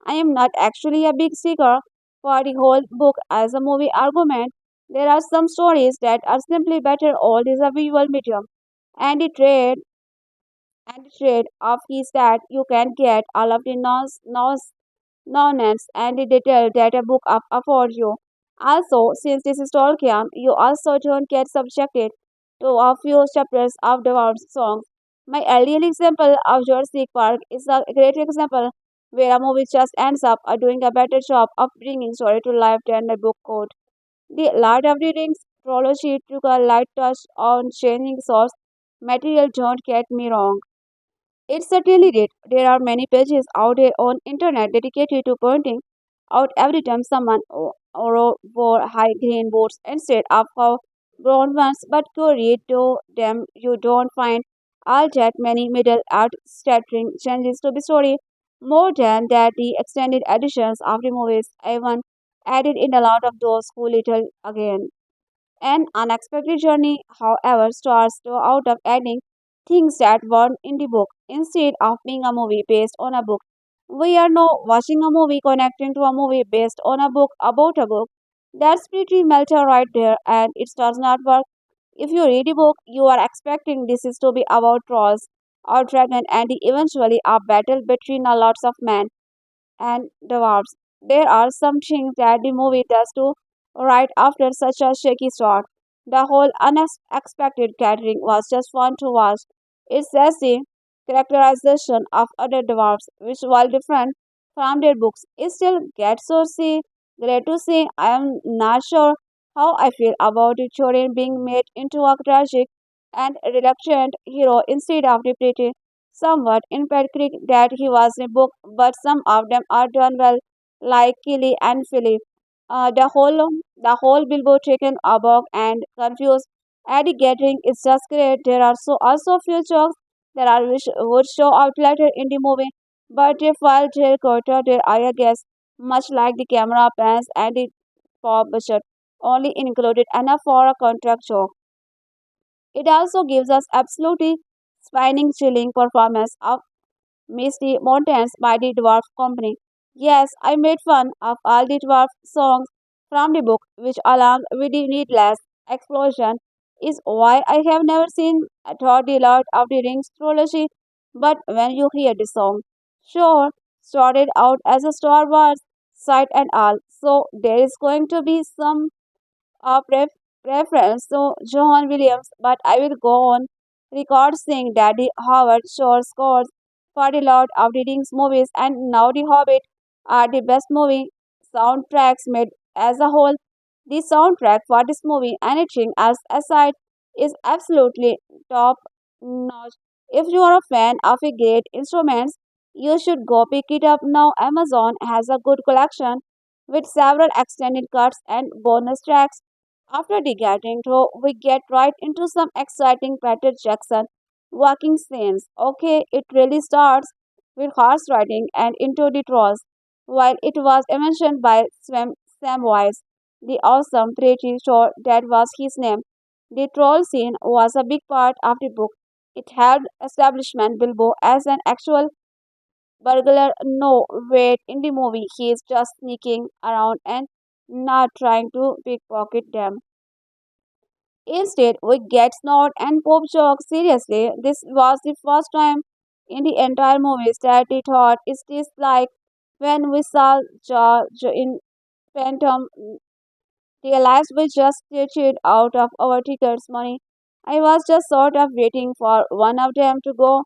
A: I am not actually a big sticker for the whole book as a movie argument. There are some stories that are simply better old as a visual medium. And the trade of is that you can get all of the nonsense and the detail that a book affords you. Also, since this is Tolkien, you also don't get subjected to a few chapters of the Dwarves songs. My earlier example of Jurassic Park is a great example where a movie just ends up doing a better job of bringing story to life than the book could. The Lord of the Rings trilogy took a light touch on changing source material, don't get me wrong. It certainly did. There are many pages out there on internet dedicated to pointing out every time someone wore high green boots instead of brown ones, but go read to them. You don't find all that many middle out stuttering changes to the story. More than that, the extended editions of the movies even added in a lot of those who little again. An unexpected journey, however, starts to out of adding things that weren't in the book. Instead of being a movie based on a book, we are now watching a movie connecting to a movie based on a book about a book. That's pretty meta right there, and it does not work. If you read a book, you are expecting this is to be about trolls or dragon and eventually a battle between a lots of men and dwarves. There are some things that the movie does too right after such a shaky start. The whole unexpected gathering was just fun to watch. It says the characterization of other dwarves, which while different from their books, is still gets so see great to see. I am not sure how I feel about the Thorin being made into a tragic and reluctant hero instead of the pretty somewhat emphatic that he was in a book, but some of them are done well, like Killy and Philip. The whole Bilbo taken aback and confused at the gathering is just great. There are also few jokes that are which would show up later in the movie, but they fall their quarter there I guess, much like the camera pans and the pop budget, only included enough for a contract joke. It also gives us absolutely spine chilling performance of Misty Mountains by the Dwarf Company. Yes, I made fun of all the dwarf songs from the book, which, along with the needless explosion, is why I have never seen Thor the Lord of the Rings trilogy. But when you hear the song, sure, started out as a Star Wars site and all, so there is going to be some preference to John Williams, but I will go on record saying that the Howard Shore scores for the Lord of the Rings movies and now The Hobbit are the best movie soundtracks made as a whole. The soundtrack for this movie, anything else aside, is absolutely top notch. If you are a fan of a great instruments, you should go pick it up now. Amazon has a good collection with several extended cuts and bonus tracks. After the getting through, we get right into some exciting Peter Jackson walking scenes. Okay, it really starts with horse riding and into the trolls. While it was mentioned by Samwise, the awesome, pretty sure that was his name. The troll scene was a big part of the book. It helped establishment Bilbo as an actual burglar. No, wait, in the movie he is just sneaking around and not trying to pickpocket them. Instead, we get snort and pop jokes. Seriously, this was the first time in the entire movie that I thought, is this like when we saw George in Phantom realized we just cheated out of our tickets money. I was just sort of waiting for one of them to go,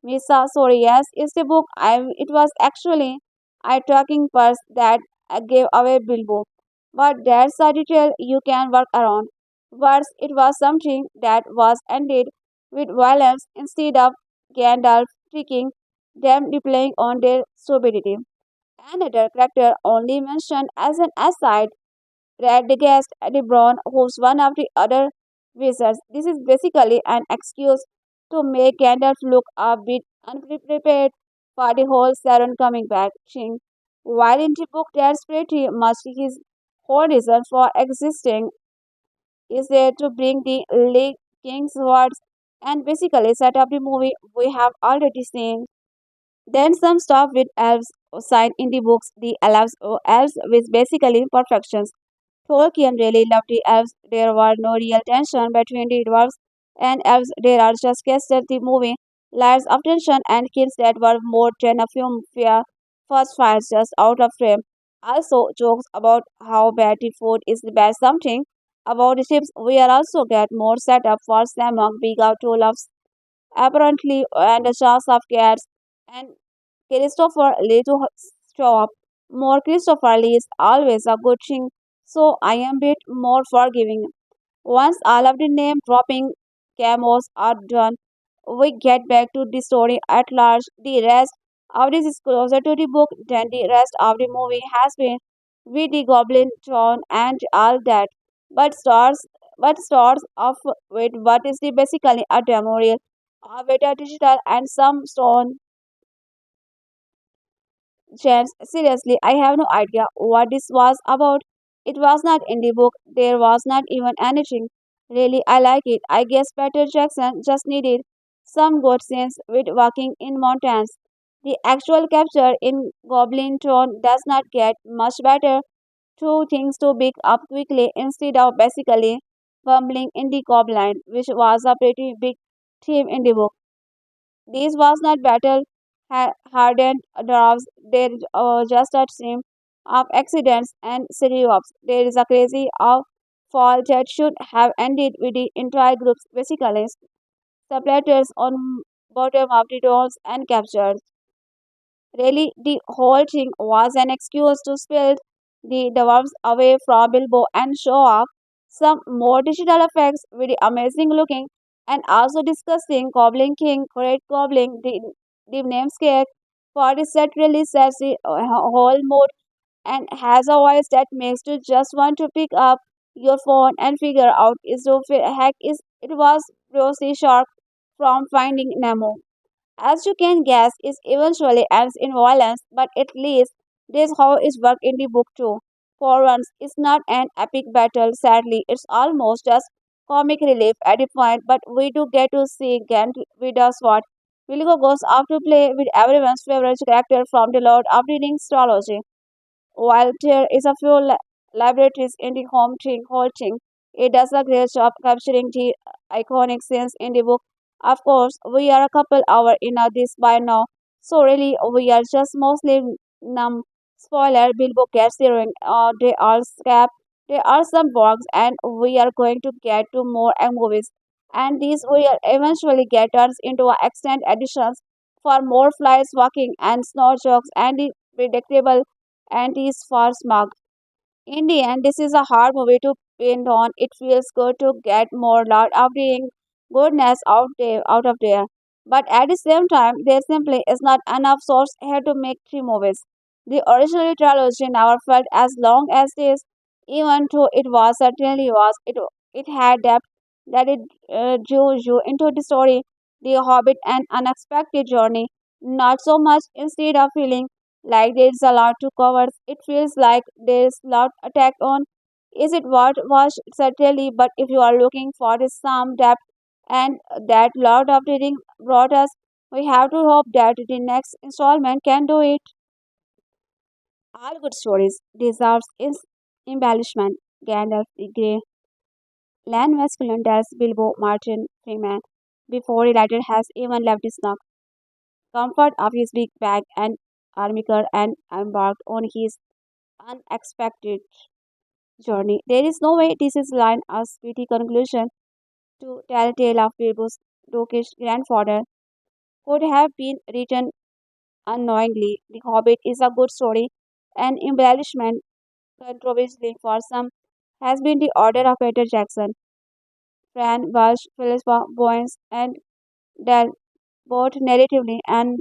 A: Misa, sorry, yes, it's the book. It was actually a talking purse that gave away Bilbo. But that's a detail you can work around. Worse, it was something that was ended with violence instead of Gandalf tricking them replaying on their stupidity. Another character only mentioned as an aside Radagast Erebor, who's one of the other wizards. This is basically an excuse to make Gandalf look a bit unprepared for the whole Sauron coming back thing. While in the book, that's pretty much his whole reason for existing is there to bring the League King's words and basically set up the movie we have already seen. Then some stuff with elves signed in the books, the elves with basically perfections. Tolkien really loved the elves. There was no real tension between the dwarves and elves. There are just casted the movie, layers of tension and kills that were more than a few first fights just out of frame. Also, jokes about how bad the food is the best something. About the ships, we are also get more setup for Smaug, big out two loves apparently, and the chance of cats. And Christopher Lee to show up. More Christopher Lee is always a good thing, so I am a bit more forgiving. Once all of the name dropping camos are done, we get back to the story at large. The rest of this is closer to the book than the rest of the movie has been with the Goblin Town and all that. But starts off with what is the basically a demo reel, a beta digital and some stone James, seriously, I have no idea what this was about. It was not in the book. There was not even anything. Really, I like it. I guess Peter Jackson just needed some good scenes with walking in mountains. The actual capture in Goblin Town does not get much better. Two things to pick up quickly instead of basically bumbling in the goblin, which was a pretty big theme in the book. This was not battle hardened dwarves. There just a stream of accidents and stereotypes. There is a crazy of fall that should have ended with the entire group's basically splatters on bottom of the doors and captured. Really, the whole thing was an excuse to spill the dwarves away from Bilbo and show off some more digital effects with the amazing looking and also discussing Goblin King, Great Goblin, the namesake for the set really sets the whole mood and has a voice that makes you just want to pick up your phone and figure out is the heck is it was Rosie Shark from Finding Nemo. As you can guess, it eventually ends in violence, but at least this is how it worked in the book too. For once, it's not an epic battle, sadly, it's almost just comic relief at the point, but we do get to see Gant with us what. Wilco goes off to play with everyone's favorite character from the Lord of the Rings trilogy. While there is a few laboratories in the whole thing, it does a great job capturing the iconic scenes in the book. Of course, we are a couple hour in this by now, so really we are just mostly numb. Spoiler: Bilbo gets the ring. They are scap. There are some bugs, and we are going to get to more movies. And these will eventually get turns into extended editions for more flies walking and snow jokes and the predictable antis for smug. In the end, this is a hard movie to pin on. It feels good to get more Lord of the Rings goodness out of there. But at the same time, there simply is not enough source here to make three movies. The original trilogy never felt as long as this, even though it was certainly was. It had depth that it drew you into the story, the Hobbit, and unexpected journey. Not so much instead of feeling like there's a lot to cover. It feels like there's a lot attacked on. Is it what was certainly? But if you are looking for the some depth and that Lord of the Ring brought us, we have to hope that the next installment can do it. All good stories deserves its embellishment. Gandalf the Grey Lan McKellen tells Bilbo Martin Freeman before the latter has even left his snug comfort of his big bag and armiker and embarked on his unexpected journey. There is no way this is line a speedy conclusion to tell tale of Bilbo's Dokish grandfather could have been written unknowingly. The Hobbit is a good story, an embellishment controversially for some has been the order of Peter Jackson, Fran Walsh, Philippa Boyens, and Dell, both narratively and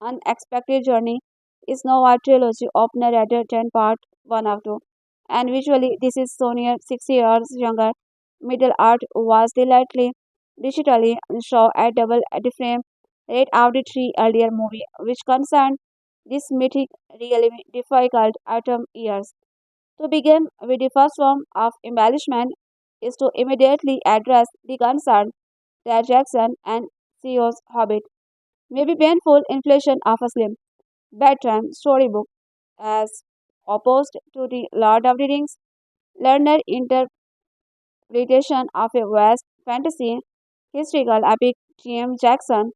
A: unexpected journey is now a trilogy of narrated 10 part 1 of 2. And visually, this is Sonia 6 years younger. Middle art was delightfully digitally shown at double at the frame rate of the three earlier movie, which concerned this mythic, really difficult autumn years. To begin with, the first form of embellishment is to immediately address the concern that Jackson and CEO's Hobbit may be painful inflation of a slim bedtime storybook as opposed to the Lord of the Rings learned interpretation of a vast fantasy historical epic. G.M. Jackson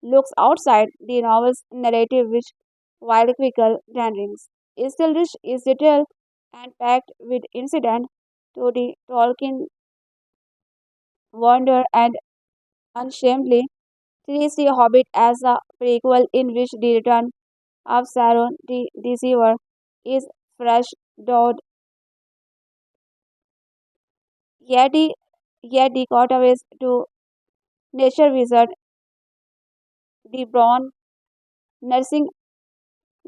A: looks outside the novel's narrative, which, while quicker renderings, is still rich, is detailed, and packed with incident to the Tolkien wonder and unshamedly treats the Hobbit as a prequel in which the return of Sauron the Deceiver is fresh dawned, yet the cutaways to nature wizard, the brown nursing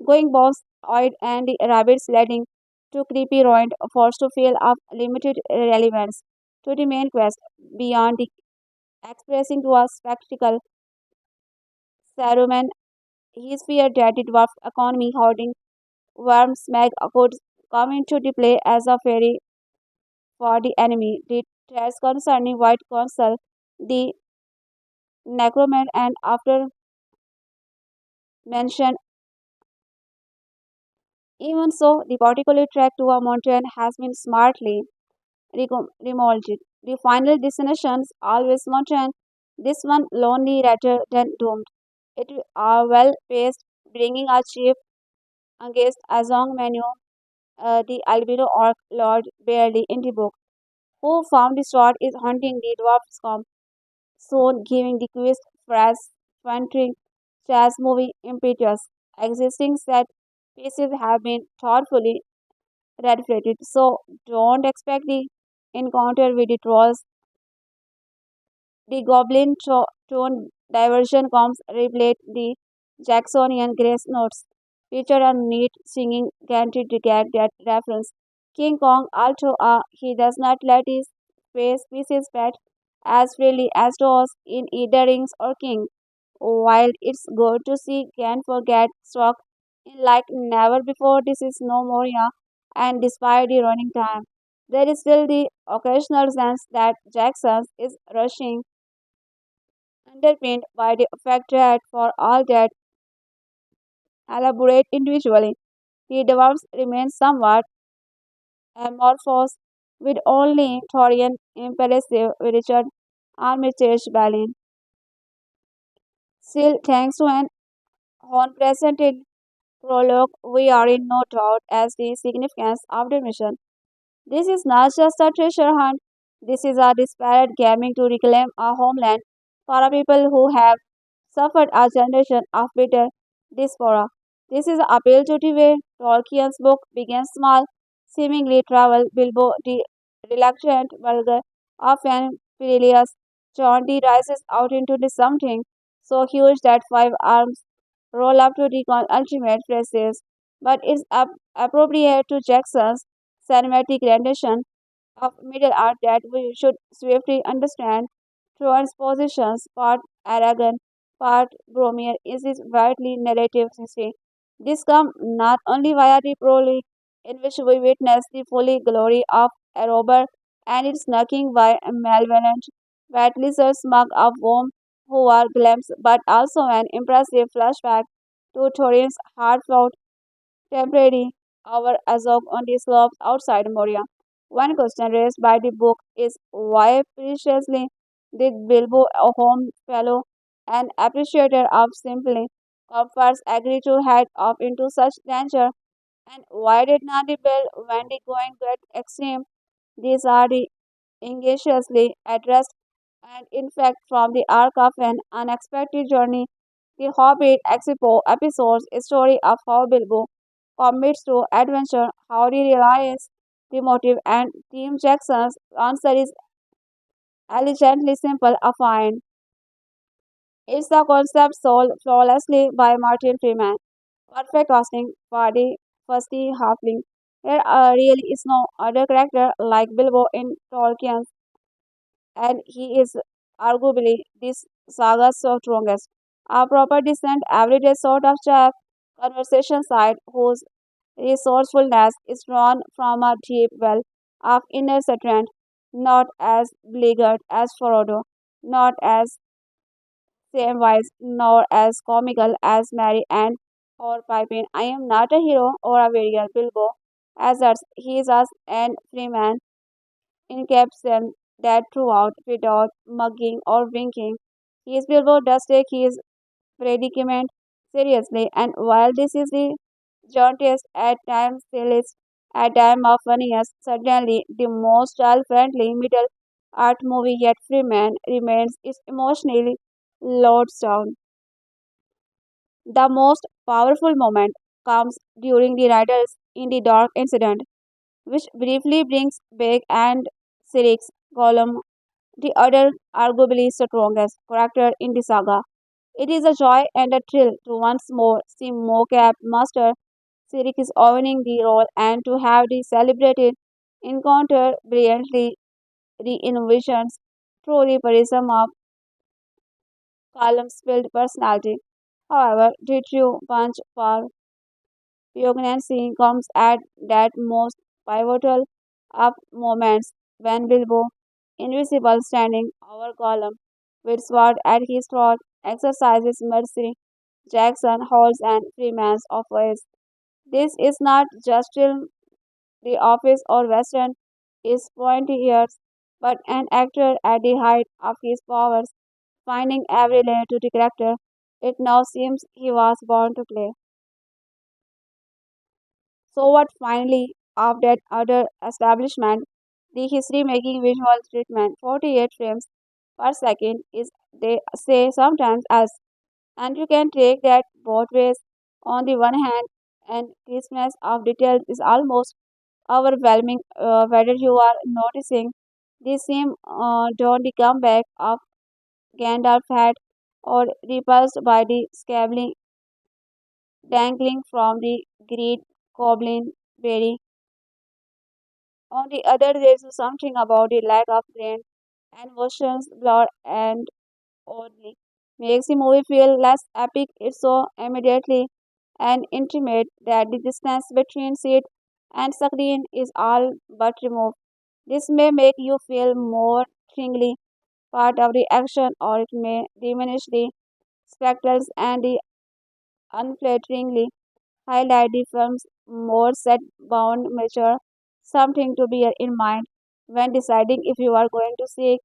A: going bombs oid and the rabbits leading to creepy ruined forced to feel of limited relevance to the main quest beyond the expressing to a spectacle Saruman his fear that the dwarf economy hoarding worm Smaug could come into the play as a fairy for the enemy. The threats concerning White Council, the necromancer and after mentioned even so the particular track to a mountain has been smartly remolded. The final destinations always mountain, this one lonely rather than doomed. It are well paced, bringing a chief against Azong menu, the albino orc lord barely in the book, who found the sword is hunting the dwarf's camp, soon giving the quest fresh, fronting jazz movie impetus. Existing set pieces have been thoughtfully redirected, so don't expect the encounter with the trolls. The goblin tone diversion comes replete the Jacksonian grace notes. Feature a neat singing guaranteed to get that reference. King Kong also he does not let his face pieces pet as freely as does in either Rings or King. While it's good to see can forget struck in like never before, this is no Moria, and despite the running time, there is still the occasional sense that Jackson is rushing, underpinned by the fact that for all that elaborate individually, the dwarfs remain somewhat amorphous, with only Thorin impressive Richard Armitage Balin. Still, thanks to an unprecedented prologue, we are in no doubt as the significance of the mission. This is not just a treasure hunt, this is a desperate gaming to reclaim a homeland for a people who have suffered a generation of bitter diaspora. This is an appeal to the way Tolkien's book began small, seemingly travel Bilbo the reluctant vulgar, often perilous. John D rises out into the something so huge that five arms roll up to the ultimate phrases, but it's appropriate to Jackson's cinematic rendition of Middle Earth that we should swiftly understand. Troy's positions, part arrogant, part Bromir, is his widely narrative history. This comes not only via the prologue, in which we witness the fully glory of Erebor and its knocking by malevolent wet lizards smug of whom who are glimpsed, but also an impressive flashback to Thorin's hard-fought temporary over Azog on the slopes outside Moria. One question raised by the book is why precisely did Bilbo, a home fellow and appreciator of simply comforts, agree to head off into such danger? And why did not the bill when the going get extreme? These are the anxiously addressed, and in fact, from the arc of an unexpected journey, the Hobbit episodes a story of how Bilbo commits to adventure, how he realizes the motive, and Team Jackson's answer is elegantly simple, affine. It's the concept sold flawlessly by Martin Freeman. Perfect casting for the fusty halfling. There really is no other character like Bilbo in Tolkien's, and he is arguably this saga's strongest. A proper decent, everyday sort of chap, conversation side whose resourcefulness is drawn from a deep well of inner strength, not as bleaguered as Frodo, not as same-wise, nor as comical as Mary and or Pippin. I am not a hero or a warrior, Bilbo. As us, he is us and Freeman encapsulates that throughout without mugging or winking. His Bilbo does take his predicament seriously, and while this is the jauntiest, at times silliest, at times of funniest, certainly the most child-friendly middle art movie yet Freeman remains its emotionally lodestone. The most powerful moment comes during the Riders in the Dark incident, which briefly brings Big and Sirik's Gollum, the other arguably strongest character in the saga. It is a joy and a thrill to once more see mocap master Sirik is owning the role and to have the celebrated encounter brilliantly re-envisions through the prism of Callum's filled personality. However, the true punch for poignancy comes at that most pivotal of moments when Bilbo, invisible standing over Gollum, with sword at his throat, exercises mercy. Jackson holds and Freeman's office. This is not just in the office or western is pointy years, but an actor at the height of his powers, finding every layer to the character. It now seems he was born to play. So what finally of that other establishment, the history making visual treatment 48 frames per second is they say sometimes as and you can take that both ways. On the one hand, and crispness of details is almost overwhelming whether you are noticing the same during the comeback of Gandalf hat or repulsed by the scabbling dangling from the great goblin berry. On the other, there is something about the lack of grain and motions, blur and oddly makes the movie feel less epic. It's so immediately and intimate that the distance between seat and screen is all but removed. This may make you feel more thingly part of the action, or it may diminish the spectacles and the unflatteringly highlight the film's more set-bound nature. Something to bear in mind when deciding if you are going to see